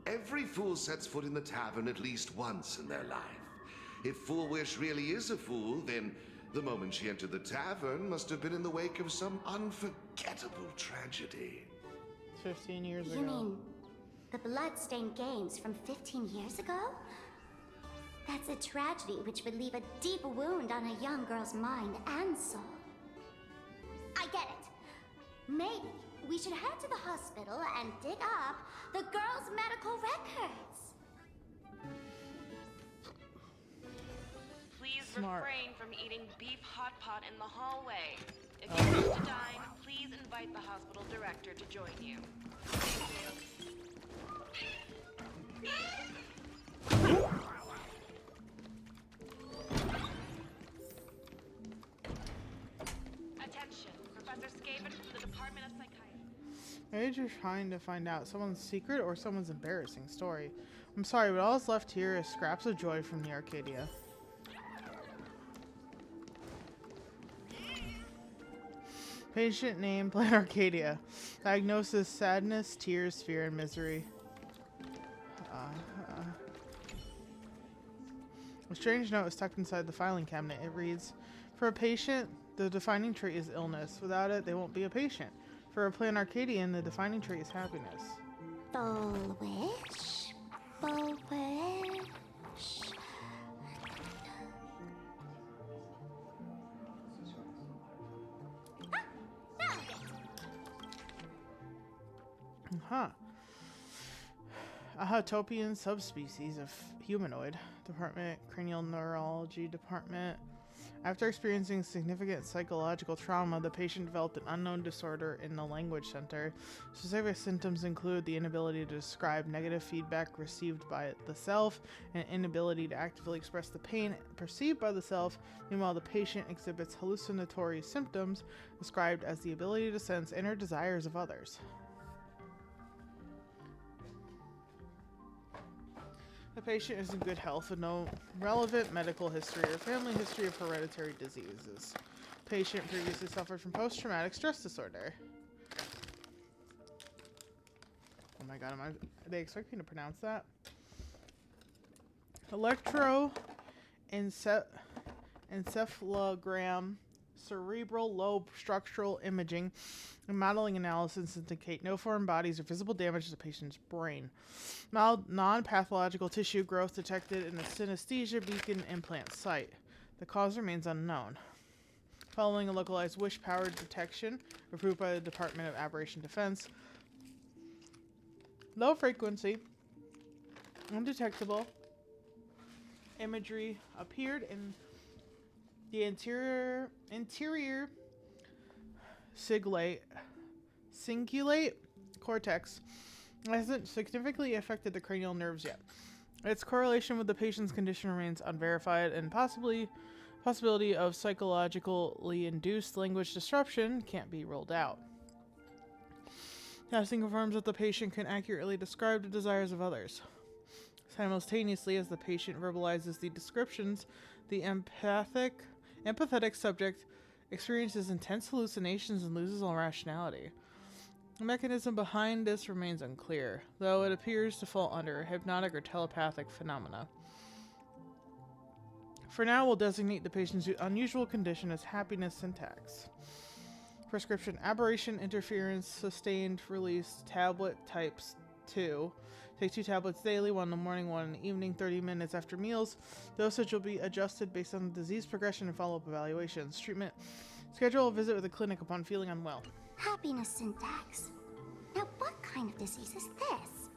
Every fool sets foot in the tavern at least once in their life. If Full Wish really is a fool, then the moment she entered the tavern must have been in the wake of some unforgettable tragedy. 15 years ago. You mean the blood-stained games from 15 years ago? That's a tragedy which would leave a deep wound on a young girl's mind and soul. I get it. Maybe we should head to the hospital and dig up the girl's medical records. Please Smart. refrain from eating beef hot pot in the hallway. If you wish to dine, please invite the hospital director to join you. Thank you. Attention, Professor Skaven from the Department of Psychiatry. Maybe you're trying to find out someone's secret or someone's embarrassing story. I'm sorry, but all that's left here is scraps of joy from the Arcadia. Patient name, Plan Arcadia. Diagnosis, sadness, tears, fear, and misery. A strange note is tucked inside the filing cabinet. It reads, for a patient, the defining trait is illness. Without it, they won't be a patient. For a Plan Arcadian, the defining trait is happiness. Full wish. Full wish. Huh. A Hautopian subspecies of humanoid. Department, Cranial Neurology Department. After experiencing significant psychological trauma, the patient developed an unknown disorder in the language center. Specific symptoms include the inability to describe negative feedback received by the self and inability to actively express the pain perceived by the self. Meanwhile, the patient exhibits hallucinatory symptoms described as the ability to sense inner desires of others. The patient is in good health with no relevant medical history or family history of hereditary diseases. Patient previously suffered from post-traumatic stress disorder. Oh my god, are they expecting to pronounce that? Electroencephalogram, cerebral lobe structural imaging, and modeling analysis indicate no foreign bodies or visible damage to the patient's brain. Mild non-pathological tissue growth detected in a synesthesia beacon implant site. The cause remains unknown. Following a localized wish-powered detection approved by the Department of Aberration Defense, low frequency, undetectable imagery appeared in the anterior cingulate cortex. It hasn't significantly affected the cranial nerves yet. Its correlation with the patient's condition remains unverified, and possibility of psychologically induced language disruption can't be ruled out. Testing confirms that the patient can accurately describe the desires of others. Simultaneously, as the patient verbalizes the descriptions, the empathetic subject experiences intense hallucinations and loses all rationality. The mechanism behind this remains unclear, though it appears to fall under hypnotic or telepathic phenomena. For now, we'll designate the patient's unusual condition as happiness syntax. Prescription: aberration interference sustained release tablet types 2. Take 2 tablets daily, 1 in the morning, 1 in the evening, 30 minutes after meals. Dosage will be adjusted based on disease progression and follow-up evaluations. Treatment. Schedule a visit with a clinic upon feeling unwell. Happiness syntax. Now, what kind of disease is this?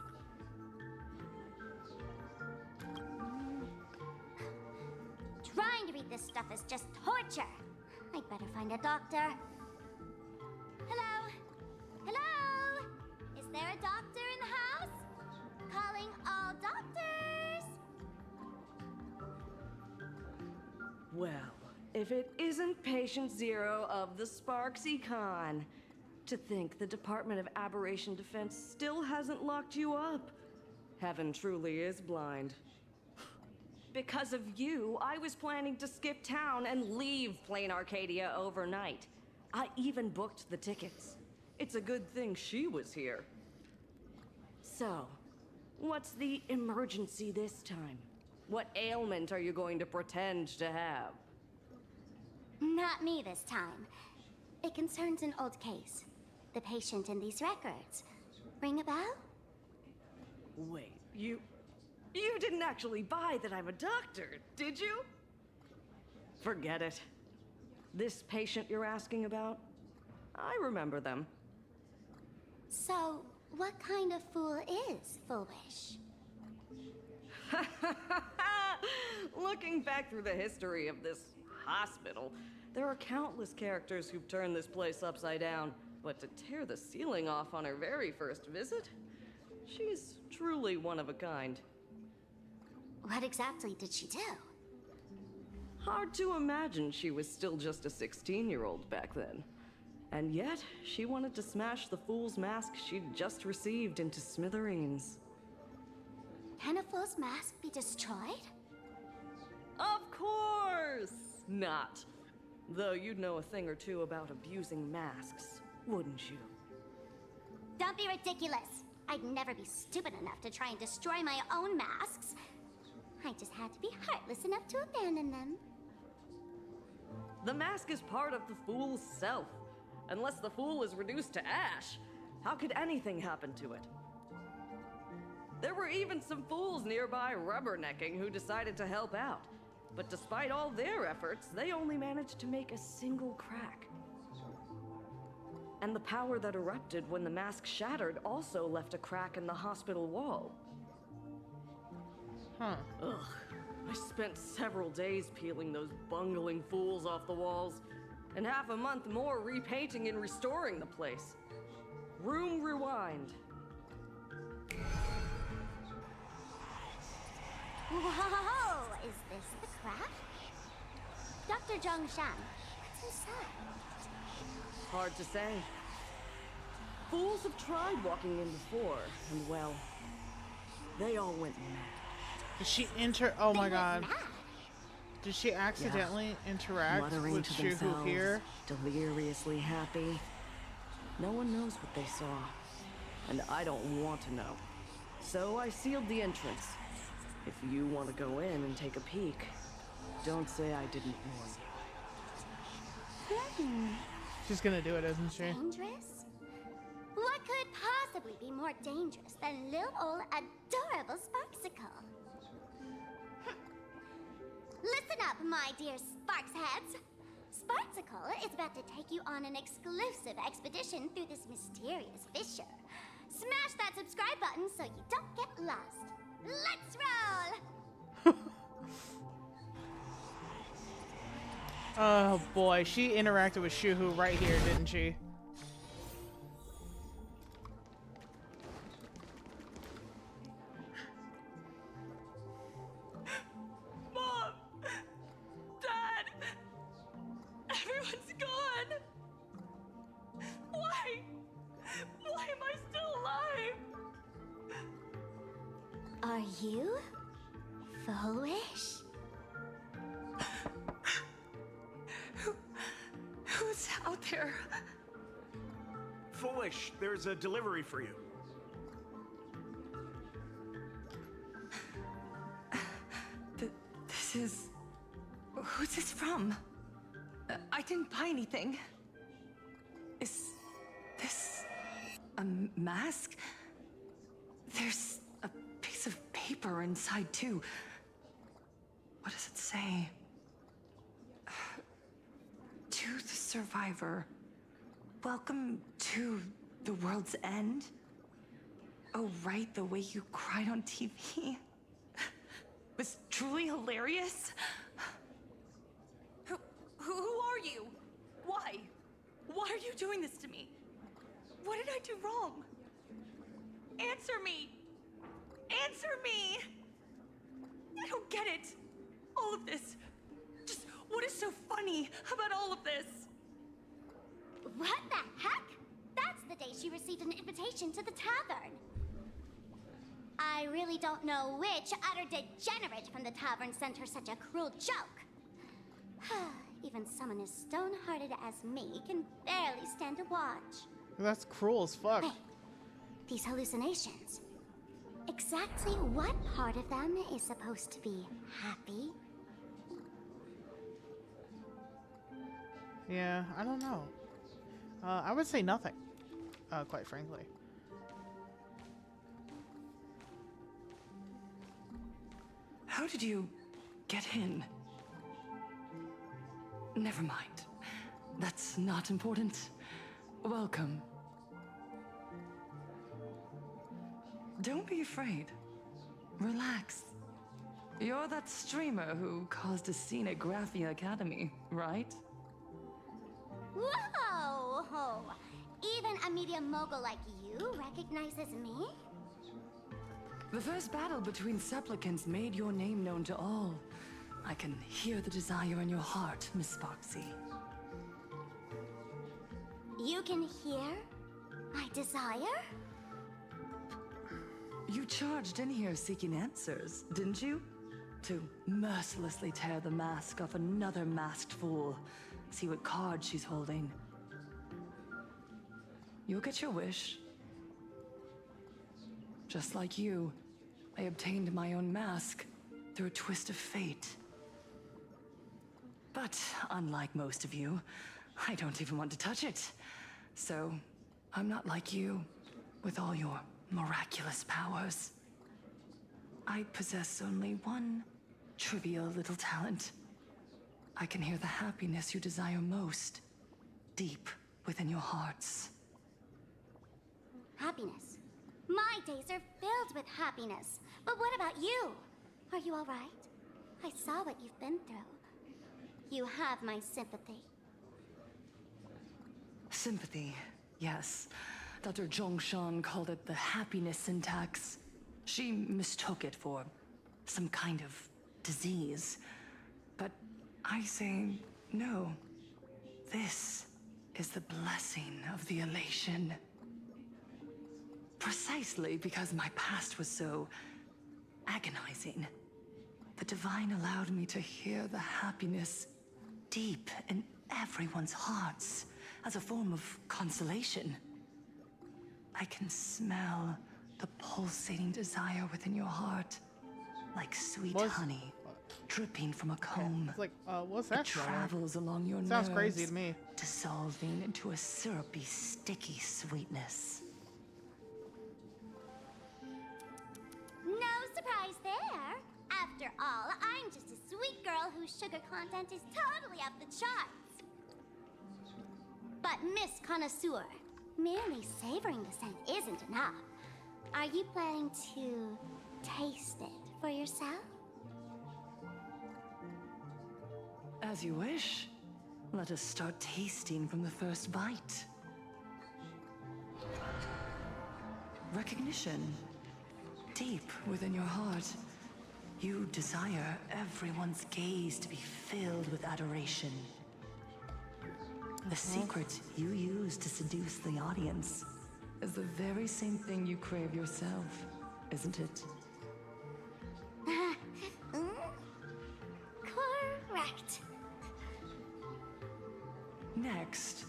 Trying to read this stuff is just torture. I'd better find a doctor. Hello? Hello? Is there a doctor in the house? Calling all doctors. Well, if it isn't patient 0 of the Sparksy Con. To think the Department of Aberration Defense still hasn't locked you up. Heaven truly is blind. Because of you, I was planning to skip town and leave Plain Arcadia overnight. I even booked the tickets. It's a good thing she was here. So, what's the emergency this time? What ailment are you going to pretend to have? Not me this time. It concerns an old case. The patient in these records. Ring a bell? Wait, you didn't actually buy that I'm a doctor, did you? Forget it. This patient you're asking about? I remember them. So, what kind of fool is Foolish? Looking back through the history of this hospital, there are countless characters who've turned this place upside down. But to tear the ceiling off on her very first visit? She's truly one of a kind. What exactly did she do? Hard to imagine she was still just a 16-year-old back then. And yet, she wanted to smash the fool's mask she'd just received into smithereens. Can a fool's mask be destroyed? Of course not. Though you'd know a thing or two about abusing masks, wouldn't you? Don't be ridiculous. I'd never be stupid enough to try and destroy my own masks. I just had to be heartless enough to abandon them. The mask is part of the fool's self. Unless the fool is reduced to ash, how could anything happen to it? There were even some fools nearby rubbernecking who decided to help out. But despite all their efforts, they only managed to make a single crack. And the power that erupted when the mask shattered also left a crack in the hospital wall. Huh. Ugh. I spent several days peeling those bungling fools off the walls, and half a month more repainting and restoring the place. Room rewind. Whoa! Is this the crack? Dr. Zhongshan, what's inside? Hard to say. Fools have tried walking in before, and well, they all went mad. Did she oh my god. Did she accidentally interact Muttering with to Shuhu themselves, here? deliriously happy. No one knows what they saw, and I don't want to know. So I sealed the entrance. If you want to go in and take a peek, don't say I didn't warn you. She's gonna do it, isn't she? Dangerous? What could possibly be more dangerous than little old adorable Sparksicle? Listen up, my dear Sparks heads. Sparksicle is about to take you on an exclusive expedition through this mysterious fissure. Smash that subscribe button so you don't get lost. Let's roll! Oh boy, she interacted with Shuhu right here, didn't she? Mom! Dad! Everyone's gone! Why? Why am I still alive? Are you foolish? Who's out there? Foolish, there's a delivery for you. This is... Who's this from? I didn't buy anything. Is this a mask? There's a paper inside, too. What does it say? To the survivor. Welcome to the world's end? Oh, right, the way you cried on TV was truly hilarious. Who are you? Why? Why are you doing this to me? What did I do wrong? Answer me! Answer me! I don't get it. All of this. Just what is so funny about all of this? What the heck? That's the day she received an invitation to the tavern. I really don't know which utter degenerate from the tavern sent her such a cruel joke. Even someone as stone-hearted as me can barely stand to watch. That's cruel as fuck. Hey, these hallucinations. Exactly what part of them is supposed to be happy? Yeah, I don't know. I would say nothing, quite frankly. How did you get in? Never mind. That's not important. Welcome. Don't be afraid. Relax. You're that streamer who caused a scene at Graphia Academy, right? Whoa! Even a media mogul like you recognizes me? The first battle between supplicants made your name known to all. I can hear the desire in your heart, Miss Sparksy. You can hear my desire? You charged in here seeking answers, didn't you? To mercilessly tear the mask off another masked fool. See what card she's holding. You'll get your wish. Just like you, I obtained my own mask through a twist of fate. But unlike most of you, I don't even want to touch it. So, I'm not like you, with all your miraculous powers. I possess only one trivial little talent. I can hear the happiness you desire most, deep within your hearts. Happiness. My days are filled with happiness. But what about you? Are you all right? I saw what you've been through. You have my sympathy. Sympathy, yes. Dr. Zhongshan called it the happiness syntax. She mistook it for some kind of disease. But I say no. This is the blessing of the elation. Precisely because my past was so agonizing. The Divine allowed me to hear the happiness deep in everyone's hearts as a form of consolation. I can smell the pulsating desire within your heart, like sweet honey dripping from a comb. It's like, what's that? It travels along your nerves. Sounds crazy to me. Dissolving into a syrupy, sticky sweetness. No surprise there. After all, I'm just a sweet girl whose sugar content is totally off the charts. But Miss Connoisseur, merely savoring the scent isn't enough. Are you planning to taste it for yourself? As you wish. Let us start tasting from the first bite. Recognition. Deep within your heart, you desire everyone's gaze to be filled with adoration. The secret you use to seduce the audience is the very same thing you crave yourself, isn't it? Correct. Next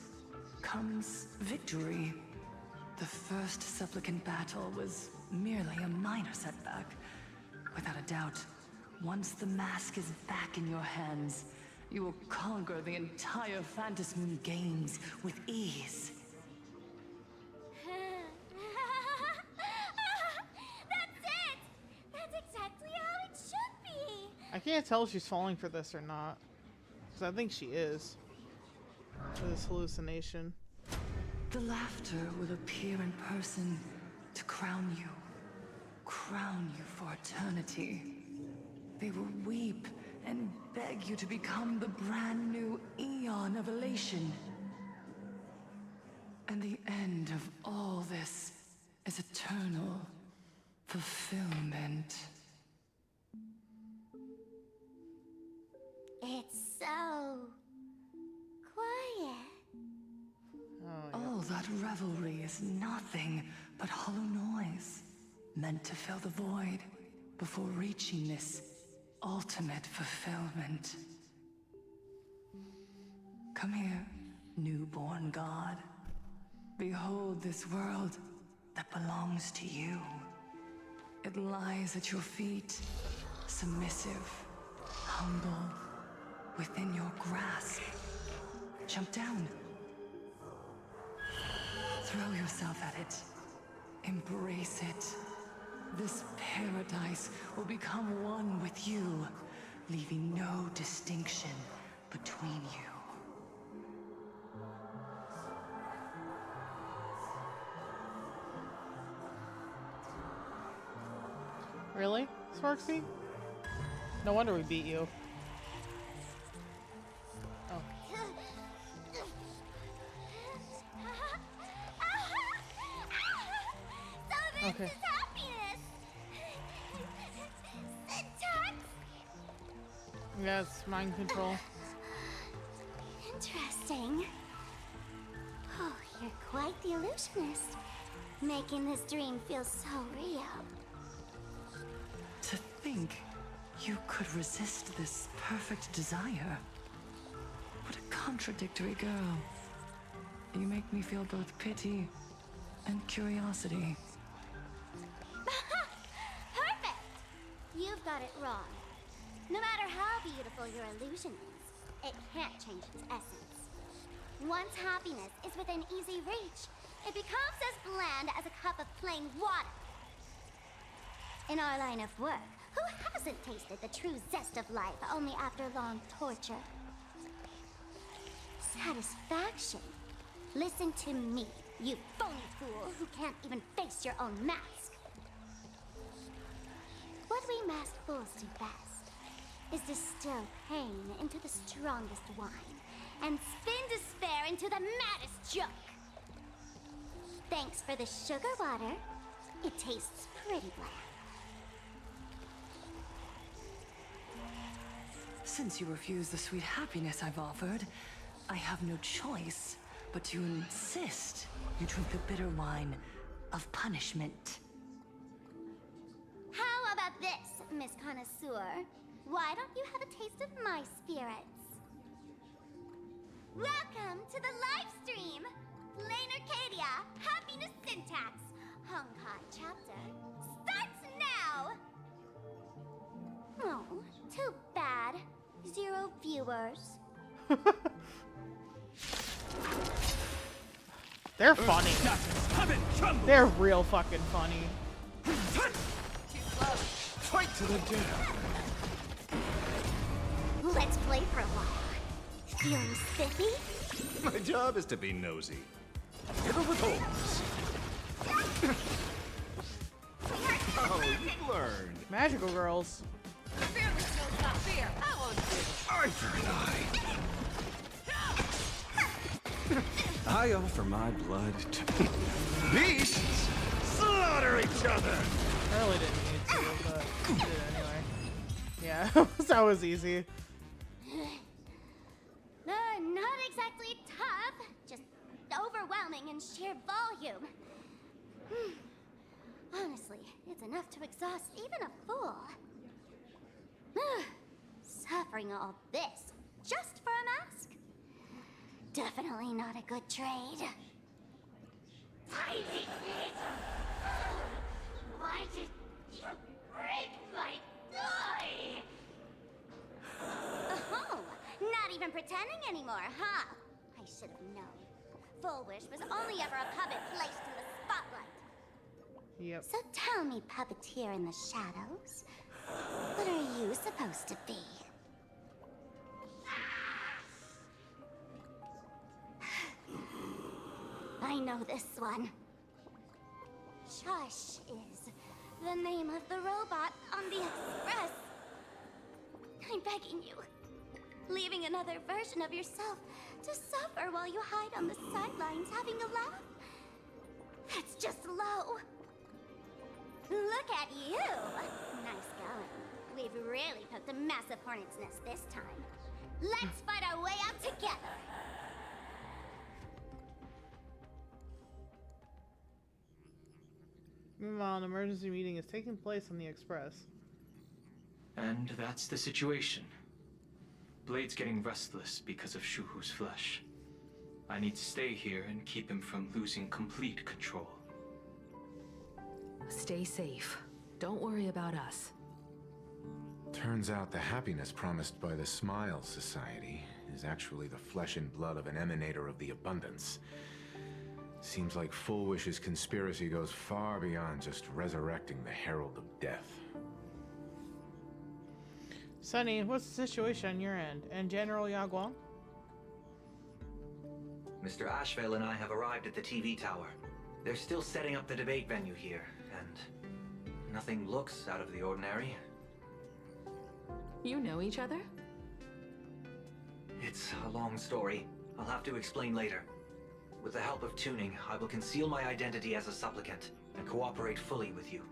comes victory. The first supplicant battle was merely a minor setback. Without a doubt, once the mask is back in your hands, you will conquer the entire Phantasmoon games with ease. That's it! That's can't tell if she's falling for this or not. Because I think she is. For this hallucination. The laughter will appear in person to crown you. Crown you for eternity. They will weep and beg you to become the brand new eon of elation. And the end of all this is eternal fulfillment. It's so quiet. All that revelry is nothing but hollow noise, meant to fill the void before reaching this ultimate fulfillment. Come here, newborn god. Behold this world that belongs to you. It lies at your feet, submissive, humble, within your grasp. Jump down. Throw yourself at it. Embrace it. This paradise will become one with you, leaving no distinction between you. Really, Sparksy? No wonder we beat you. Oh. So this Okay. is happiness. Syntax. Yes, mind control. Interesting. Oh, you're quite the illusionist. Making this dream feel so real. To think you could resist this perfect desire. What a contradictory girl. You make me feel both pity and curiosity. Perfect! You've got it wrong. No matter how beautiful your illusion is, it can't change its essence. Once happiness is within easy reach, it becomes as bland as a cup of plain water. In our line of work, who hasn't tasted the true zest of life only after long torture? Satisfaction. Listen to me, you phony fool who can't even face your own mask. What we masked fools do best is distill pain into the strongest wine and spin despair into the maddest joke. Thanks for the sugar water. It tastes pretty bland. Since you refuse the sweet happiness I've offered, I have no choice but to insist you drink the bitter wine of punishment. How about this, Miss Connoisseur? Why don't you have a taste of my spirits? Welcome to the live stream! Lane Arcadia, Happiness Syntax, Hong Kong chapter, starts now! Oh, too bad. 0 viewers. They're funny. They're real fucking funny. Fight to the death. Let's play for a while. Feeling spiffy? My job is to be nosy. Get over those. Oh, you learned. Magical girls. Fear the skill's not fear. I won't do it. Eye for an eye. I offer my blood to beasts. Slaughter each other. I really didn't need to, but I did anyway. Yeah, that was easy. Not exactly tough, just overwhelming in sheer volume. Honestly, it's enough to exhaust even a fool. Suffering all this just for a mask? Definitely not a good trade. Tiny Kid! Why did you break my toy? Oh, not even pretending anymore, huh? I should have known. Full Wish was only ever a puppet placed in the spotlight. Yep. So tell me, puppeteer in the shadows, What are you supposed to be? I know this one. Shush is the name of the robot on the Express. I'm begging you. Leaving another version of yourself to suffer while you hide on the sidelines having a laugh? That's just low. Look at you! Nice going. We've really poked a massive hornet's nest this time. Let's fight our way out together! Meanwhile, an emergency meeting is taking place on the Express. And that's the situation. Blade's getting restless because of Shuhu's flesh. I need to stay here and keep him from losing complete control. Stay safe. Don't worry about us. Turns out the happiness promised by the Smile Society is actually the flesh and blood of an emanator of the abundance. Seems like Full Wish's conspiracy goes far beyond just resurrecting the Herald of Death. Sunny, what's the situation on your end? And General Yaguang? Mr. Ashvale and I have arrived at the TV tower. They're still setting up the debate venue here, and nothing looks out of the ordinary. You know each other? It's a long story. I'll have to explain later. With the help of tuning, I will conceal my identity as a supplicant and cooperate fully with you.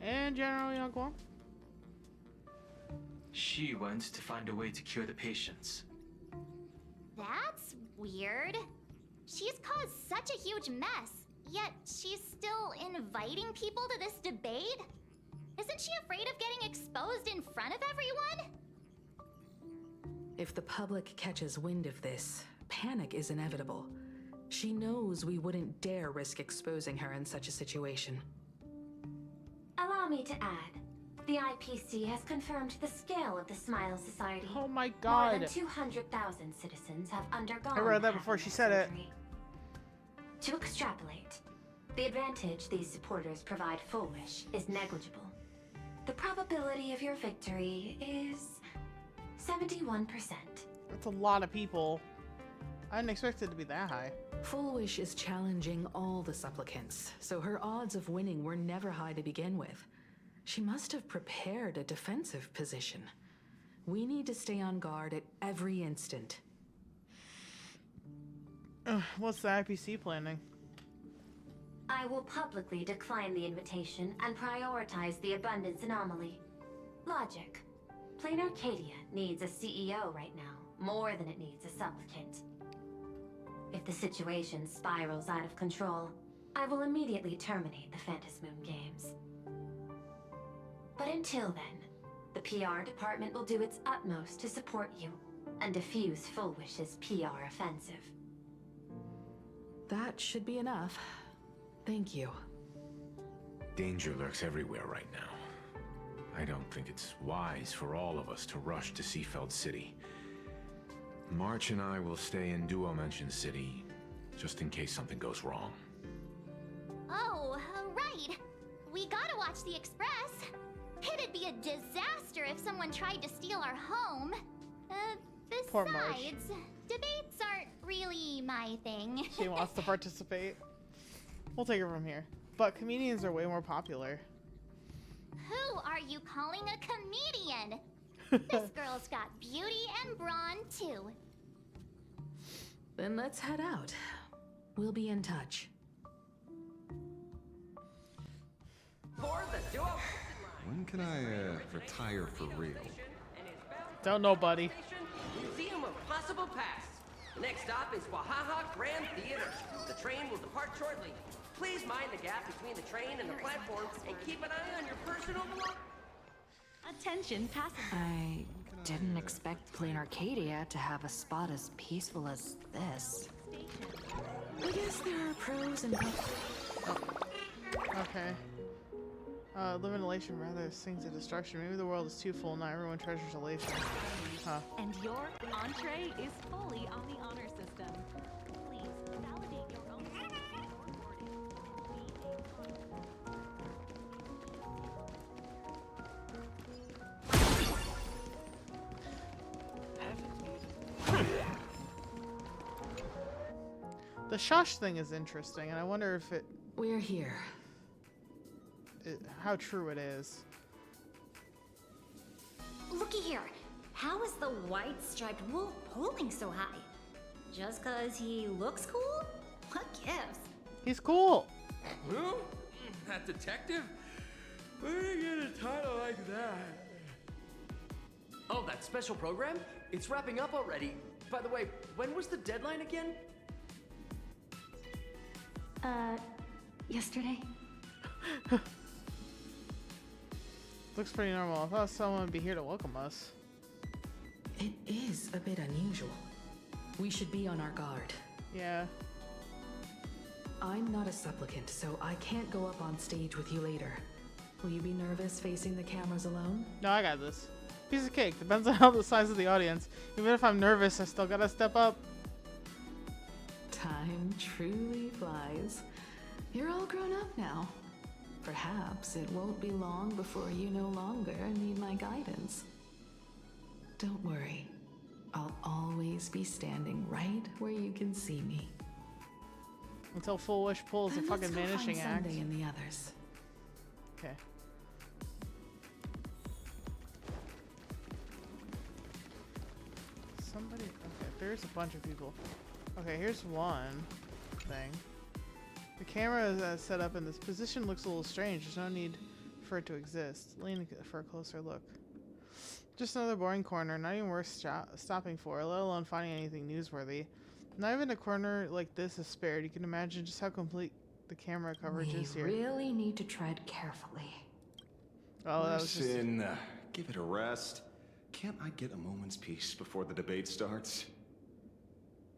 And General Yaguang? She went to find a way to cure the patients. That's weird. She's caused such a huge mess, yet she's still inviting people to this debate? Isn't she afraid of getting exposed in front of everyone? If the public catches wind of this, panic is inevitable. She knows we wouldn't dare risk exposing her in such a situation. Allow me to add, the IPC has confirmed the scale of the Smile Society. Oh my god. More than 200,000 citizens have undergone I read that before she said it. To extrapolate, the advantage these supporters provide Full Wish is negligible. The probability of your victory is 71%. That's a lot of people. I didn't expect it to be that high. Full Wish is challenging all the supplicants, so her odds of winning were never high to begin with. She must have prepared a defensive position. We need to stay on guard at every instant. What's the IPC planning? I will publicly decline the invitation and prioritize the abundance anomaly. Logic. Plain Arcadia needs a CEO right now, more than it needs a supplicant. If the situation spirals out of control, I will immediately terminate the Phantasmoon Games. But until then, the PR department will do its utmost to support you and defuse Full Wish's PR offensive. That should be enough. Thank you. Danger lurks everywhere right now. I don't think it's wise for all of us to rush to Seafeld City. March and I will stay in Duo-Mention City, just in case something goes wrong. Oh, right. We gotta watch the Express. It'd be a disaster if someone tried to steal our home. Poor March. Besides, debates aren't really my thing. She wants to participate. We'll take her from here. But comedians are way more popular. Who are you calling a comedian? This girl's got beauty and brawn, too. Then let's head out. We'll be in touch. When can I retire for real? Don't know, buddy. Museum of Possible Past. The next stop is Wahaha Grand Theater. The train will depart shortly. Please mind the gap between the train and the platform and keep an eye on your personal belongings. Attention passengers. I didn't expect Plain Arcadia to have a spot as peaceful as this. I guess there are pros and cons. Okay. Live in elation rather than sings of destruction. Maybe the world is too full, not everyone treasures elation. Huh. And your entree is fully on the honor system. Please validate your own The shush thing is interesting, and I wonder if We're here. how true it is. Looky here. How is the white striped wolf pulling so high? Just cause he looks cool? What gives? He's cool. Who? That detective? Where did you get a title like that? Oh, that special program? It's wrapping up already. By the way, when was the deadline again? Yesterday? Looks pretty normal. I thought someone would be here to welcome us. It is a bit unusual. We should be on our guard. Yeah. I'm not a supplicant, so I can't go up on stage with you later. Will you be nervous facing the cameras alone? No, I got this. Piece of cake. Depends on how the size of the audience. Even if I'm nervous, I still gotta step up. Time truly flies. You're all grown up now. Perhaps it won't be long before you no longer need my guidance. Don't worry. I'll always be standing right where you can see me. Until Full Wish pulls a fucking vanishing act. Sunday and the others. Okay. Somebody. Okay, there's a bunch of people. Okay, here's one thing. The camera is set up in this position looks a little strange. There's no need for it to exist. Lean for a closer look. Just another boring corner, not even worth stopping for, let alone finding anything newsworthy. Not even a corner like this is spared. You can imagine just how complete the camera coverage is here. We really need to tread carefully. Oh, that was just... Listen, give it a rest. Can't I get a moment's peace before the debate starts?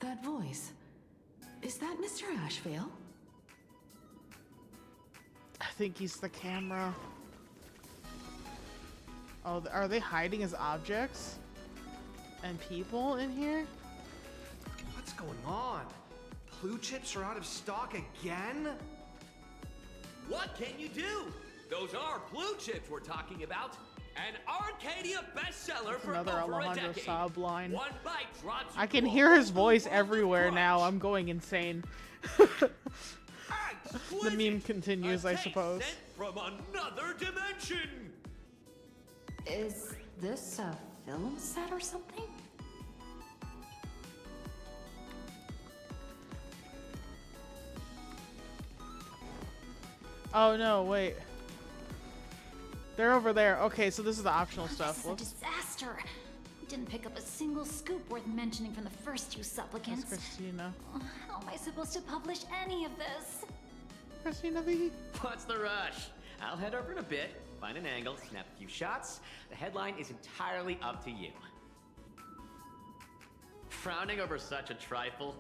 That voice. Is that Mr. Ashvale? I think he's the camera. Oh, are they hiding as objects? And people in here? What's going on? Blue chips are out of stock again? What can you do? Those are blue chips we're talking about. An Arcadia bestseller That's for another over Alejandro a decade. Saab line. One bite drops I can you hear his all voice over everywhere the now. crunch. I'm going insane. The meme continues, I suppose. Sent from another dimension. Is this a film set or something? Oh no, wait. They're over there. Okay, so this is the optional stuff. This is a disaster. We didn't pick up a single scoop worth mentioning from the first two supplicants. That's Christina. How am I supposed to publish any of this? Christina V. What's the rush? I'll head over in a bit, find an angle, snap a few shots. The headline is entirely up to you. Frowning over such a trifle?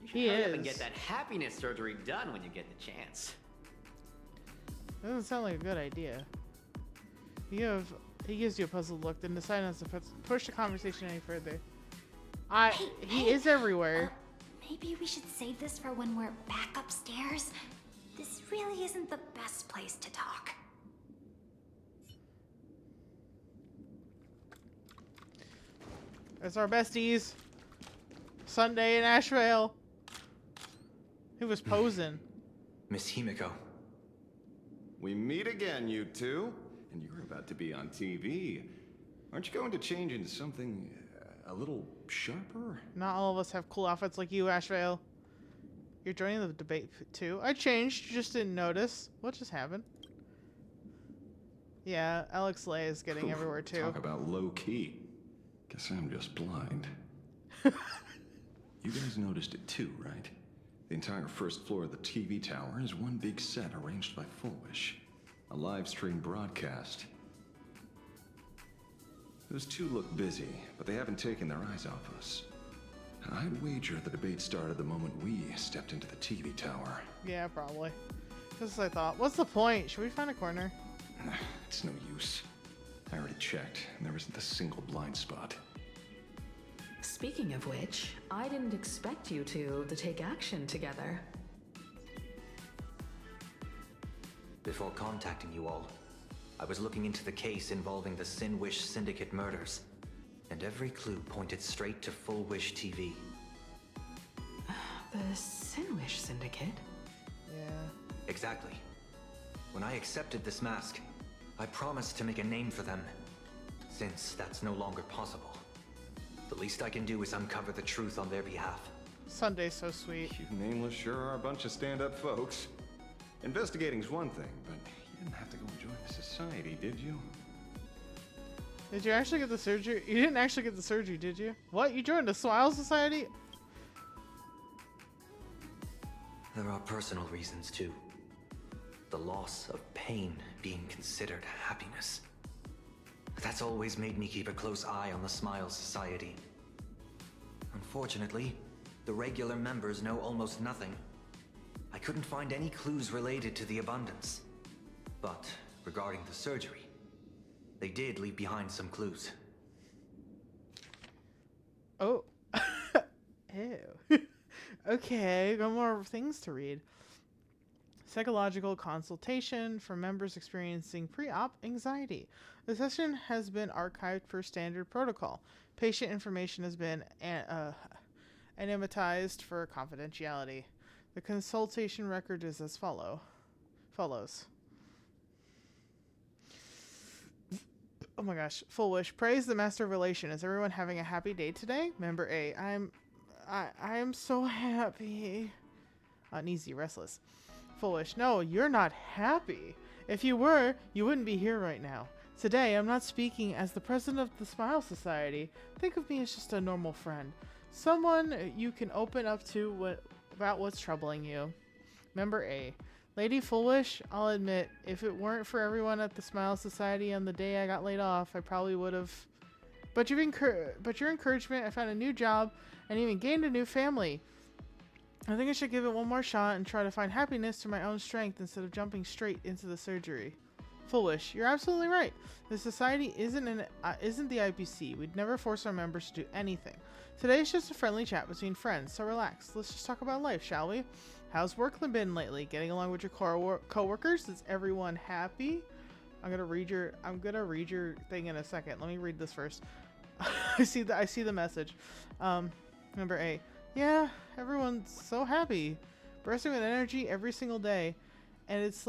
You should hurry up and get that happiness surgery done when you get the chance. Doesn't sound like a good idea. He gives you a puzzled look, then decide not to push the conversation any further. He is everywhere. Maybe we should save this for when we're back upstairs. This really isn't the best place to talk. That's our besties. Sunday in Asheville. He was posing. Miss Himiko. We meet again, you two. And you're about to be on TV. Aren't you going to change into something a little sharper? Not all of us have cool outfits like you, Asheville. You're joining the debate too. I changed, you just didn't notice. What just happened? Yeah, Alex Lay is getting everywhere too. Talk about low key. Guess I'm just blind. You guys noticed it too, right? The entire first floor of the TV tower is one big set arranged by Full Wish. A live stream broadcast. Those two look busy, but they haven't taken their eyes off us. I'd wager the debate started the moment we stepped into the TV tower. Yeah, probably. Just as I thought. What's the point? Should we find a corner? It's no use. I already checked, and there isn't a single blind spot. Speaking of which, I didn't expect you two to take action together. Before contacting you all, I was looking into the case involving the Sin Wish Syndicate murders, and every clue pointed straight to Full Wish TV. The Sinwish Syndicate? Yeah. Exactly. When I accepted this mask, I promised to make a name for them. Since that's no longer possible, the least I can do is uncover the truth on their behalf. Sunday's so sweet. You nameless sure are a bunch of stand-up folks. Investigating's one thing, but you didn't have to go and join the society, did you? Did you actually get the surgery? You didn't actually get the surgery, did you? What? You joined the Smile Society? There are personal reasons too. The loss of pain being considered happiness. That's always made me keep a close eye on the Smile Society. Unfortunately, the regular members know almost nothing. I couldn't find any clues related to the abundance. But regarding the surgery, they did leave behind some clues. Oh. Ew. Okay, got more things to read. Psychological consultation for members experiencing pre-op anxiety. The session has been archived per standard protocol. Patient information has been anonymized for confidentiality. The consultation record is as follows. Oh my gosh. Full wish. Praise the Master of Relation. Is everyone having a happy day today? Member A. I am so happy. Uneasy, restless. Full wish. No, you're not happy. If you were, you wouldn't be here right now. Today, I'm not speaking as the president of the Smile Society. Think of me as just a normal friend. Someone you can open up to about what's troubling you. Member A. Lady Foolish, I'll admit, if it weren't for everyone at the Smile Society on the day I got laid off, I probably would have. But your encouragement, I found a new job and even gained a new family. I think I should give it one more shot and try to find happiness through my own strength instead of jumping straight into the surgery. Foolish, you're absolutely right. The society isn't the IPC. We'd never force our members to do anything. Today's just a friendly chat between friends, so relax. Let's just talk about life, shall we? How's work been lately? Getting along with your coworkers? Is everyone happy? I'm gonna read your thing in a second. Let me read this first. I see the message. Member A. Yeah, everyone's so happy, bursting with energy every single day, and it's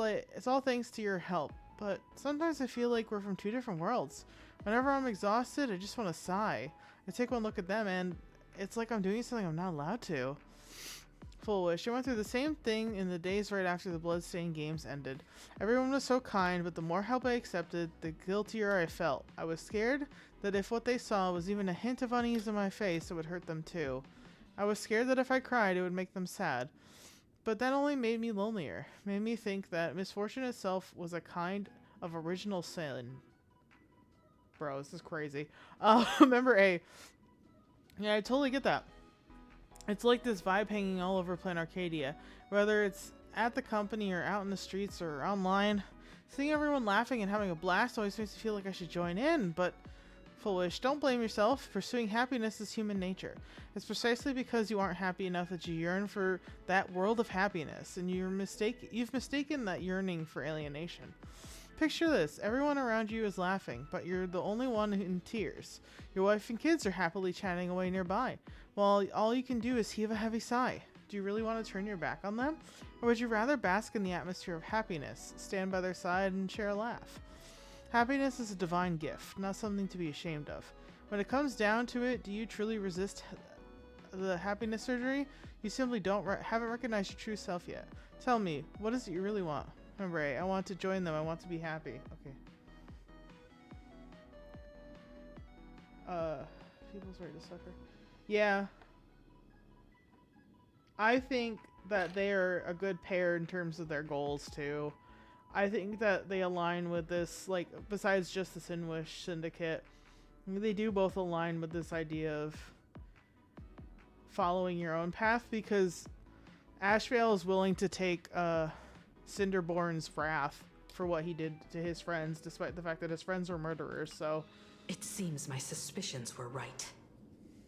all thanks to your help. But sometimes I feel like we're from two different worlds. Whenever I'm exhausted, I just want to sigh. I take one look at them and it's like I'm doing something I'm not allowed to. Full wish. I went through the same thing in the days right after the Bloodstained games ended. Everyone was so kind, but the more help I accepted, the guiltier I felt. I was scared that if what they saw was even a hint of unease in my face, it would hurt them too. I was scared that if I cried, it would make them sad. But that only made me lonelier. Made me think that misfortune itself was a kind of original sin. Bro, this is crazy. Member A. Yeah, I totally get that. It's like this vibe hanging all over Planet Arcadia. Whether it's at the company or out in the streets or online. Seeing everyone laughing and having a blast always makes me feel like I should join in, but foolish. Don't blame yourself. Pursuing happiness is human nature. It's precisely because you aren't happy enough that you yearn for that world of happiness, and you've mistaken that yearning for alienation. Picture this. Everyone around you is laughing, but you're the only one in tears. Your wife and kids are happily chatting away nearby, while all you can do is heave a heavy sigh. Do you really want to turn your back on them? Or would you rather bask in the atmosphere of happiness, stand by their side, and share a laugh? Happiness is a divine gift, not something to be ashamed of. When it comes down to it, do you truly resist the happiness surgery? You simply haven't recognized your true self yet. Tell me, what is it you really want? Remember, I want to join them. I want to be happy. Okay. People's right to suffer. Yeah. I think that they are a good pair in terms of their goals too. I think that they align with this, like, besides just the Sinwish Syndicate, they do both align with this idea of following your own path, because Ashvale is willing to take Cinderborn's wrath for what he did to his friends, despite the fact that his friends were murderers, so... It seems my suspicions were right.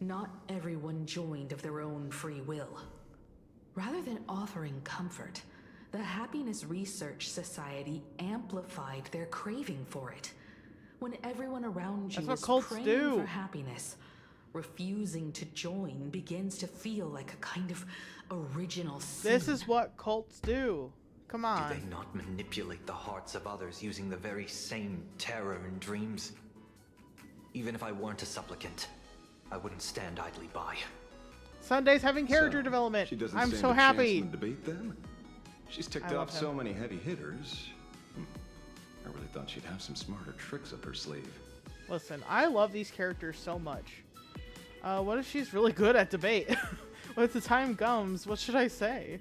Not everyone joined of their own free will. Rather than offering comfort, the Happiness Research Society amplified their craving for it. When everyone around you is praying for happiness, Refusing to join begins to feel like a kind of original sin. This is what cults do. Come on. Do they not manipulate the hearts of others using the very same terror and dreams? Even if I weren't a supplicant, I wouldn't stand idly by. Sunday's having character development. She doesn't I'm stand so a happy. chance in the debate then? She's ticked off so many heavy hitters. I really thought she'd have some smarter tricks up her sleeve. Listen, I love these characters so much. What if she's really good at debate? When the time comes, what should I say?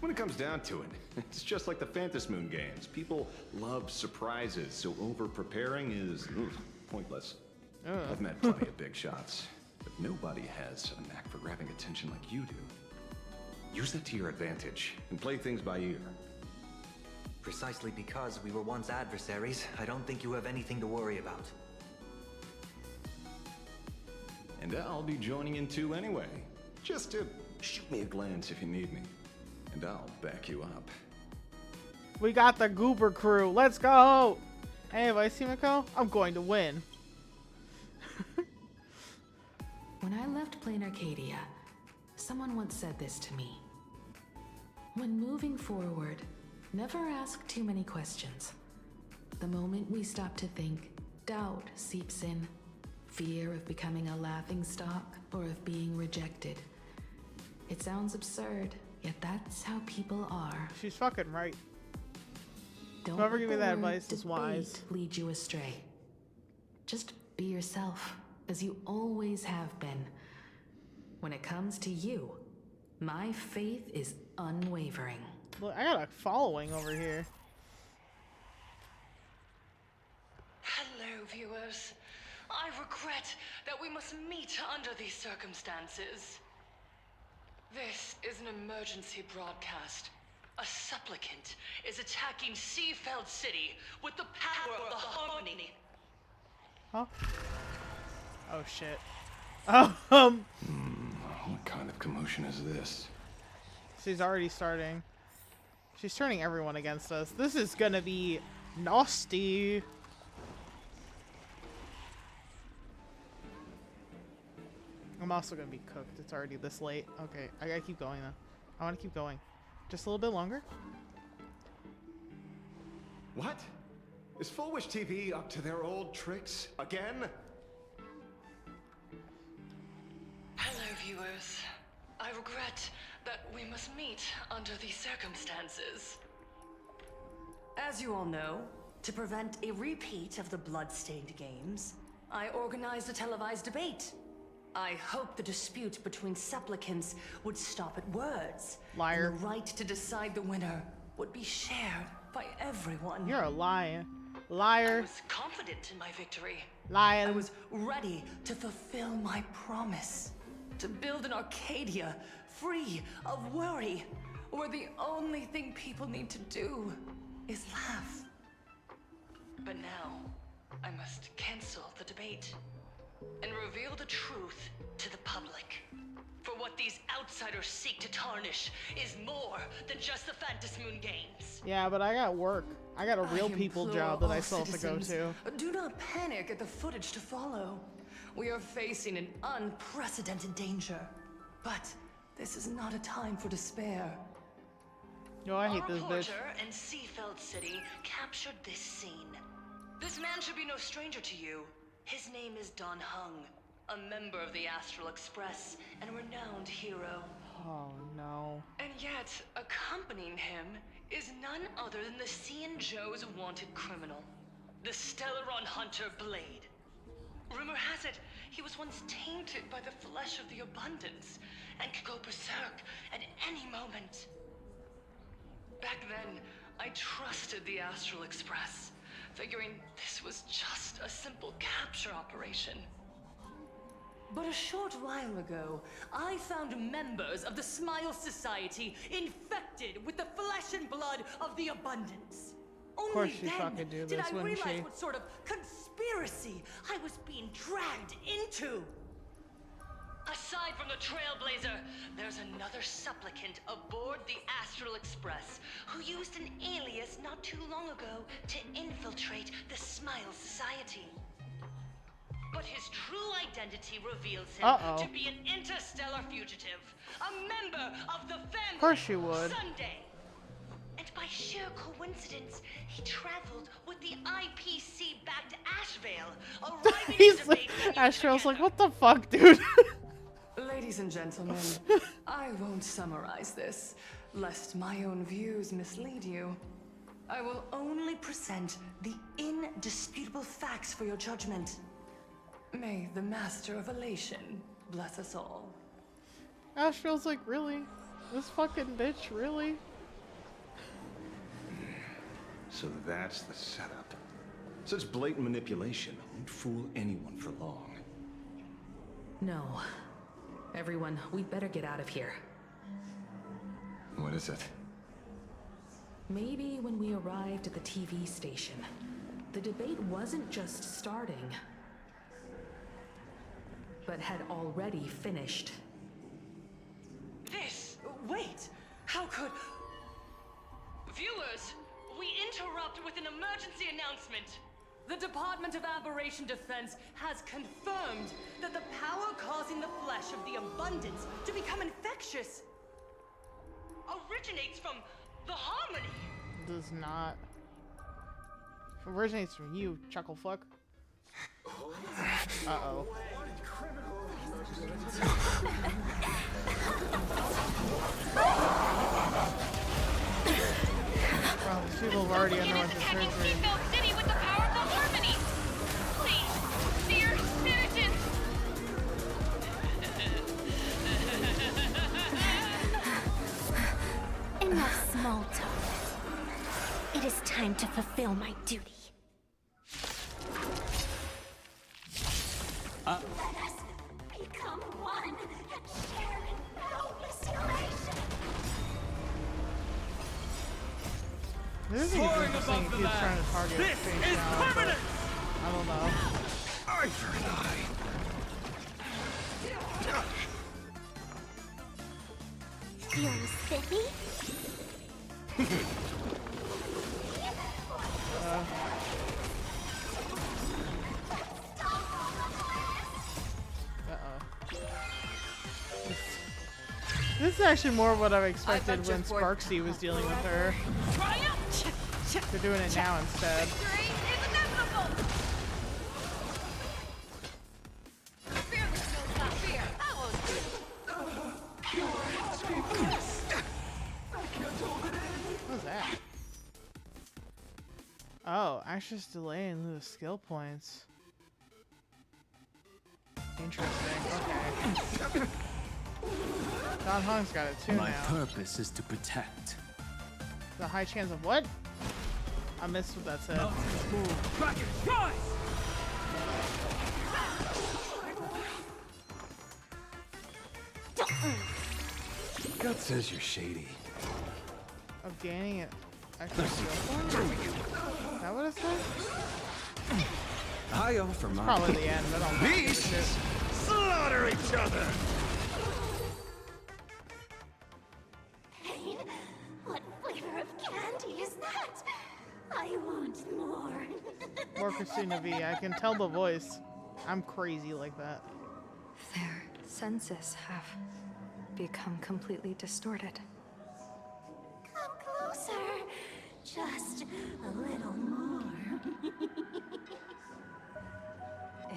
When it comes down to it, it's just like the Phantom Moon games. People love surprises, so over-preparing is pointless. I've met plenty of big shots, but nobody has a knack for grabbing attention like you do. Use that to your advantage and play things by ear. Precisely because we were once adversaries, I don't think you have anything to worry about. And I'll be joining in too anyway. Just to shoot me a glance if you need me. And I'll back you up. We got the Goober crew. Let's go! Hey, Vice Himiko, I'm going to win. When I left Plain Arcadia, someone once said this to me. When moving forward, never ask too many questions. The moment we stop to think, doubt seeps in. Fear of becoming a laughingstock or of being rejected. It sounds absurd, yet that's how people are. She's fucking right. Don't Whoever let gave me the that word advice is wise. debate lead you astray. Just be yourself, as you always have been. When it comes to you, my faith is unwavering. Look, I got a following over here. Hello, viewers. I regret that we must meet under these circumstances. This is an emergency broadcast. A supplicant is attacking Seafeld City with the power of the harmony. Huh? Oh shit. What kind of commotion is this? She's already starting. She's turning everyone against us. This is gonna be nasty. I'm also gonna be cooked. It's already this late. Okay, I gotta keep going though. I wanna keep going. Just a little bit longer. What? Is Full Wish TV up to their old tricks again? Hello, viewers. I regret that we must meet under these circumstances. As you all know, to prevent a repeat of the blood-stained games, I organized a televised debate. I hope the dispute between supplicants would stop at words. Liar. And the right to decide the winner would be shared by everyone. You're a liar. Liar. I was confident in my victory. Liar. I was ready to fulfill my promise. To build an Arcadia free of worry, where the only thing people need to do is laugh. But now, I must cancel the debate and reveal the truth to the public. For what these outsiders seek to tarnish is more than just the Phantom Moon games. Yeah, but I got work. I got a real people job that I still have to go to. Do not panic at the footage to follow. We are facing an unprecedented danger. But this is not a time for despair. Yo, I hate this bitch. A reporter in Seafeld City captured this scene. This man should be no stranger to you. His name is Don Hung, a member of the Astral Express and a renowned hero. Oh no. And yet, accompanying him is none other than the Cian Joe's wanted criminal, the Stellaron hunter Blade. Rumor has it, he was once tainted by the flesh of the Abundance and could go berserk at any moment. Back then, I trusted the Astral Express, figuring this was just a simple capture operation. But a short while ago, I found members of the Smile Society infected with the flesh and blood of the Abundance. Of course she'd fucking do Did this, I wouldn't realize she? what sort of conspiracy I was being dragged into. Aside from the Trailblazer, there's another supplicant aboard the Astral Express who used an alias not too long ago to infiltrate the Smile Society. But his true identity reveals him to be an interstellar fugitive, a member of the family. Of course you would. Sunday. And by sheer coincidence, he traveled with the IPC back to Ashvale, arriving He's like, Astro's like, what the fuck, dude? Ladies and gentlemen, I won't summarize this, lest my own views mislead you. I will only present the indisputable facts for your judgment. May the Master of Elation bless us all. Astro's like, really? This fucking bitch, really? So that's the setup. Such blatant manipulation won't fool anyone for long. No. Everyone, we'd better get out of here. What is it? Maybe when we arrived at the TV station, the debate wasn't just starting, but had already finished. Wait! How could... Viewers, we interrupt with an emergency announcement. The Department of Aberration Defense has confirmed that the power causing the flesh of the abundance to become infectious originates from the Harmony. Does not. Originates from you, chuckle fuck. Uh-oh. Well, these people have already underwent the surgery. City with the power of the Harmony. Please, dear Spiritans. Enough small talk. It is time to fulfill my duty. Let us become one and share in boundless elation. This is interesting if he's trying to target Face now, but I don't know. Eye for an eye. Feeling spiffy? This is actually more what I expected when Sparksy was dealing with her. They're doing it now instead. What was that? Oh, Asher's delay in lieu of skill points. Interesting. Okay. Don Hong's got it too My now. purpose is to protect. The high chance of what? I missed what that said. Gut says you're shady. Of gaining it. Extra skill points? Is that what it said? I offer my Probably the end, but I'll beasts slaughter each other. Pain? What flavor of candy is that? I want more. More Christina V. I can tell the voice. I'm crazy like that. Their senses have become completely distorted. Come closer. Just a little more.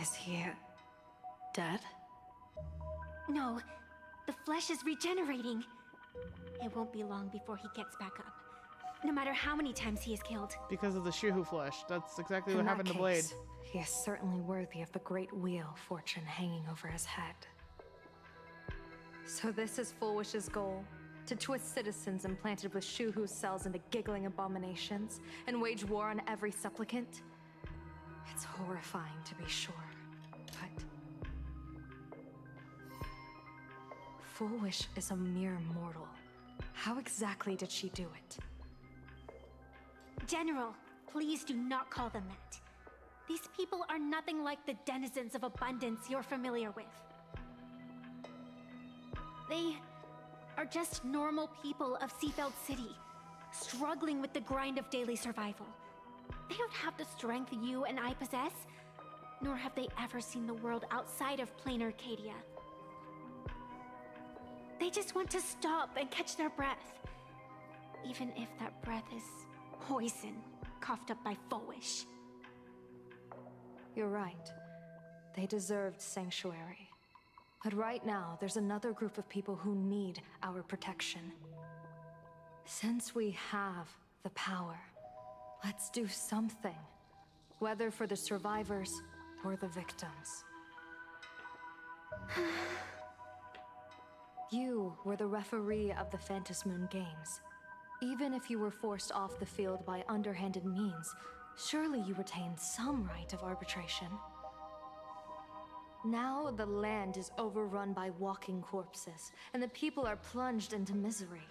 Is he dead? No, the flesh is regenerating. It won't be long before he gets back up. No matter how many times he is killed. Because of the Shuhu flesh. That's exactly what In that happened to Blade. case, he is certainly worthy of the great wheel fortune hanging over his head. So this is Full Wish's goal? To twist citizens implanted with Shuhu cells into giggling abominations and wage war on every supplicant? It's horrifying to be sure, but Full Wish is a mere mortal. How exactly did she do it? General, please do not call them that. These people are nothing like the denizens of abundance you're familiar with. They are just normal people of Seafeld City, struggling with the grind of daily survival. They don't have the strength you and I possess, nor have they ever seen the world outside of plain Arcadia. They just want to stop and catch their breath, even if that breath is poison coughed up by Foish. You're right. They deserved sanctuary. But right now, there's another group of people who need our protection. Since we have the power, let's do something. Whether for the survivors or the victims. You were the referee of the Phantom Moon Games. Even if you were forced off the field by underhanded means, surely you retained some right of arbitration. Now the land is overrun by walking corpses, and the people are plunged into misery.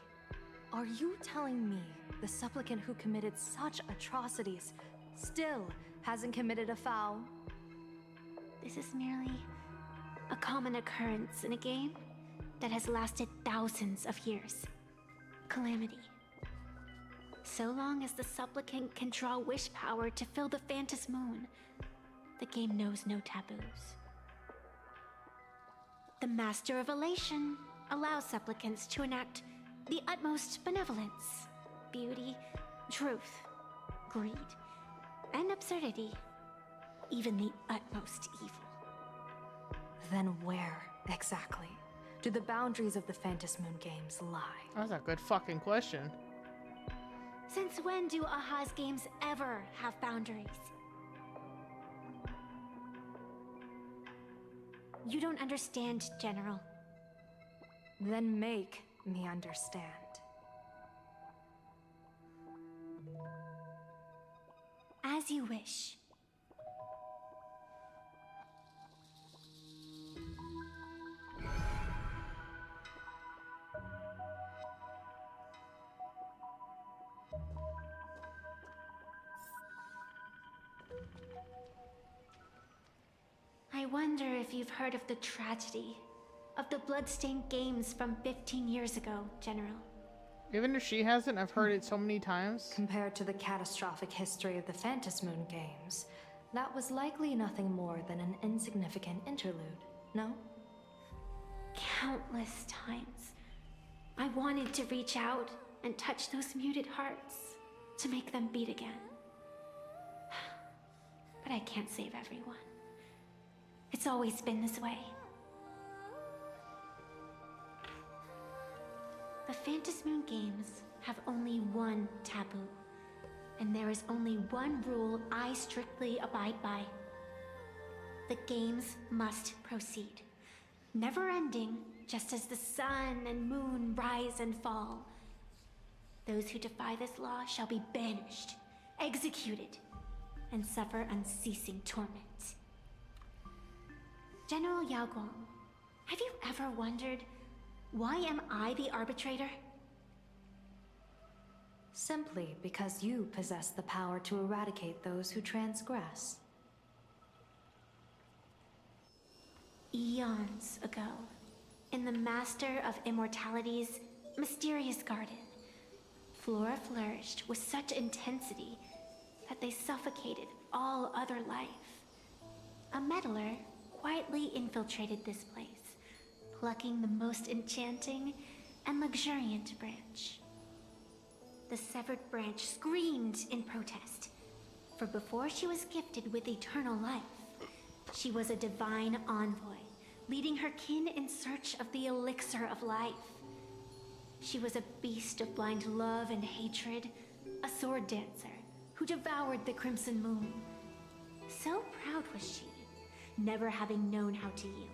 Are you telling me the supplicant who committed such atrocities still hasn't committed a foul? This is merely a common occurrence in a game that has lasted thousands of years. Calamity. So long as the supplicant can draw wish power to fill the Phantom Moon, the game knows no taboos. The Master of Elation allows supplicants to enact the utmost benevolence, beauty, truth, greed, and absurdity, even the utmost evil. Then where, exactly, do the boundaries of the Phantom Moon Games lie? That's a good fucking question. Since when do Aha's games ever have boundaries? You don't understand, General. Then make me understand. As you wish. I wonder if you've heard of the tragedy of the Bloodstained Games from 15 years ago, General. Even if she hasn't, I've heard it so many times. Compared to the catastrophic history of the Phantom Moon Games, that was likely nothing more than an insignificant interlude, no? Countless times, I wanted to reach out and touch those muted hearts to make them beat again. But I can't save everyone. It's always been this way. The Phantom Moon Games have only one taboo, and there is only one rule I strictly abide by. The games must proceed, never ending, just as the sun and moon rise and fall. Those who defy this law shall be banished, executed, and suffer unceasing torment. General Yao Guang, have you ever wondered, why am I the arbitrator? Simply because you possess the power to eradicate those who transgress. Eons ago, in the Master of Immortality's mysterious garden, flora flourished with such intensity that they suffocated all other life. A meddler quietly infiltrated this place, plucking the most enchanting and luxuriant branch. The severed branch screamed in protest, for before she was gifted with eternal life, she was a divine envoy, leading her kin in search of the elixir of life. She was a beast of blind love and hatred, a sword dancer who devoured the crimson moon. So proud was she, never having known how to yield.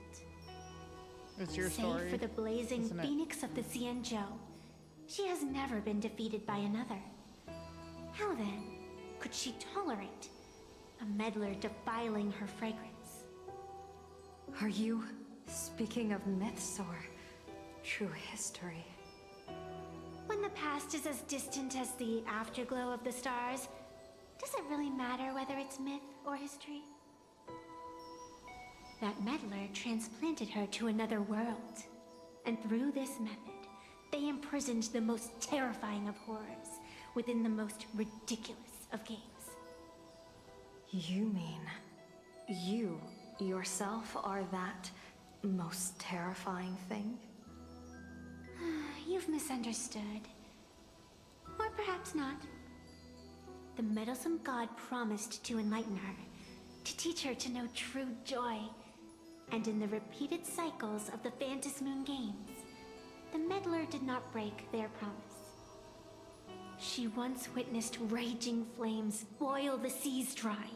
It's your story. Save for the blazing isn't it? phoenix of the Xianzhou, she has never been defeated by another. How then could she tolerate a meddler defiling her fragrance? Are you speaking of myths or true history? When the past is as distant as the afterglow of the stars, does it really matter whether it's myth or history? That meddler transplanted her to another world, and through this method, they imprisoned the most terrifying of horrors within the most ridiculous of games. You mean you, yourself, are that most terrifying thing? You've misunderstood. Or perhaps not. The meddlesome god promised to enlighten her, to teach her to know true joy. And in the repeated cycles of the Phantasmoon games, the meddler did not break their promise. She once witnessed raging flames boil the seas dry,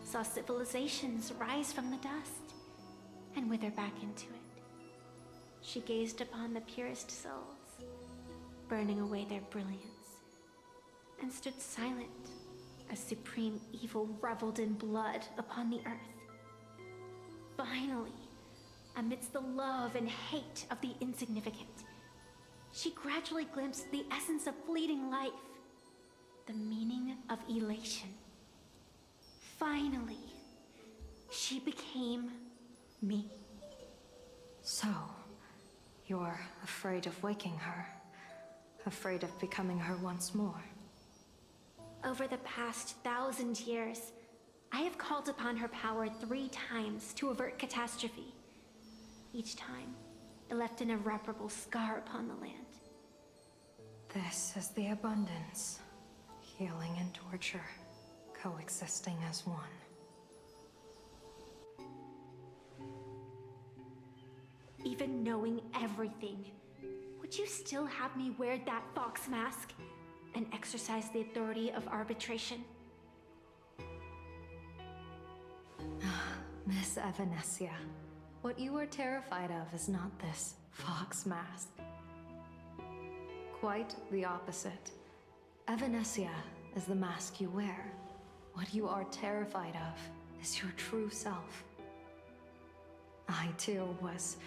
saw civilizations rise from the dust, and wither back into it. She gazed upon the purest souls, burning away their brilliance, and stood silent as supreme evil reveled in blood upon the earth. Finally, amidst the love and hate of the insignificant, she gradually glimpsed the essence of fleeting life, the meaning of elation. Finally, she became me. So, you're afraid of waking her, afraid of becoming her once more. Over the past 1,000 years, I have called upon her power 3 times to avert catastrophe. Each time, it left an irreparable scar upon the land. This is the abundance. Healing and torture, coexisting as one. Even knowing everything, would you still have me wear that fox mask and exercise the authority of arbitration? Miss Evanesia, what you are terrified of is not this fox mask. Quite the opposite. Evanesia is the mask you wear. What you are terrified of is your true self. I too was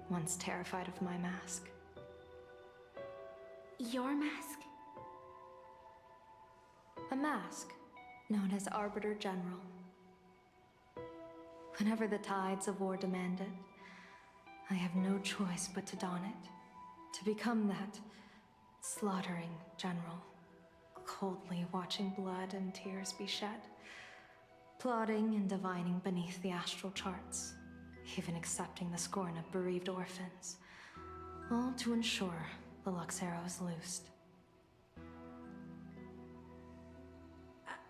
once terrified of my mask. Your mask? A mask known as Arbiter General. Whenever the tides of war demand it, I have no choice but to don it. To become that slaughtering general, coldly watching blood and tears be shed, plotting and divining beneath the astral charts, even accepting the scorn of bereaved orphans, all to ensure the Luxero is loosed.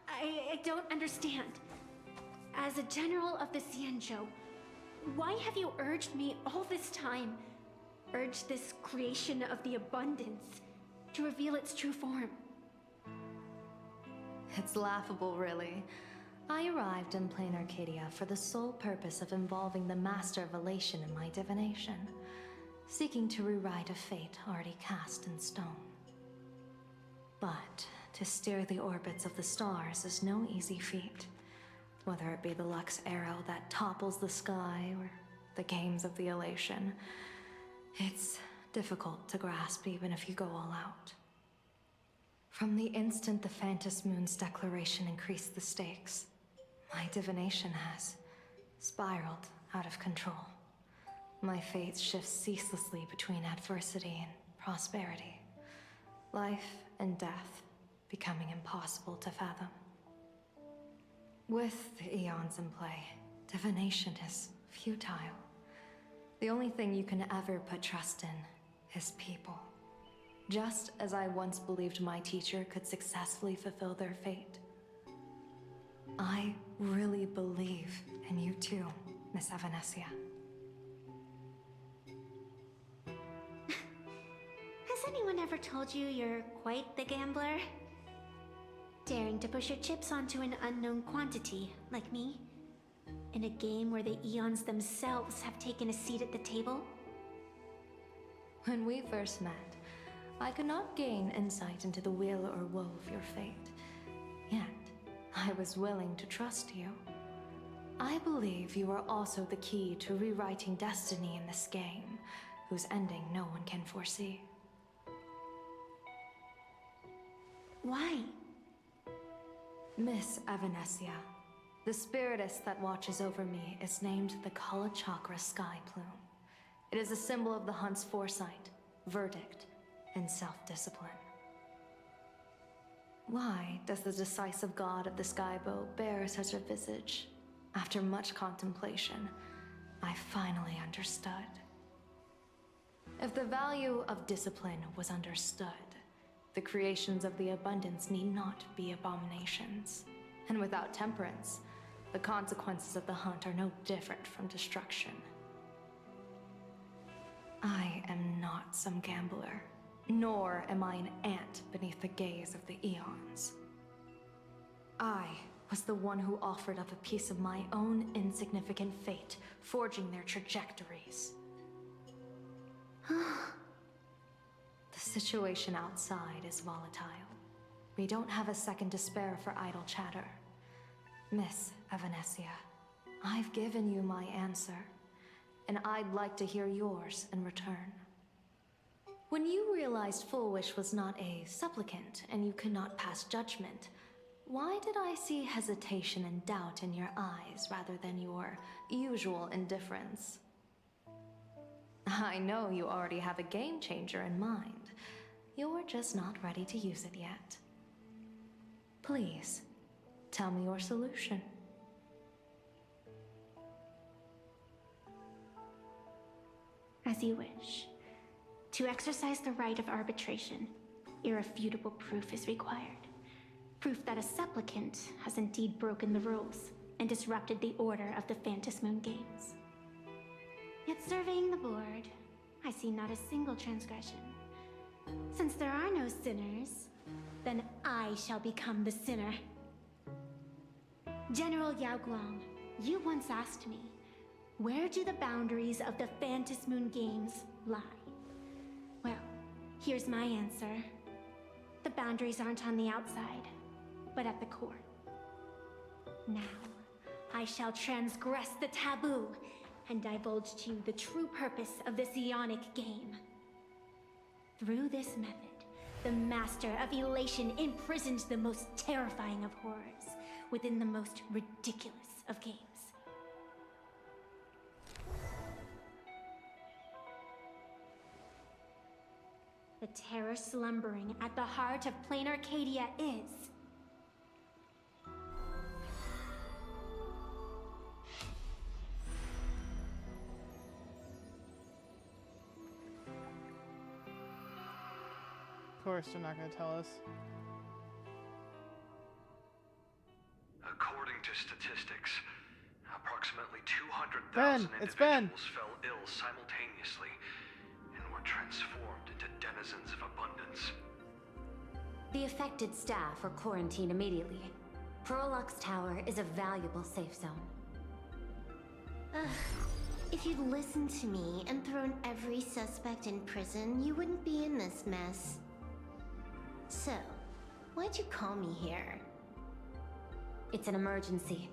I don't understand. As a general of the Xianzhou, why have you urged me all this time? Urged this creation of the abundance to reveal its true form? It's laughable, really. I arrived in plain Arcadia for the sole purpose of involving the Master of Elation in my divination, seeking to rewrite a fate already cast in stone. But to steer the orbits of the stars is no easy feat, whether it be the Lux arrow that topples the sky or the games of the Elation. It's difficult to grasp even if you go all out. From the instant the Phantasmoon's declaration increased the stakes, my divination has spiraled out of control. My faith shifts ceaselessly between adversity and prosperity, life and death becoming impossible to fathom. With the eons in play, divination is futile. The only thing you can ever put trust in is people. Just as I once believed my teacher could successfully fulfill their fate. I really believe in you too, Miss Evanesia. Has anyone ever told you you're quite the gambler? Daring to push your chips onto an unknown quantity, like me? In a game where the eons themselves have taken a seat at the table? When we first met, I could not gain insight into the will or woe of your fate. Yet, I was willing to trust you. I believe you are also the key to rewriting destiny in this game, whose ending no one can foresee. Why? Miss Evanesia, the spiritess that watches over me is named the Kala Chakra Sky Plume. It is a symbol of the hunt's foresight, verdict, and self-discipline. Why does the decisive god of the Skybow bear such a visage? After much contemplation, I finally understood. If the value of discipline was understood, the creations of the abundance need not be abominations. And without temperance, the consequences of the hunt are no different from destruction. I am not some gambler, nor am I an ant beneath the gaze of the eons. I was the one who offered up a piece of my own insignificant fate, forging their trajectories. The situation outside is volatile. We don't have a second to spare for idle chatter. Miss Evanesia, I've given you my answer, and I'd like to hear yours in return. When you realized Full Wish was not a supplicant and you could not pass judgment, why did I see hesitation and doubt in your eyes rather than your usual indifference? I know you already have a game changer in mind. You're just not ready to use it yet. Please, tell me your solution. As you wish. To exercise the right of arbitration, irrefutable proof is required. Proof that a supplicant has indeed broken the rules and disrupted the order of the Phantom Moon Games. Yet surveying the board, I see not a single transgression. Since there are no sinners, then I shall become the sinner. General Yao Guang, you once asked me, where do the boundaries of the Phantom Moon Games lie? Well, here's my answer. The boundaries aren't on the outside, but at the core. Now, I shall transgress the taboo and divulge to you the true purpose of this Ionic game. Through this method, the Master of Elation imprisoned the most terrifying of horrors within the most ridiculous of games. The terror slumbering at the heart of Plain Arcadia is... Of course, they're not going to tell us. According to statistics, approximately 200,000 it's Ben. individuals fell ill simultaneously and were transformed into denizens of abundance. The affected staff were quarantined immediately. Prolux Tower is a valuable safe zone. If you'd listened to me and thrown every suspect in prison, you wouldn't be in this mess. So, why'd you call me here? It's an emergency.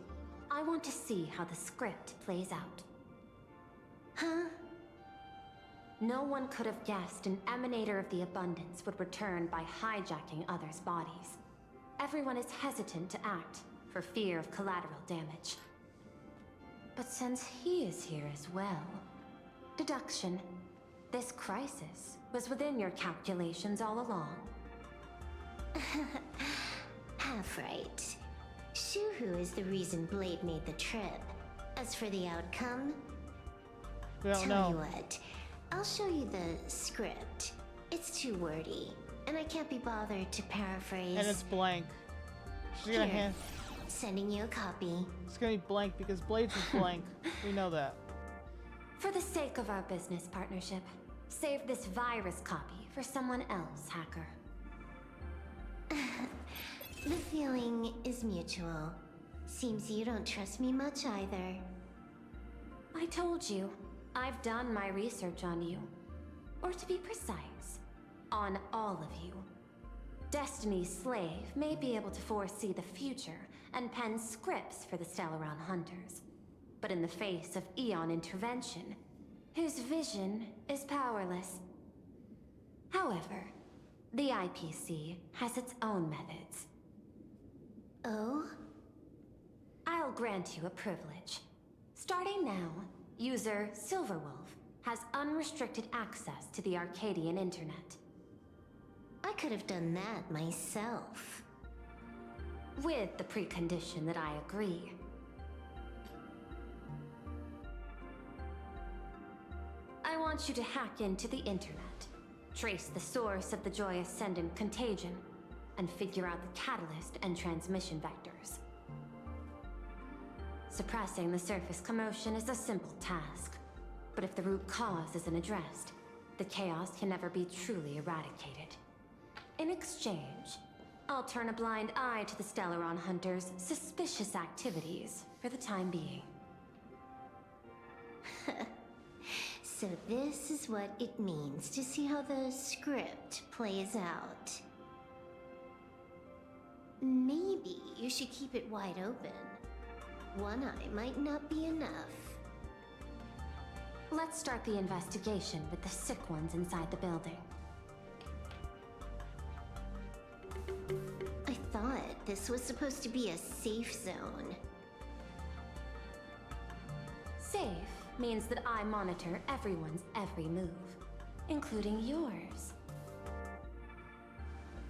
I want to see how the script plays out. Huh? No one could have guessed an emanator of the abundance would return by hijacking others' bodies. Everyone is hesitant to act for fear of collateral damage. But since he is here as well, deduction. This crisis was within your calculations all along. Half right. Shuhu is the reason Blade made the trip. As for the outcome, tell you what, I'll show you the script. It's too wordy, and I can't be bothered to paraphrase. And it's blank. She's gonna hand. Sending you a copy. It's gonna be blank because Blades is blank. We know that. For the sake of our business partnership, save this virus copy for someone else, hacker. The feeling is mutual. Seems you don't trust me much either. I told you, I've done my research on you. Or to be precise, on all of you. Destiny's slave may be able to foresee the future and pen scripts for the Stellaron Hunters. But in the face of Eon intervention, his vision is powerless. However, the IPC has its own methods. Oh? I'll grant you a privilege. Starting now, user Silverwolf has unrestricted access to the Arcadian internet. I could have done that myself. With the precondition that I agree. wants you to hack into the internet, trace the source of the Joy Ascendant contagion, and figure out the catalyst and transmission vectors. Suppressing the surface commotion is a simple task, but if the root cause isn't addressed, the chaos can never be truly eradicated. In exchange, I'll turn a blind eye to the Stellaron Hunters' suspicious activities for the time being. So this is what it means to see how the script plays out. Maybe you should keep it wide open. One eye might not be enough. Let's start the investigation with the sick ones inside the building. I thought this was supposed to be a safe zone. Safe means that I monitor everyone's every move, including yours.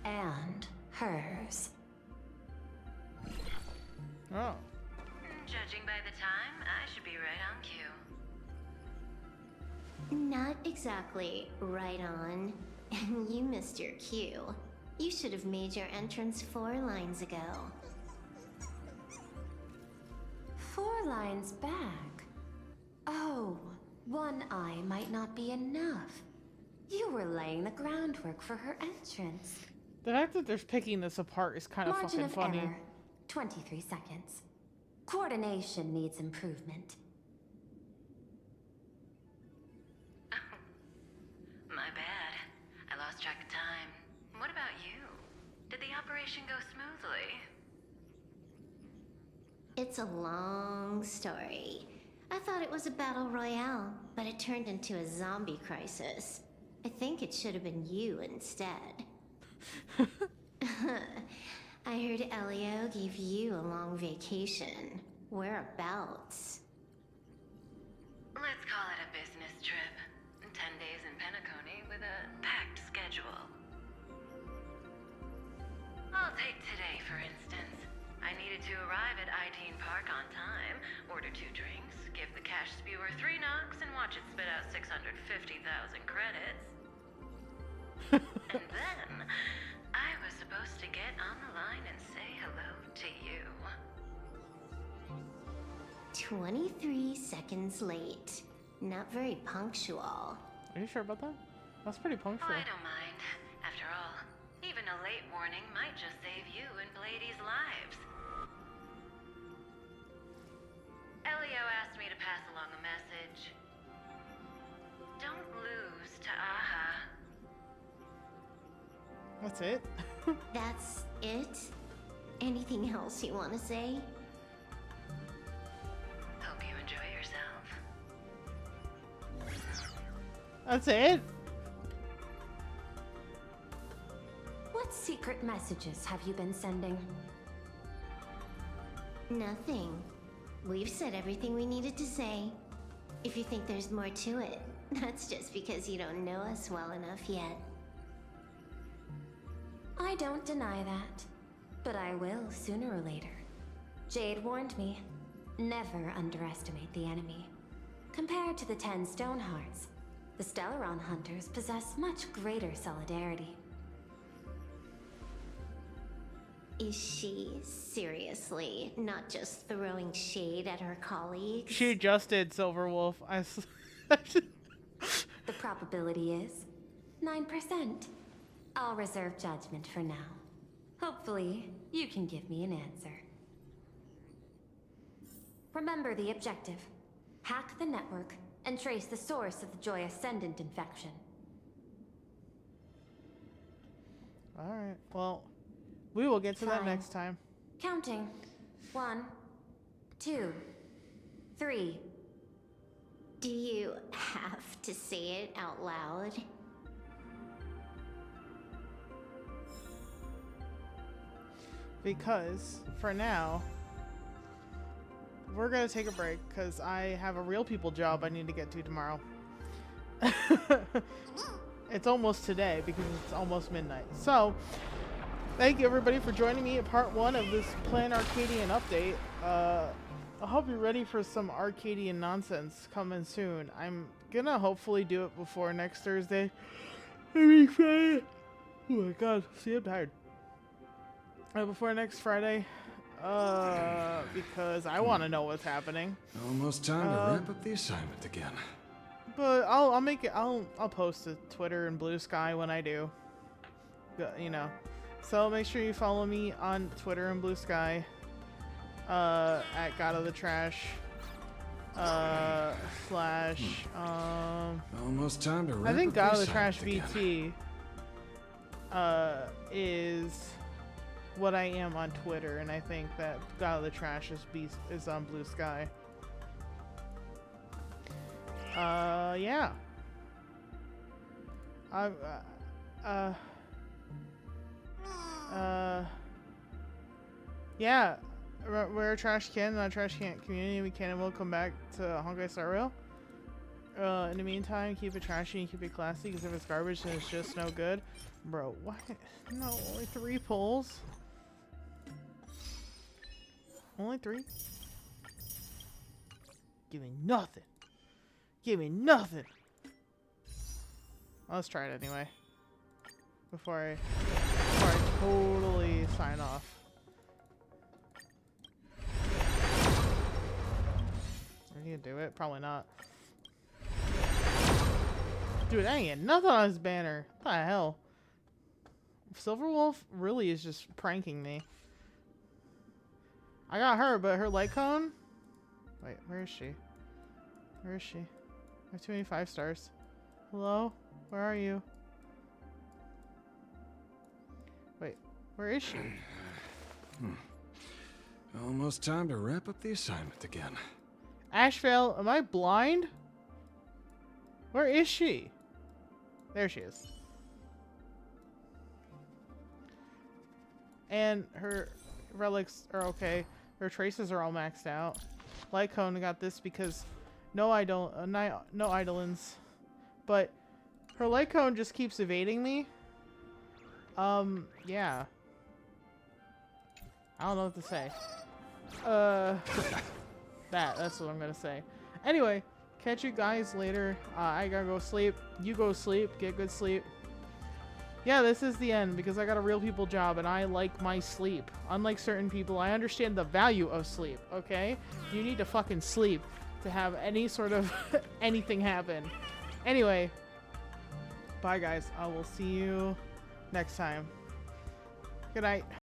And hers. Oh. Judging by the time, I should be right on cue. Not exactly right on. And you missed your cue. You should have made your entrance 4 lines ago. 4 lines back? Oh, one eye might not be enough. You were laying the groundwork for her entrance. The fact that they're picking this apart is kind of fucking funny. Error, 23 seconds. Coordination needs improvement. My bad. I lost track of time. What about you? Did the operation go smoothly? It's a long story. I thought it was a battle royale, but it turned into a zombie crisis. I think it should have been you instead. I heard Elio gave you a long vacation. Whereabouts? Let's call it a business trip. 10 days in Penacony with a packed schedule. I'll take today, for instance. I needed to arrive at Itene Park on time, order 2 drinks, give the cash spewer 3 knocks, and watch it spit out 650,000 credits. And then, I was supposed to get on the line and say hello to you. 23 seconds late. Not very punctual. Are you sure about that? That's pretty punctual. Oh, I don't mind. After all, even a late warning might just save you and Bladie's lives. Elio asked me to pass along a message. Don't lose to Aha. That's it? That's it? Anything else you want to say? Hope you enjoy yourself. That's it? What secret messages have you been sending? Nothing. We've said everything we needed to say. If you think there's more to it, that's just because you don't know us well enough yet. I don't deny that, but I will sooner or later. Jade warned me, never underestimate the enemy. Compared to the 10 Stonehearts, the Stellaron Hunters possess much greater solidarity. Is she seriously not just throwing shade at her colleagues? She just did, Silverwolf. The probability is 9%. I'll reserve judgment for now. Hopefully, you can give me an answer. Remember the objective. Hack the network and trace the source of the Joy Ascendant infection. Alright, well, we will get to that next time. Counting. 1, 2, 3. Do you have to say it out loud? Because, for now, we're going to take a break because I have a real people job I need to get to tomorrow. It's almost today because it's almost midnight. So, thank you everybody for joining me at part 1 of this Plan Arcadian update. I hope you're ready for some Arcadian nonsense coming soon. I'm gonna hopefully do it before next Thursday. Maybe Friday. Oh my god, see, I'm tired. Before next Friday. Because I want to know what's happening. Almost time to wrap up the assignment again. But I'll make it. I'll post to Twitter and Blue Sky when I do. You know. So make sure you follow me on Twitter and Blue Sky. At God of the Trash. Slash. Almost time to wrap I think up God the of the Trash assignment VT. Is what I am on Twitter, and I think that God of the Trash is on Blue Sky. Yeah. Yeah. We're a trash can, not a trash can community. We can and will come back to Honkai Star Rail. In the meantime, keep it trashy and keep it classy, because if it's garbage, then it's just no good. Bro, what? No, only 3 pulls? Only 3? Give me nothing. Give me nothing. Let's try it anyway. Before I totally sign off. Are you gonna do it? Probably not. Dude, I ain't get nothing on his banner. What the hell? Silverwolf really is just pranking me. I got her, but her light cone? Wait, where is she? Where is she? I have too many 5 stars. Hello? Where are you? Wait, where is she? Almost time to wrap up the assignment again. Ashvale, am I blind? Where is she? There she is. And her relics are okay. Her traces are all maxed out. Light cone got this because no idolins. But her light cone just keeps evading me. Yeah. I don't know what to say. That's what I'm gonna say. Anyway, catch you guys later. I gotta go sleep. You go sleep. Get good sleep. Yeah, this is the end because I got a real people job and I like my sleep. Unlike certain people, I understand the value of sleep, okay? You need to fucking sleep to have any sort of anything happen. Anyway, bye guys. I will see you next time. Good night.